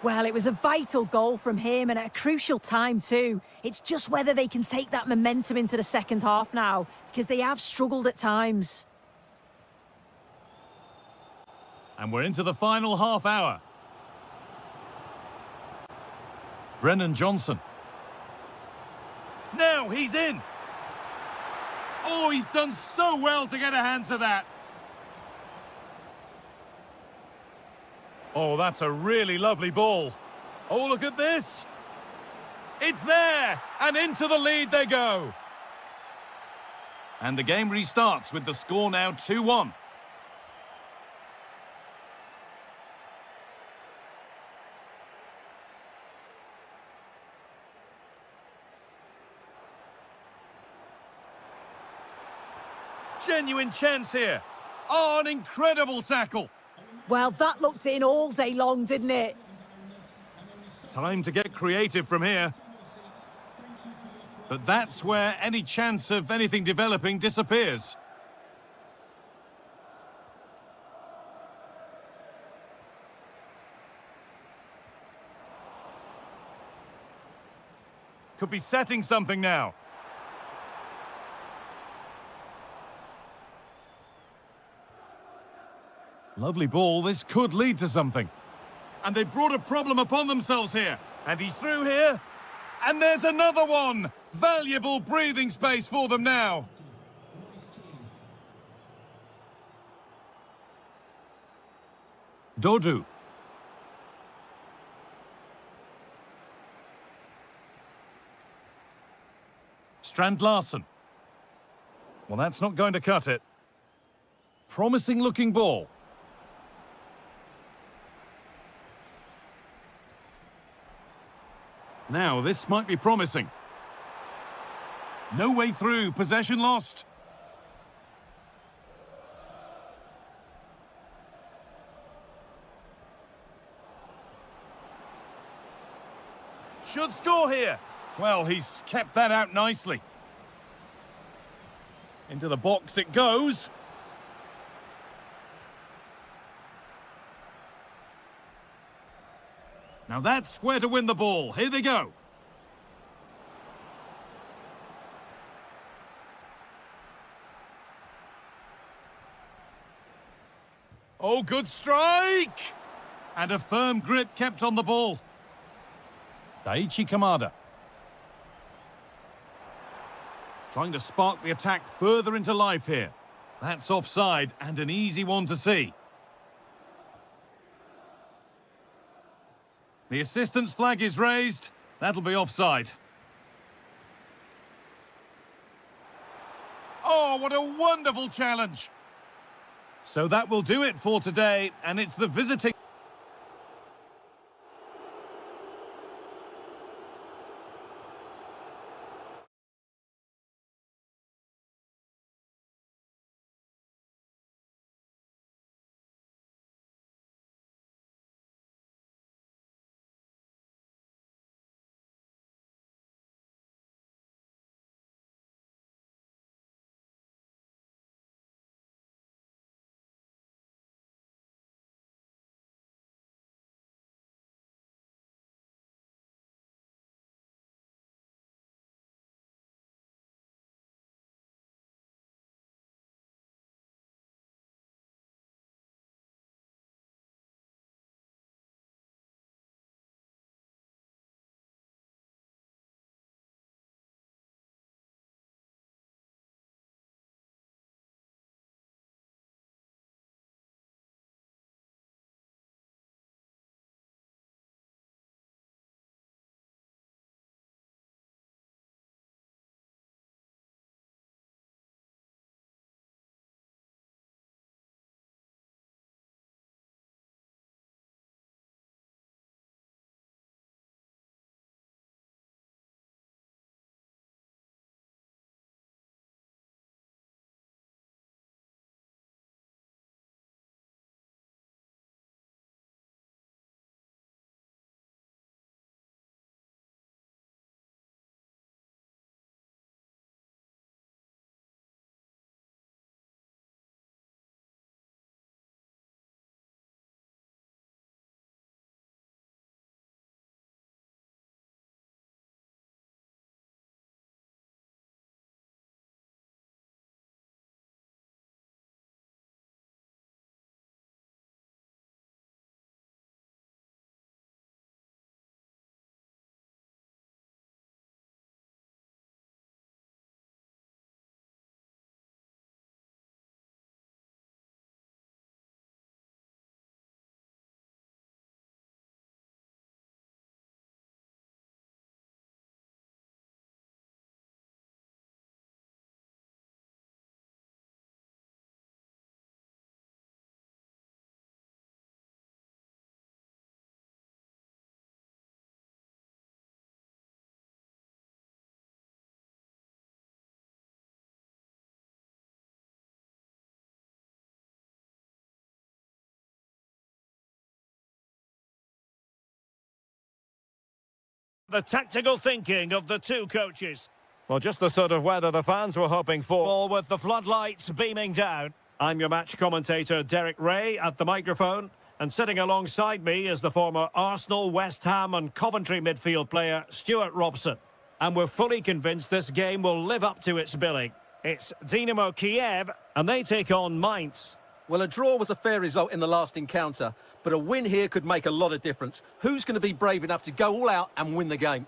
Well, it was a vital goal from him and at a crucial time too. It's just whether they can take that momentum into the second half now, because they have struggled at times. And we're into the final half hour. Brennan Johnson. Now he's in. Oh, he's done so well to get a hand to that. Oh, that's a really lovely ball. Oh, look at this. It's there, and into the lead they go. And the game restarts with the score now 2-1. Genuine chance here. Oh, an incredible tackle. Well, that looked in all day long, didn't it? Time to get creative from here. But that's where any chance of anything developing disappears. Could be setting something now. Lovely ball, this could lead to something. And they brought a problem upon themselves here. And he's through here. And there's another one. Valuable breathing space for them now. Dodu. Strand Larsen. Well, that's not going to cut it. Promising looking ball. Now, this might be promising. No way through. Possession lost. Should score here. Well, he's kept that out nicely. Into the box it goes. Now that's where to win the ball. Here they go. Oh, good strike! And a firm grip kept on the ball. Daichi Kamada. Trying to spark the attack further into life here. That's offside and an easy one to see. The assistant's flag is raised. That'll be offside. Oh, what a wonderful challenge. So that will do it for today, and it's the visiting... The tactical thinking of the two coaches. Well, just the sort of weather the fans were hoping for, with the floodlights beaming down. I'm your match commentator, Derek Ray, at the microphone. And sitting alongside me is the former Arsenal, West Ham and Coventry midfield player, Stuart Robson. And we're fully convinced this game will live up to its billing. It's Dynamo Kiev, and they take on Mainz. Well, a draw was a fair result in the last encounter, but a win here could make a lot of difference. Who's going to be brave enough to go all out and win the game?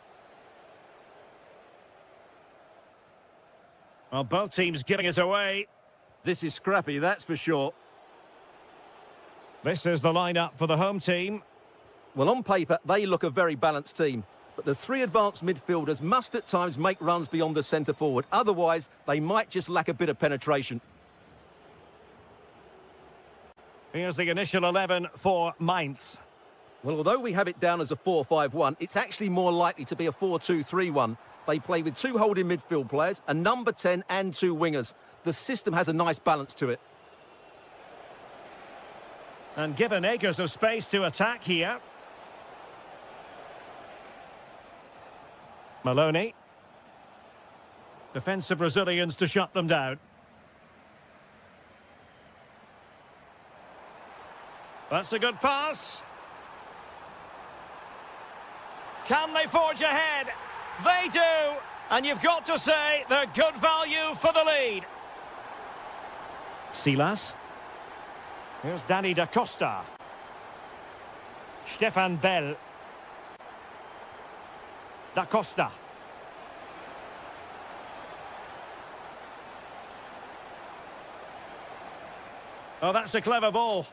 Well, both teams giving it away. This is scrappy, that's for sure. This is the lineup for the home team. Well, on paper, they look a very balanced team. But the three advanced midfielders must at times make runs beyond the centre forward. Otherwise, they might just lack a bit of penetration. Here's the initial 11 for Mainz. Well, although we have it down as a 4-5-1, it's actually more likely to be a 4-2-3-1. They play with two holding midfield players, a number 10 and two wingers. The system has a nice balance to it. And given acres of space to attack here. Maloney. Defensive Brazilians to shut them down. That's a good pass. Can they forge ahead? They do. And you've got to say they're good value for the lead. Silas. Here's Danny da Costa. Stefan Bell. Da Costa. Oh, that's a clever ball.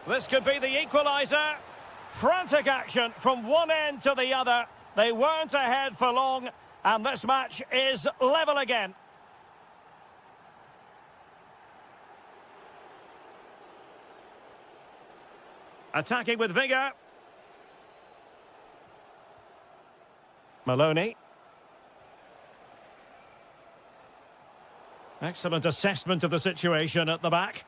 This could be the equaliser. Frantic action from one end to the other. They weren't ahead for long, and this match is level again. Attacking with vigour. Maloney. Excellent assessment of the situation at the back.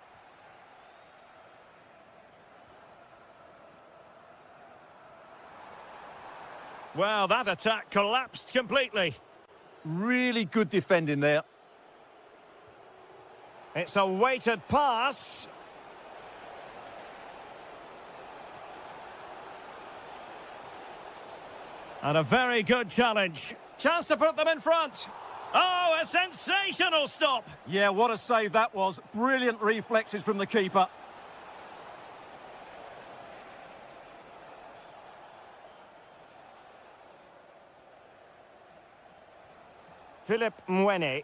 Well, that attack collapsed completely. Really good defending there. It's a weighted pass. And a very good challenge. Chance to put them in front. Oh, a sensational stop. Yeah, what a save that was. Brilliant reflexes from the keeper. Philip Mwene.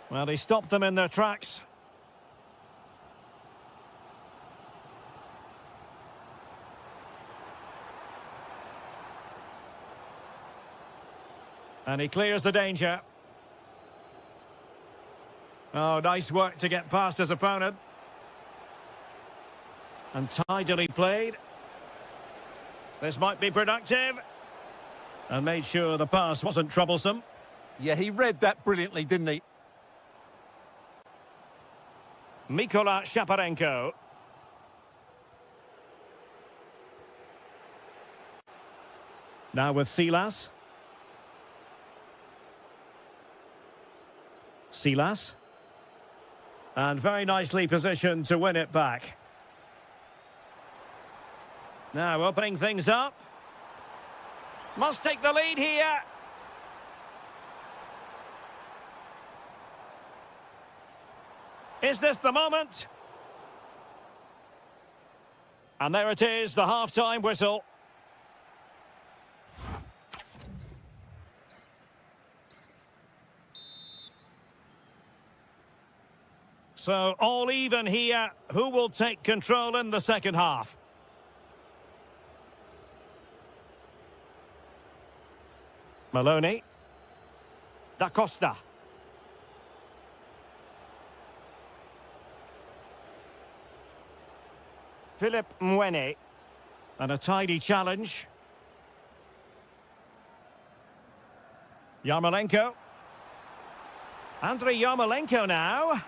Well, he stopped them in their tracks. And he clears the danger. Oh, nice work to get past his opponent. And tidily played. This might be productive. And made sure the pass wasn't troublesome. Yeah, he read that brilliantly, didn't he? Mikola Shaparenko. Now with Silas. Silas. And very nicely positioned to win it back. Now opening things up. Must take the lead here. Is this the moment? And there it is, the half-time whistle. So all even here. Who will take control in the second half? Maloney. Da Costa. Philip Mwene. And a tidy challenge. Yarmolenko. Andrei Yarmolenko now.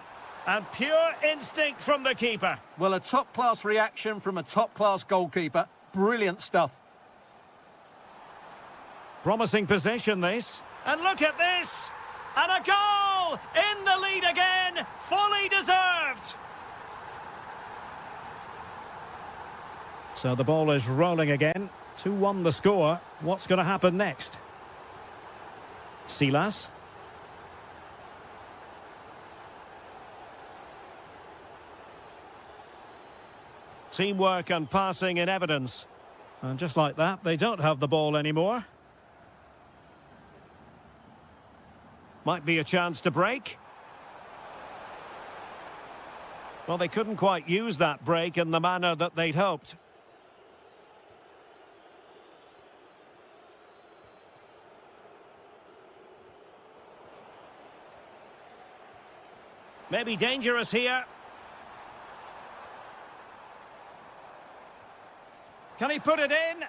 And pure instinct from the keeper. Well, a top-class reaction from a top-class goalkeeper. Brilliant stuff. Promising position, this. And look at this! And a goal! In the lead again! Fully deserved! So the ball is rolling again. 2-1 the score. What's going to happen next? Silas. Teamwork and passing in evidence. And just like that, they don't have the ball anymore. Might be a chance to break. Well, they couldn't quite use that break in the manner that they'd hoped. Maybe dangerous here. Can he put it in?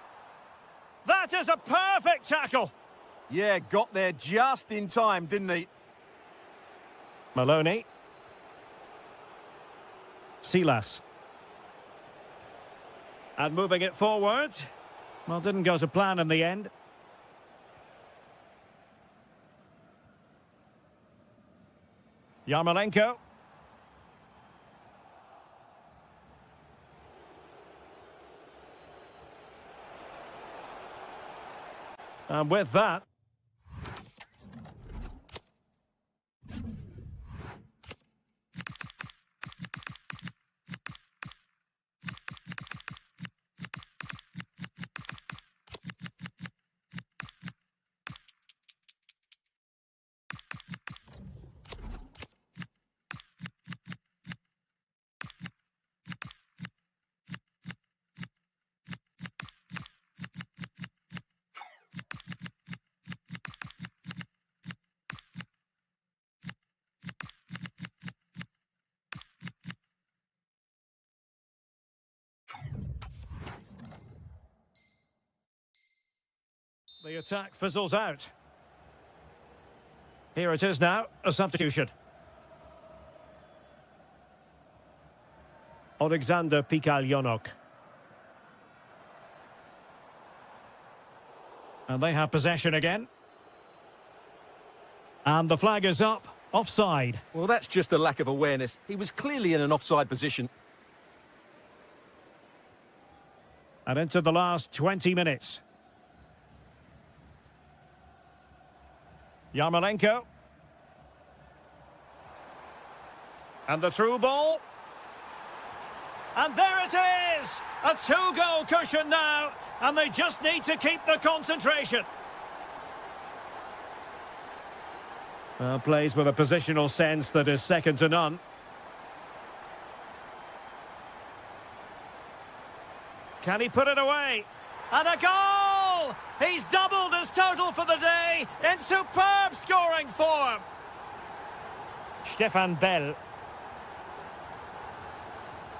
That is a perfect tackle. Yeah, got there just in time, didn't he? Maloney. Silas. And moving it forward. Well, didn't go to plan in the end. Yarmolenko. And with that, the attack fizzles out. Here it is now, a substitution. Alexander Pikaljonok. And they have possession again. And the flag is up, offside. Well, that's just a lack of awareness. He was clearly in an offside position. And into the last 20 minutes. Yarmolenko. And the through ball. And there it is! A two-goal cushion now, and they just need to keep the concentration. Plays with a positional sense that is second to none. Can he put it away? And a goal! He's doubled his total for the day in superb scoring form. Stefan Bell.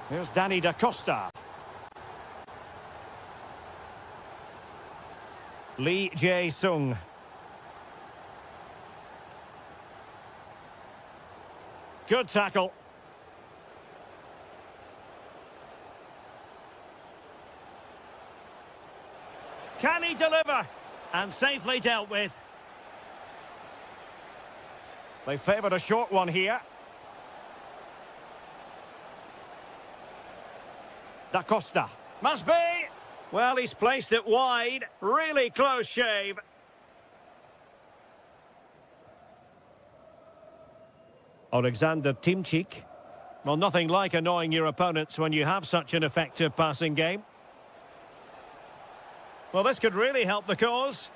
Here's Danny da Costa. Lee Jae-sung. Good tackle. Can he deliver? And safely dealt with. They favoured a short one here. Da Costa. Must be. Well, he's placed it wide. Really close shave. Alexander Timchik. Well, nothing like annoying your opponents when you have such an effective passing game. Well, this could really help the cause.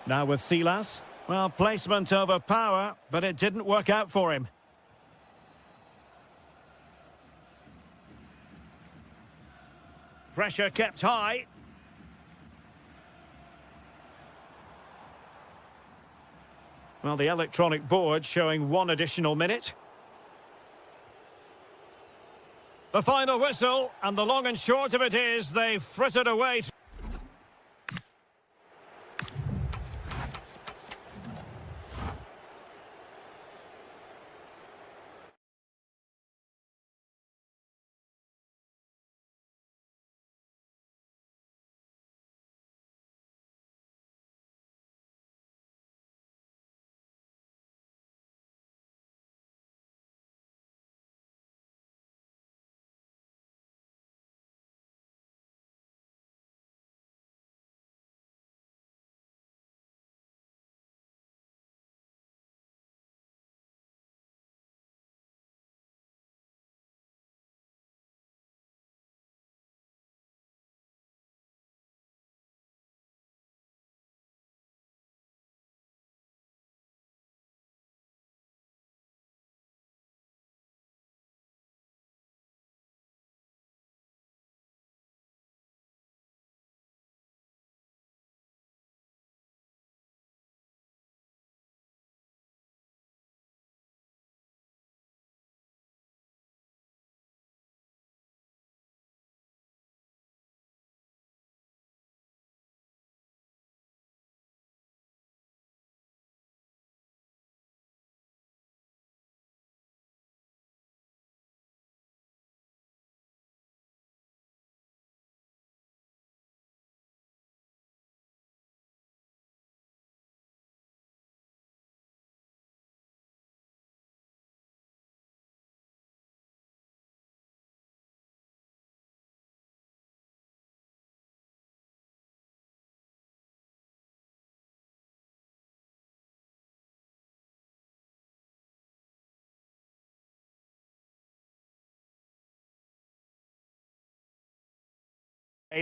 Now with Silas. Well, placement over power, but it didn't work out for him. Pressure kept high. Well, the electronic board showing one additional minute. The final whistle, and the long and short of it is they frittered away.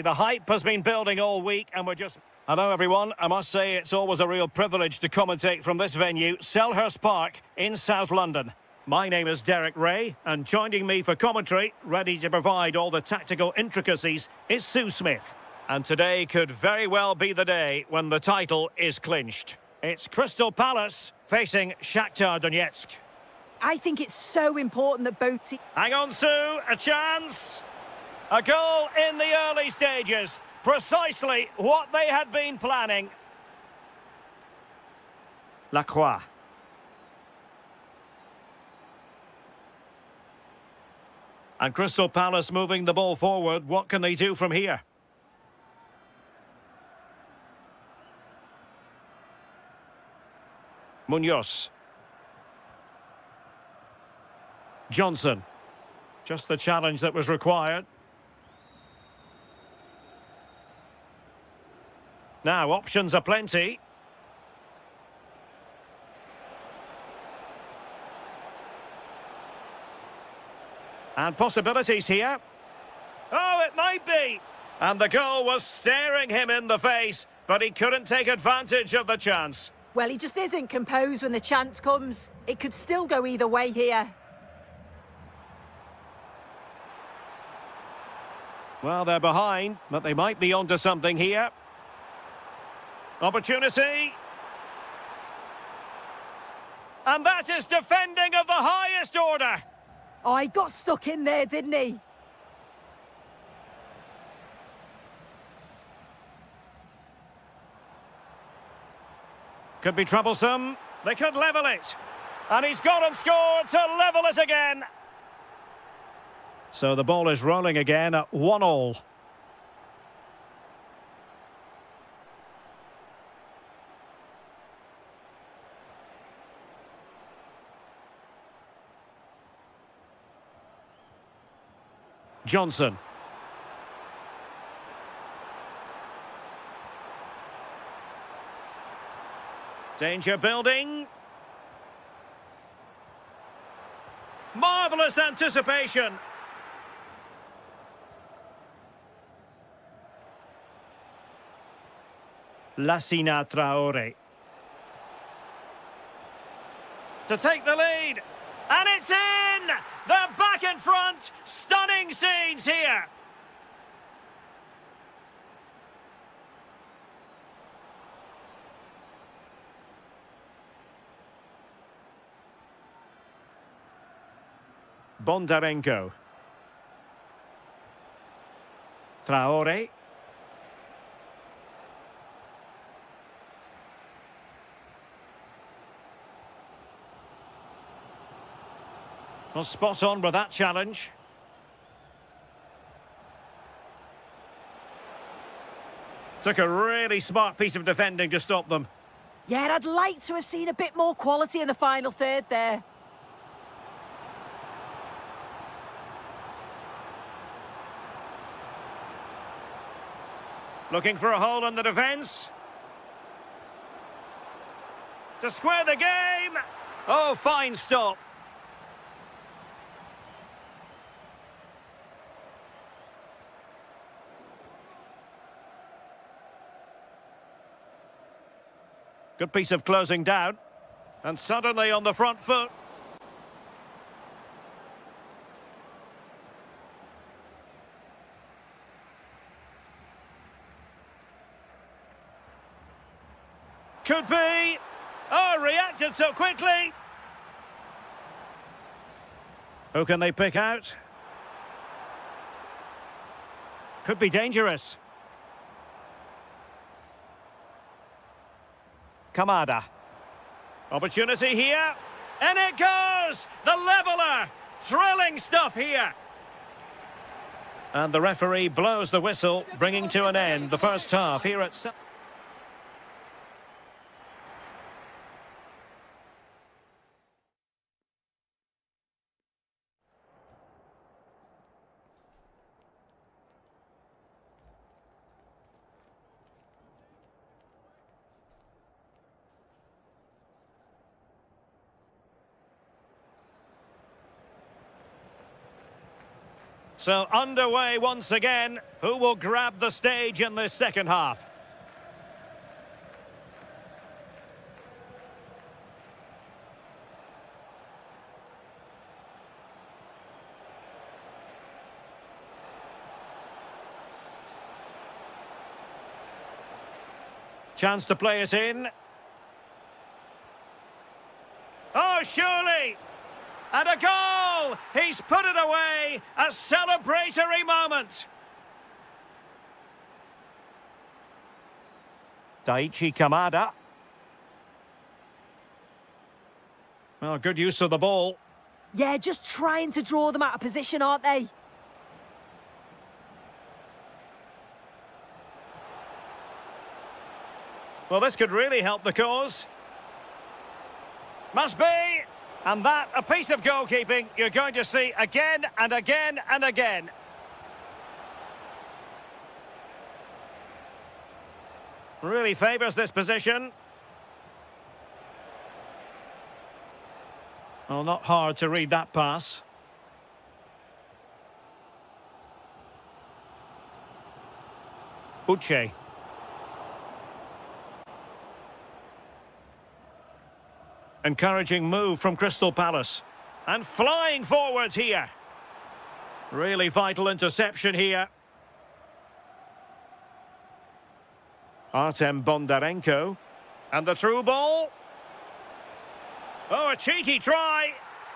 The hype has been building all week and we're just... Hello everyone, I must say it's always a real privilege to commentate from this venue, Selhurst Park in South London. My name is Derek Ray, and joining me for commentary, ready to provide all the tactical intricacies, is Sue Smith. And today could very well be the day when the title is clinched. It's Crystal Palace facing Shakhtar Donetsk. I think it's so important that both teams... Hang on, Sue, a chance. A goal in the early stages. Precisely what they had been planning. Lacroix. And Crystal Palace moving the ball forward. What can they do from here? Munoz. Johnson. Just the challenge that was required. Now, options are plenty. And possibilities here. Oh, it might be! And the goal was staring him in the face, but he couldn't take advantage of the chance. Well, he just isn't composed when the chance comes. It could still go either way here. Well, they're behind, but they might be onto something here. Opportunity. And that is defending of the highest order. Oh, he got stuck in there, didn't he? Could be troublesome. They could level it. And he's gone and scored to level it again. So the ball is rolling again at 1-1. Johnson. Danger building. Marvellous anticipation. Lassina Traore. To take the lead. And it's in! They're back in front! Stunning scenes here! Bondarenko. Traore. Well, spot on with that challenge. Took a really smart piece of defending to stop them. Yeah, I'd like to have seen a bit more quality in the final third there. Looking for a hole in the defence. To square the game. Oh, fine stop. Good piece of closing down. And suddenly on the front foot. Could be. Oh, reacted so quickly. Who can they pick out? Could be dangerous. Kamada. Opportunity here. And it goes! The leveller! Thrilling stuff here. And the referee blows the whistle, bringing to an end the first half here at... So underway once again. Who will grab the stage in this second half? Chance to play it in. Oh, surely! And a goal! He's put it away! A celebratory moment! Daichi Kamada. Well, good use of the ball. Yeah, just trying to draw them out of position, aren't they? Well, this could really help the cause. Must be! And that, a piece of goalkeeping you're going to see again and again and again. Really favours this position. Well, not hard to read that pass. Uche. Encouraging move from Crystal Palace. And flying forwards here. Really vital interception here. Artem Bondarenko. And the through ball. Oh, a cheeky try.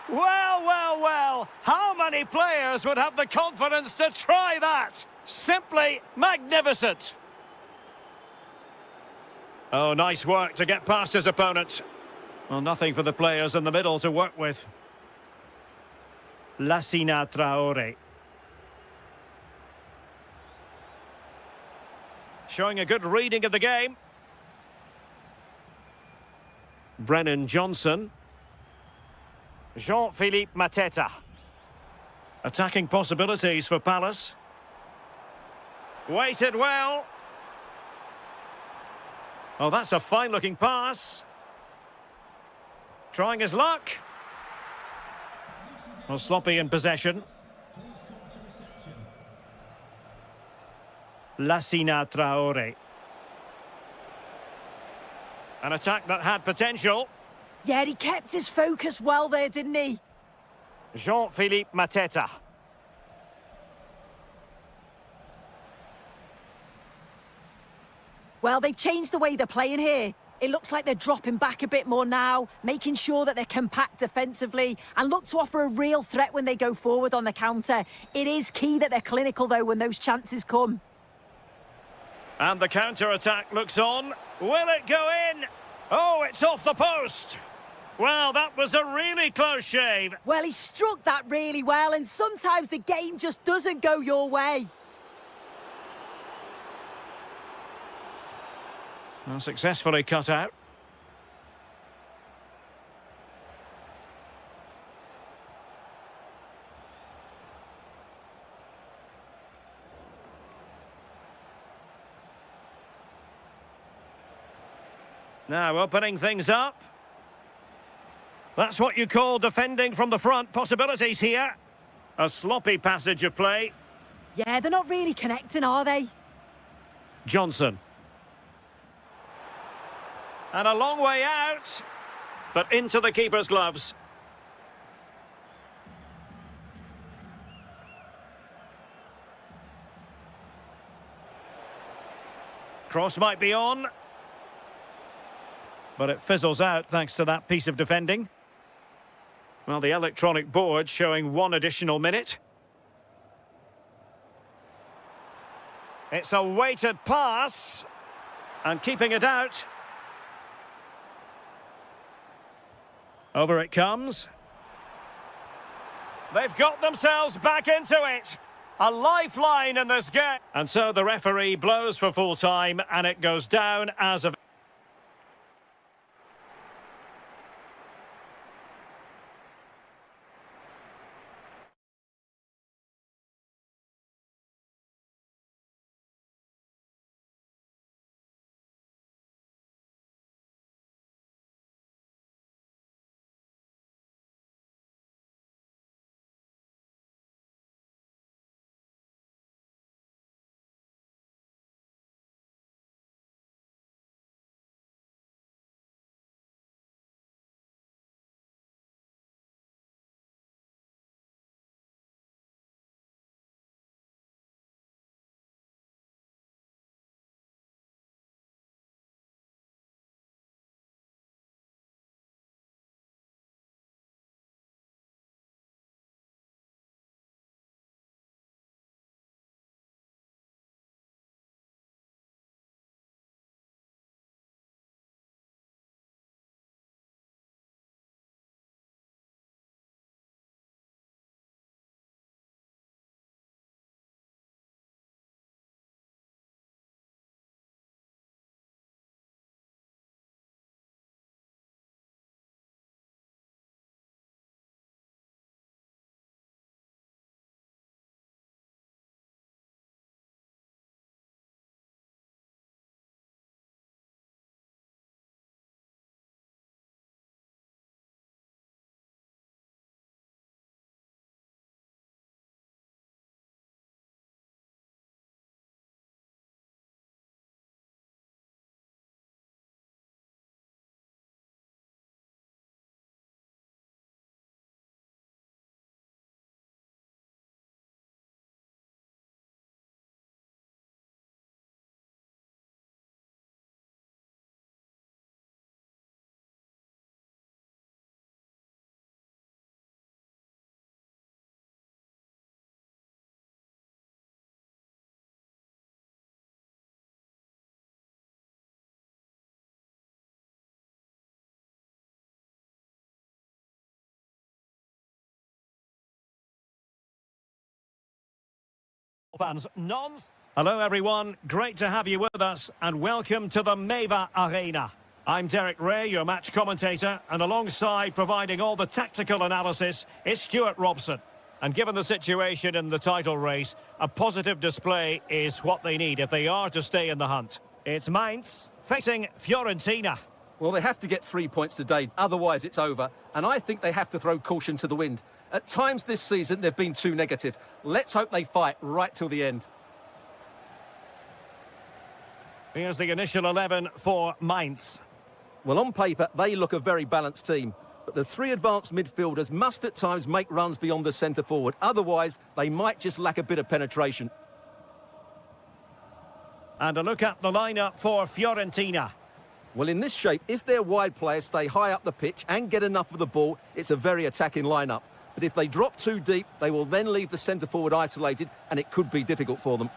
Well, well, well. How many players would have the confidence to try that? Simply magnificent. Oh, nice work to get past his opponent. Well, nothing for the players in the middle to work with. Lassina Traore. Showing a good reading of the game. Brennan Johnson. Jean-Philippe Mateta. Attacking possibilities for Palace. Weighted well. Oh, that's a fine-looking pass. Trying his luck. Well, sloppy in possession. Lassina Traore. An attack that had potential. Yeah, he kept his focus well there, didn't he? Jean-Philippe Mateta. Well, they've changed the way they're playing here. It looks like they're dropping back a bit more now, making sure that they're compact defensively and look to offer a real threat when they go forward on the counter. It is key that they're clinical, though, when those chances come. And the counter-attack looks on. Will it go in? Oh, it's off the post. Well, that was a really close shave. Well, he struck that really well, and sometimes the game just doesn't go your way. Well, successfully cut out. Now opening things up. That's what you call defending from the front. Possibilities here. A sloppy passage of play. Yeah, they're not really connecting, are they? Johnson. And a long way out, but into the keeper's gloves. Cross might be on, but it fizzles out thanks to that piece of defending. Well, the electronic board showing one additional minute. It's a weighted pass, and keeping it out. Over it comes. They've got themselves back into it. A lifeline in this game. And so the referee blows for full time, and it goes down as a... Fans, Hello everyone, great to have you with us and welcome to the Meva Arena. I'm Derek Ray, your match commentator, and alongside providing all the tactical analysis is Stuart Robson. And given the situation in the title race, a positive display is what they need if they are to stay in the hunt. It's Mainz facing Fiorentina. Well, they have to get 3 points today, otherwise it's over. And I think they have to throw caution to the wind. At times this season, they've been too negative. Let's hope they fight right till the end. Here's the initial 11 for Mainz. Well, on paper, they look a very balanced team. But the three advanced midfielders must at times make runs beyond the centre forward. Otherwise, they might just lack a bit of penetration. And a look at the lineup for Fiorentina. Well, in this shape, if their wide players stay high up the pitch and get enough of the ball, it's a very attacking lineup. But if they drop too deep, they will then leave the centre forward isolated, and it could be difficult for them.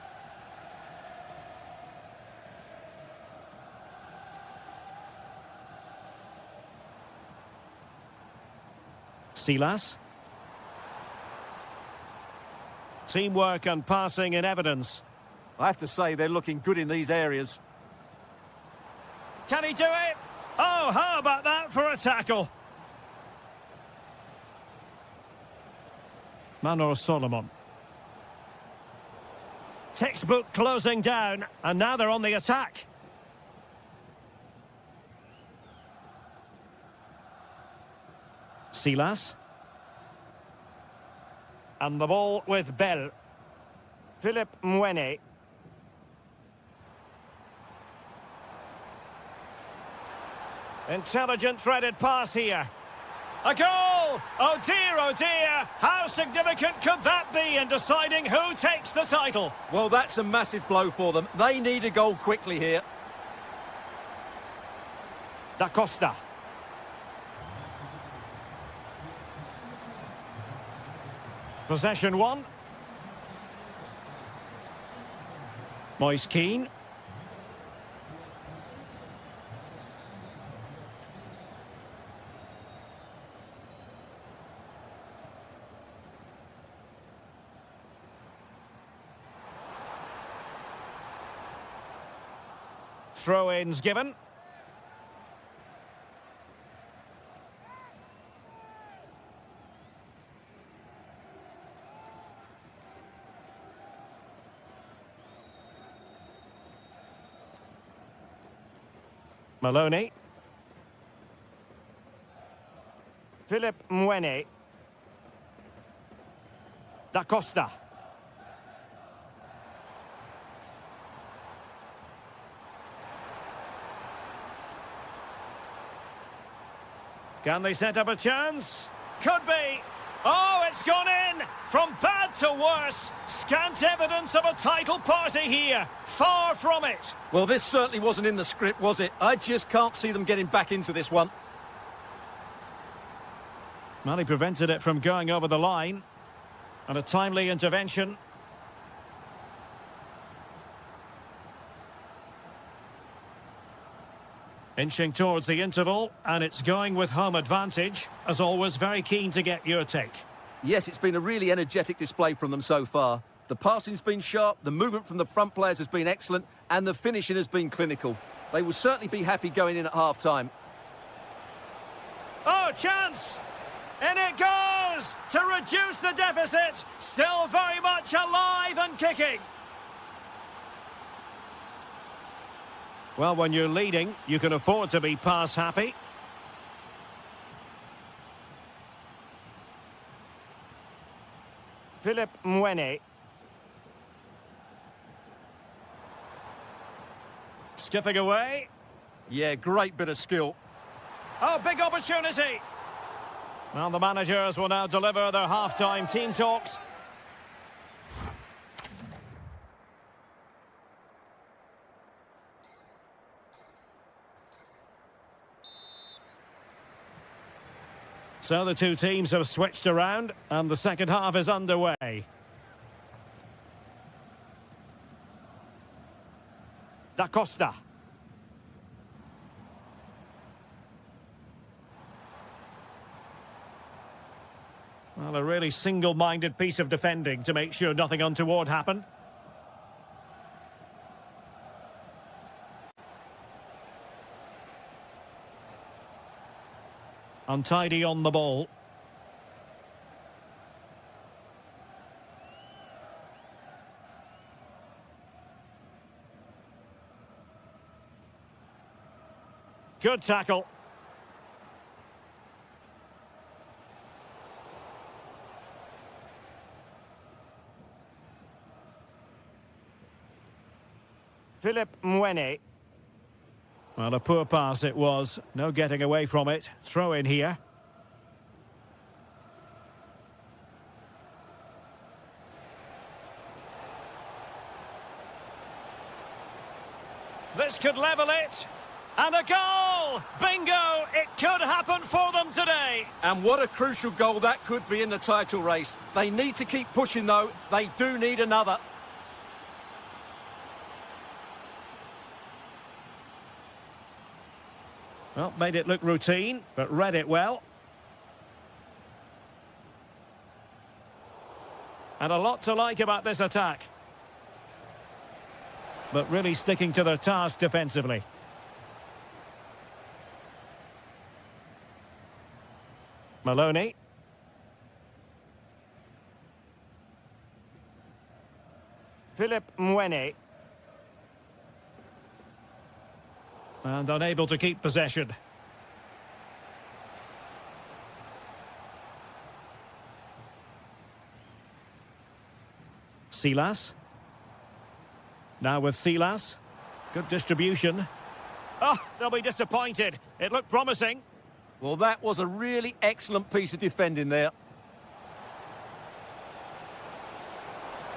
Silas. Teamwork and passing in evidence. I have to say, they're looking good in these areas. Can he do it? Oh, how about that for a tackle? Manor Solomon. Textbook closing down, and now they're on the attack. Silas. And the ball with Bell. Philip Mwene. Intelligent threaded pass here. A goal! Oh dear, how significant could that be in deciding who takes the title? Well, that's a massive blow for them. They need a goal quickly here. Da Costa. Possession one. Moise Keane. Throw-ins given. Maloney. Philip Mwene. Da Costa. Can they set up a chance? Could be. Oh, it's gone in! From bad to worse. Scant evidence of a title party here. Far from it. Well, this certainly wasn't in the script, was it? I just can't see them getting back into this one. Well, he prevented it from going over the line. And a timely intervention. Inching towards the interval, and it's going with home advantage. As always, very keen to get your take. Yes, it's been a really energetic display from them so far. The passing's been sharp, the movement from the front players has been excellent, and the finishing has been clinical. They will certainly be happy going in at half-time. Oh, chance! In it goes! To reduce the deficit! Still very much alive and kicking! Well, when you're leading, you can afford to be pass happy. Philip Mwene. Skipping away. Yeah, great bit of skill. Oh, big opportunity. Well, the managers will now deliver their half-time team talks. So the two teams have switched around, and the second half is underway. Da Costa. Well, a really single-minded piece of defending to make sure nothing untoward happened. Untidy on the ball. Good tackle. Philip Mwene. Well, a poor pass it was. No getting away from it. Throw in here. This could level it. And a goal! Bingo! It could happen for them today. And what a crucial goal that could be in the title race. They need to keep pushing, though. They do need another. Well, made it look routine, but read it well. And a lot to like about this attack. But really sticking to their task defensively. Maloney. Philip Mwene. And unable to keep possession. Silas. Now with Silas. Good distribution. Oh, they'll be disappointed. It looked promising. Well, that was a really excellent piece of defending there.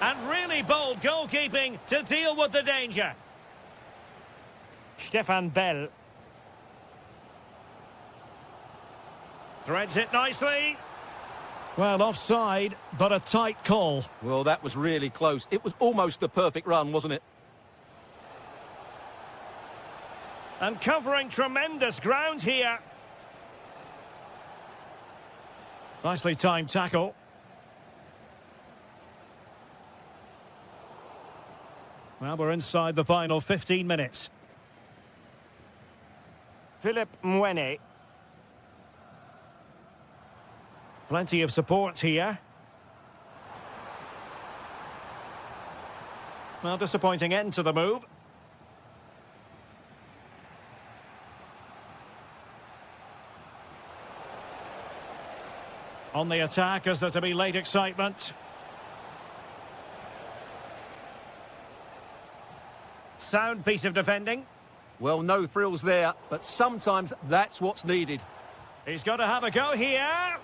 And really bold goalkeeping to deal with the danger. Stefan Bell. Threads it nicely. Well, offside, but a tight call. Well, that was really close. It was almost the perfect run, wasn't it? And covering tremendous ground here. Nicely timed tackle. Well, we're inside the final 15 minutes. Philip Mwene. Plenty of support here. Well, disappointing end to the move. On the attack, is there to be late excitement? Sound piece of defending. Well, no frills there, but sometimes that's what's needed. He's got to have a go here.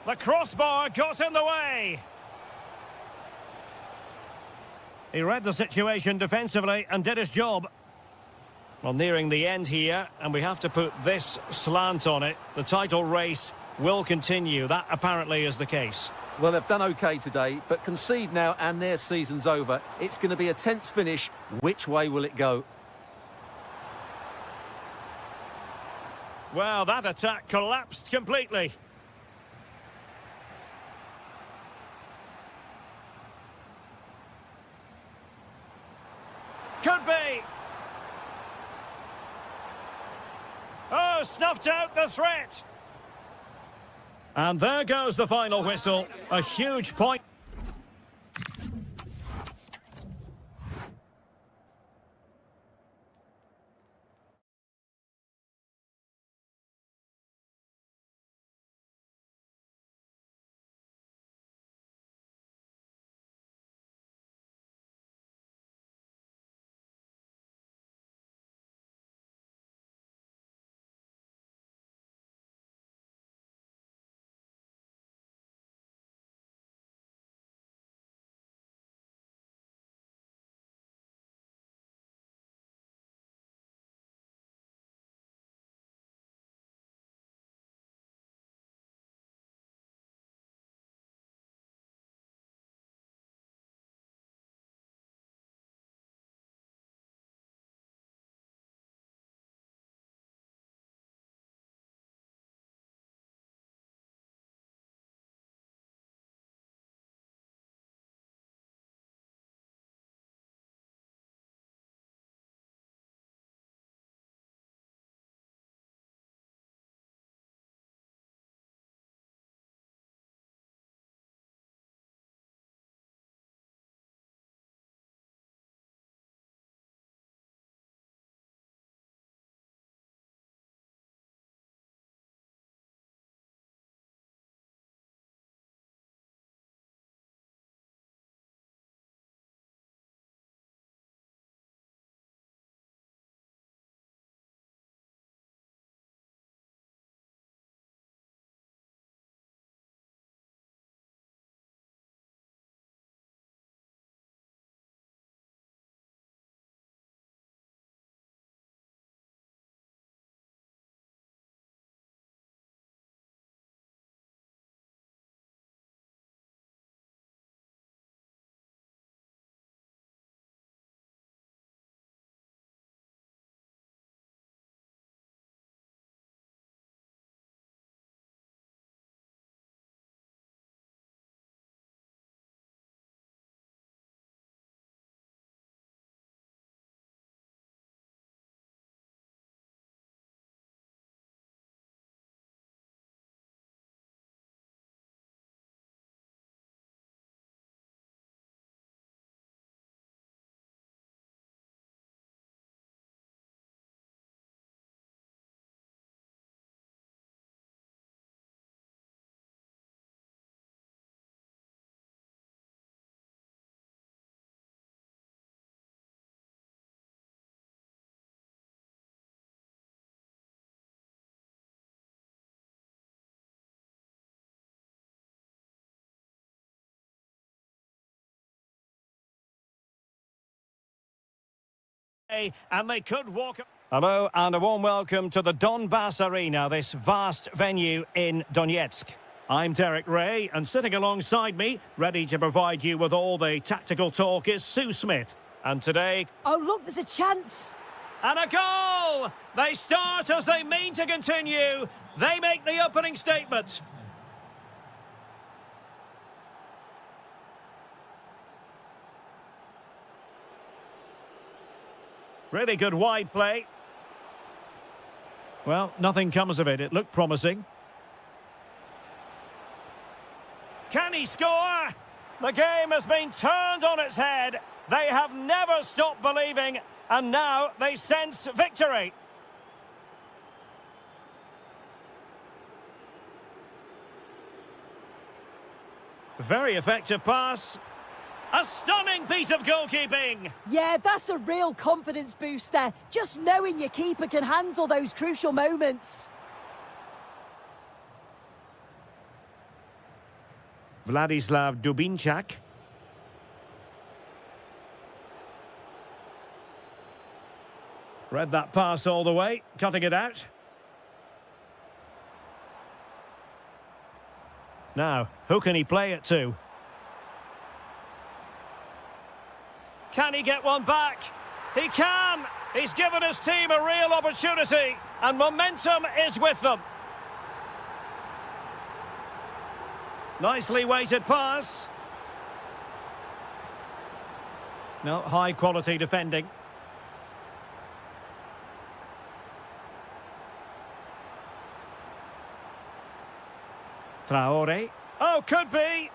The crossbar got in the way. He read the situation defensively and did his job. Well, nearing the end here, and we have to put this slant on it. The title race will continue. That apparently is the case. Well, they've done OK today, but concede now and their season's over. It's going to be a tense finish. Which way will it go? Well, that attack collapsed completely. Could be. Oh, snuffed out the threat. And there goes the final whistle. A huge point. And they could walk... Hello and a warm welcome to the Donbass Arena, this vast venue in Donetsk. I'm Derek Ray, and sitting alongside me, ready to provide you with all the tactical talk, is Sue Smith. And today... Oh, look, there's a chance. And a goal! They start as they mean to continue. They make the opening statement. Really good wide play. Well, nothing comes of it. It looked promising. Can he score? The game has been turned on its head. They have never stopped believing, and now they sense victory. Very effective pass. A stunning piece of goalkeeping. Yeah, that's a real confidence booster. Just knowing your keeper can handle those crucial moments. Vladislav Dubinčak. Read that pass all the way, cutting it out. Now, who can he play it to? Can he get one back? He can! He's given his team a real opportunity, and momentum is with them. Nicely weighted pass. No, high quality defending. Traore. Oh, could be.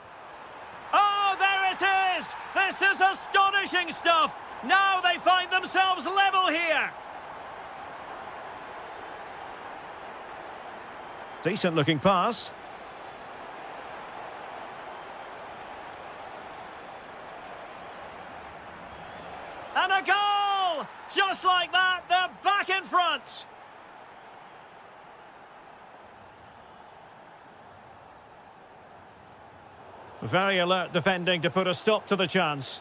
Oh, there it is! This is astonishing stuff! Now they find themselves level here! Decent looking pass. And a goal! Just like that, they're back in front! Very alert defending to put a stop to the chance.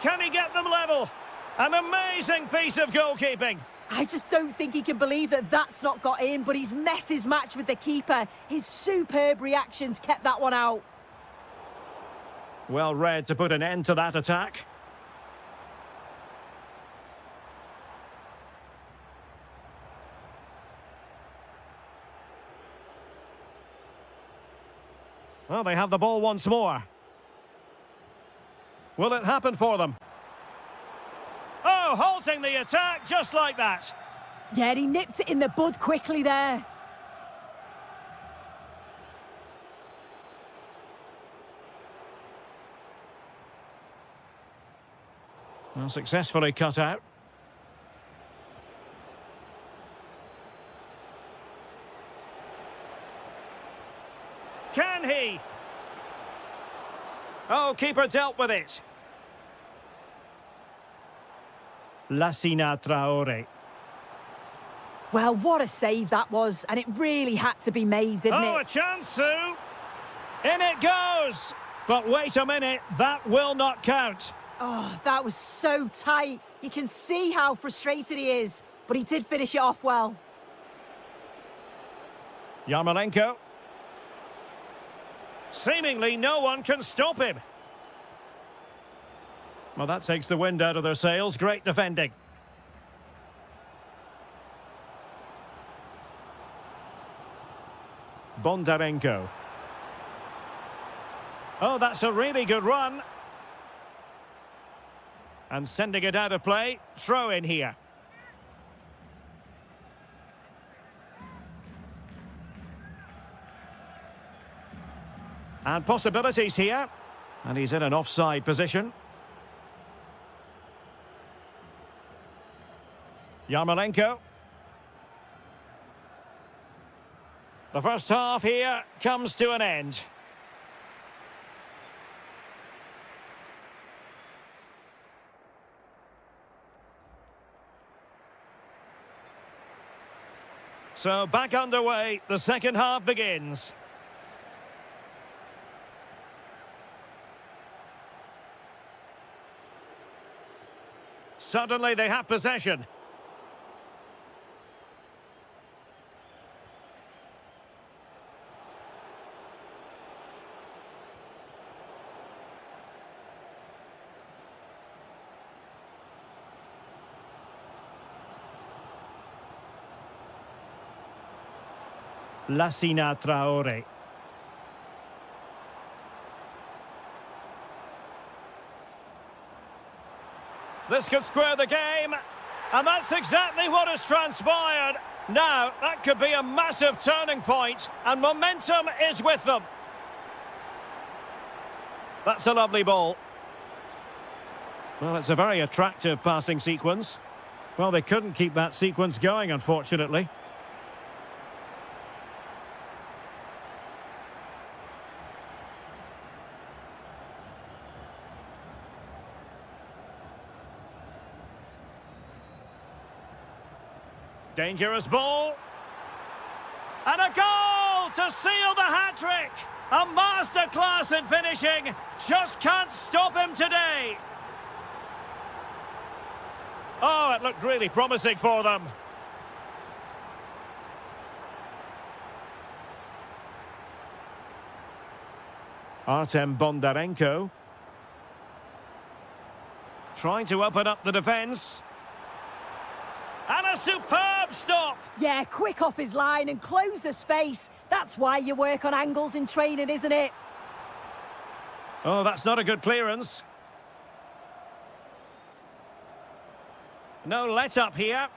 Can he get them level? An amazing piece of goalkeeping. I just don't think he can believe that that's not got in, but he's met his match with the keeper. His superb reactions kept that one out. Well read to put an end to that attack. Well, they have the ball once more. Will it happen for them? Oh, halting the attack just like that. Yeah, he nipped it in the bud quickly there. Well, successfully cut out. Can he? Oh, keeper dealt with it. Lassina Traore. Well, what a save that was, and it really had to be made, didn't it? Oh, a chance, Sue. In it goes. But wait a minute, that will not count. Oh, that was so tight. You can see how frustrated he is, but he did finish it off well. Yarmolenko. Seemingly no one can stop him. Well, that takes the wind out of their sails. Great defending. Bondarenko. Oh, that's a really good run. And sending it out of play. Throw in here. And possibilities here. And he's in an offside position. Yarmolenko. The first half here comes to an end. So back underway, the second half begins. Suddenly they have possession. Lassina Traore. This could square the game, and that's exactly what has transpired. Now, that could be a massive turning point, and momentum is with them. That's a lovely ball. Well, it's a very attractive passing sequence. Well, they couldn't keep that sequence going, unfortunately. Dangerous ball. And a goal to seal the hat-trick. A masterclass in finishing. Just can't stop him today. Oh, it looked really promising for them. Artem Bondarenko. Trying to open up the defence. And a superb stop! Yeah, quick off his line and close the space. That's why you work on angles in training, isn't it? Oh, that's not a good clearance. No let-up here.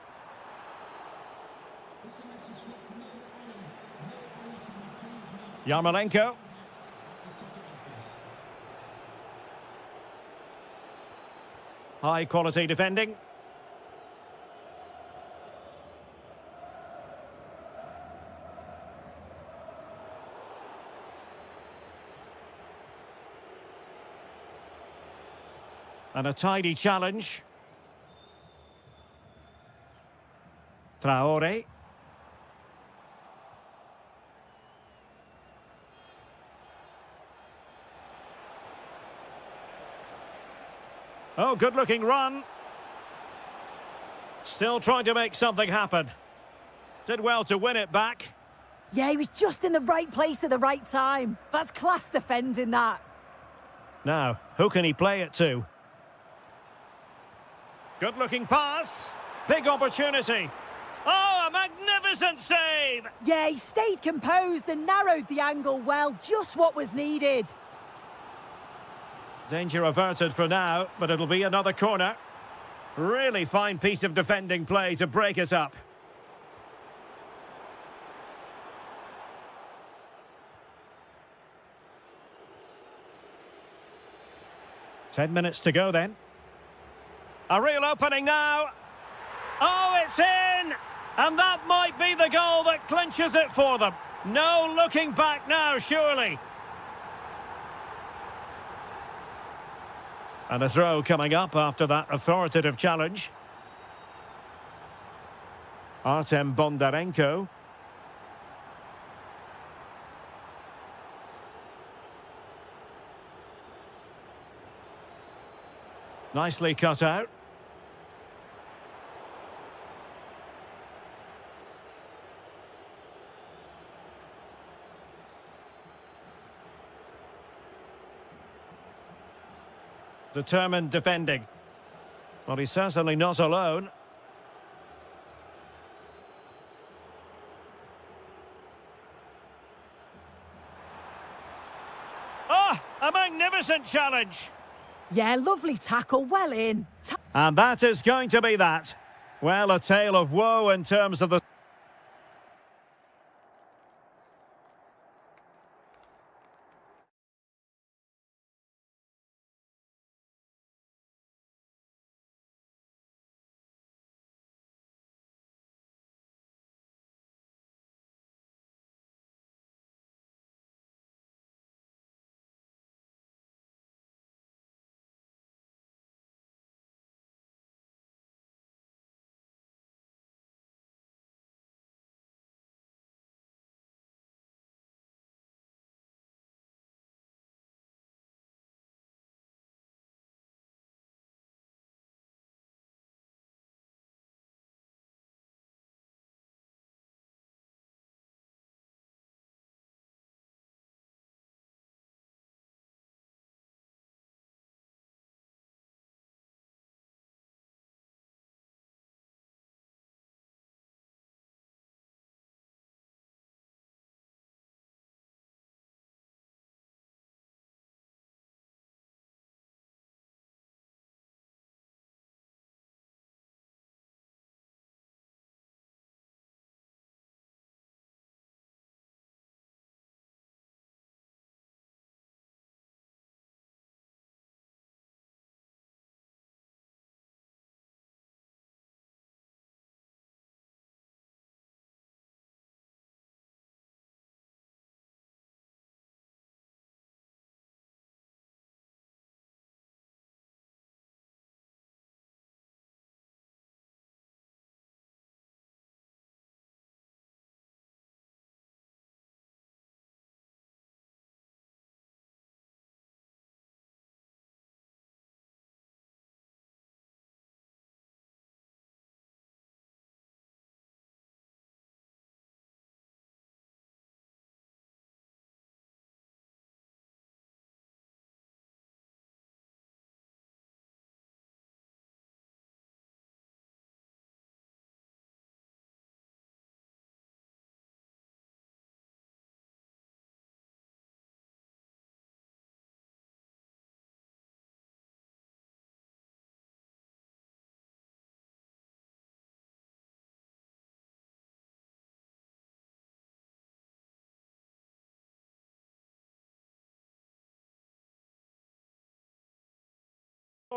Yarmolenko. High-quality defending. And a tidy challenge. Traore. Oh, good-looking run. Still trying to make something happen. Did well to win it back. Yeah, he was just in the right place at the right time. That's class defending, that. Now, who can he play it to? Good-looking pass. Big opportunity. Oh, a magnificent save! Yeah, he stayed composed and narrowed the angle well. Just what was needed. Danger averted for now, but it'll be another corner. Really fine piece of defending play to break us up. Ten minutes to go then. A real opening now. Oh, it's in! And that might be the goal that clinches it for them. No looking back now, surely. And a throw coming up after that authoritative challenge. Artem Bondarenko. Nicely cut out. Determined defending. Well, he's certainly not alone. Oh, a magnificent challenge. Yeah, lovely tackle, well in. And that is going to be that. Well, a tale of woe in terms of the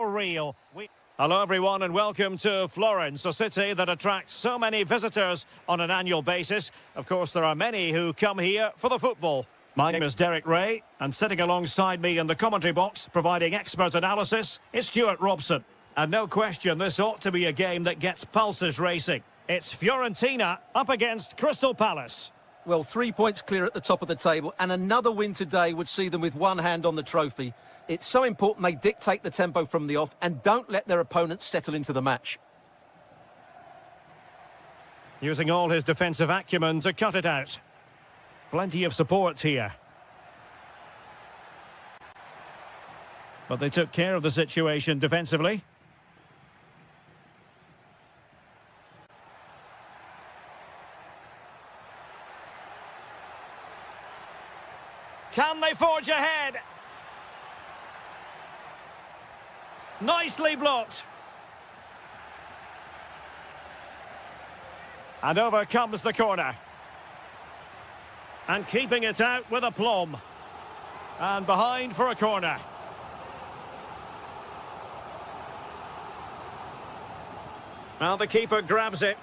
Real. Hello everyone and welcome to Florence, a city that attracts so many visitors on an annual basis. Of course, there are many who come here for the football. My name is Derek Ray, and sitting alongside me in the commentary box, providing expert analysis, is Stuart Robson. And no question, this ought to be a game that gets pulses racing. It's Fiorentina up against Crystal Palace. Well, 3 points clear at the top of the table, and another win today would see them with one hand on the trophy. It's so important they dictate the tempo from the off and don't let their opponents settle into the match. Using all his defensive acumen to cut it out. Plenty of support here. But they took care of the situation defensively. Can they forge ahead? Nicely blocked. And over comes the corner. And keeping it out with aplomb. And behind for a corner. Now the keeper grabs it.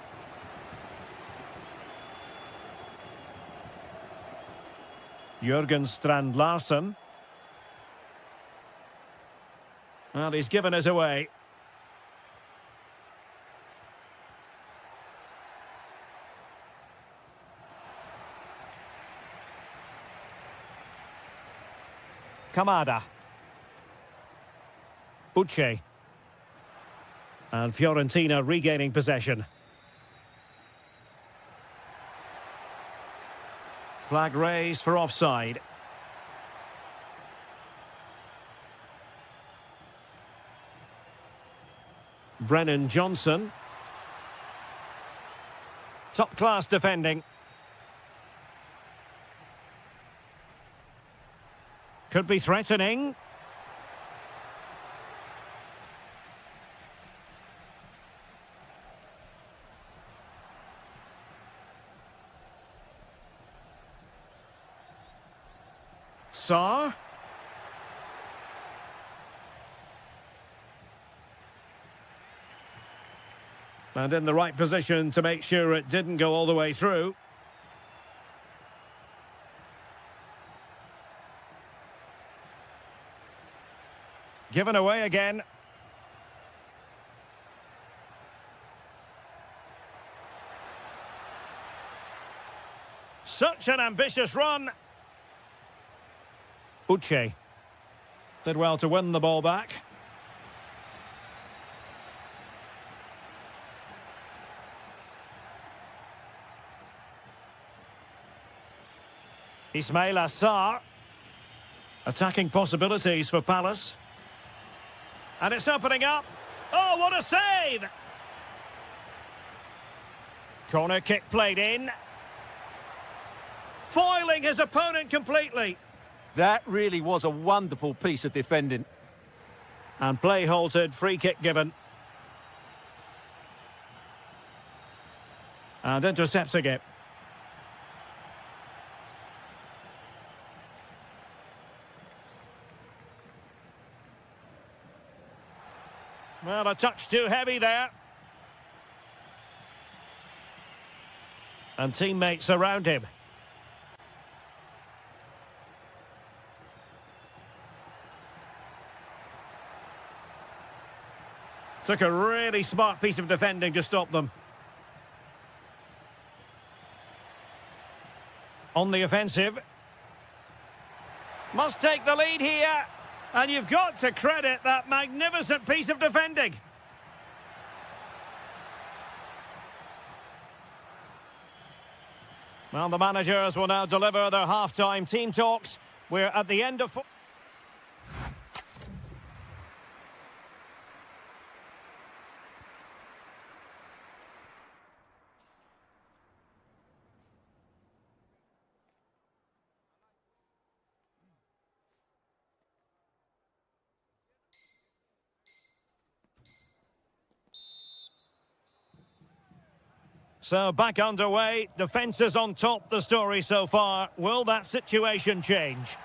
Jürgen Strand Larsen. Well, he's given us away. Kamada. Uche. And Fiorentina regaining possession. Flag raised for offside. Brennan Johnson. Top-class defending. Could be threatening. Sarr. And in the right position to make sure it didn't go all the way through. Given away again. Such an ambitious run. Uche did well to win the ball back. Ismaila Sarr. Attacking possibilities for Palace. And it's opening up. Oh, what a save! Corner kick played in. Foiling his opponent completely. That really was a wonderful piece of defending. And play halted, free kick given. And intercepting it. Well, a touch too heavy there. And teammates around him. Took a really smart piece of defending to stop them. On the offensive. Must take the lead here. And you've got to credit that magnificent piece of defending. Well, the managers will now deliver their half-time team talks. We're at the end of... So back underway, defence is on top, the story so far. Will that situation change?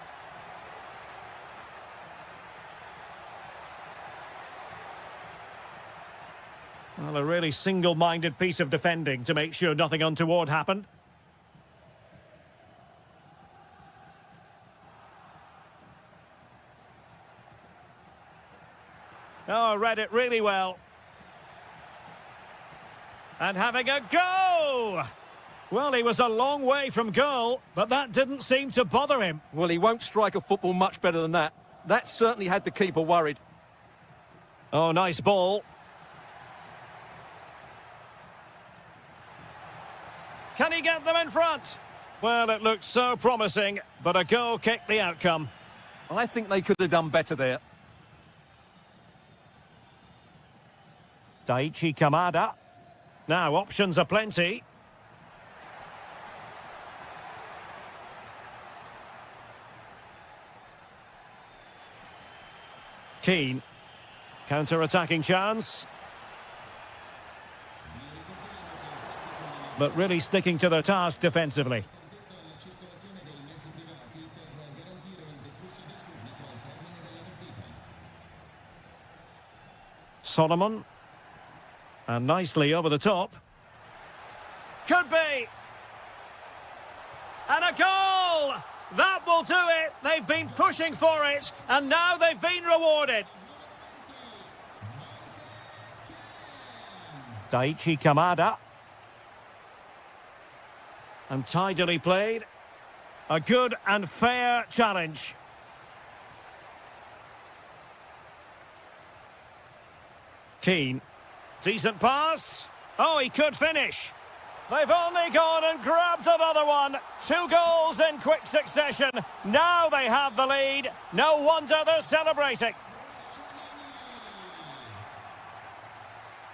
Well, a really single-minded piece of defending to make sure nothing untoward happened. Oh, read it really well. And having a go! Well, he was a long way from goal, but that didn't seem to bother him. Well, he won't strike a football much better than that. That certainly had the keeper worried. Oh, nice ball. Can he get them in front? Well, it looked so promising, but a goal kicked the outcome. I think they could have done better there. Daichi Kamada. Now, options are plenty. Keane. Counter-attacking chance. But really sticking to their task defensively. Solomon. And nicely over the top. Could be! And a goal! That will do it! They've been pushing for it, and now they've been rewarded. Daichi Kamada. And tidily played. A good and fair challenge. Keane. Decent pass. Oh, he could finish. They've only gone and grabbed another one. 2 goals in quick succession. Now they have the lead. No wonder they're celebrating.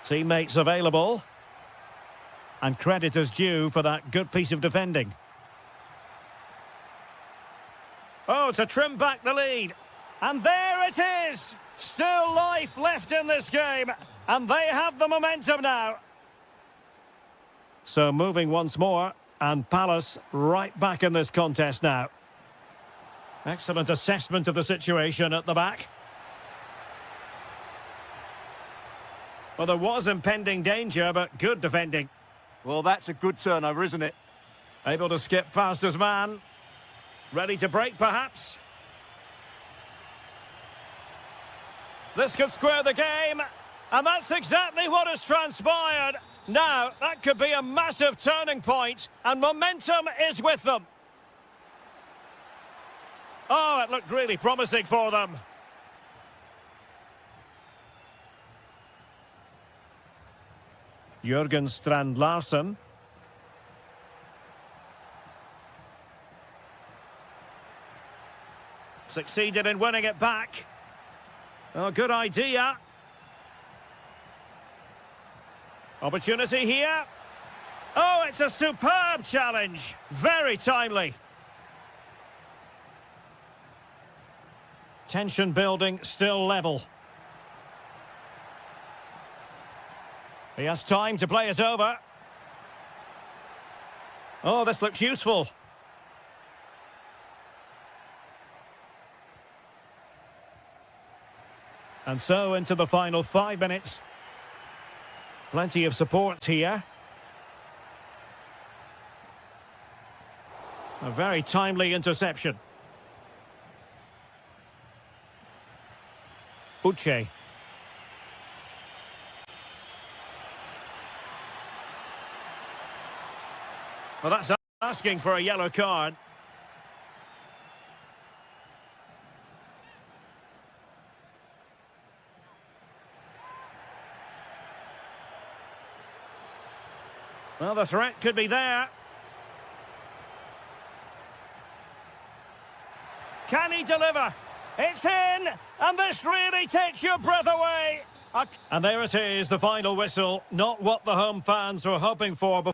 Teammates available. And credit is due for that good piece of defending. Oh, to trim back the lead. And there it is. Still life left in this game. And they have the momentum now. So moving once more, and Palace right back in this contest now. Excellent assessment of the situation at the back. Well, there was impending danger, but good defending. Well, that's a good turnover, isn't it? Able to skip past his man. Ready to break, perhaps. This could square the game. And that's exactly what has transpired. Now, that could be a massive turning point, and momentum is with them. Oh, it looked really promising for them. Jürgen Strand-Larsen. Succeeded in winning it back. Oh, good idea. Opportunity here. Oh, it's a superb challenge. Very timely. Tension building, still level. He has time to play it over. Oh, this looks useful. And so into the final 5 minutes. Plenty of support here. A very timely interception. Uche. Well, that's asking for a yellow card. Well, the threat could be there. Can he deliver? It's in! And this really takes your breath away! And there it is, the final whistle. Not what the home fans were hoping for before.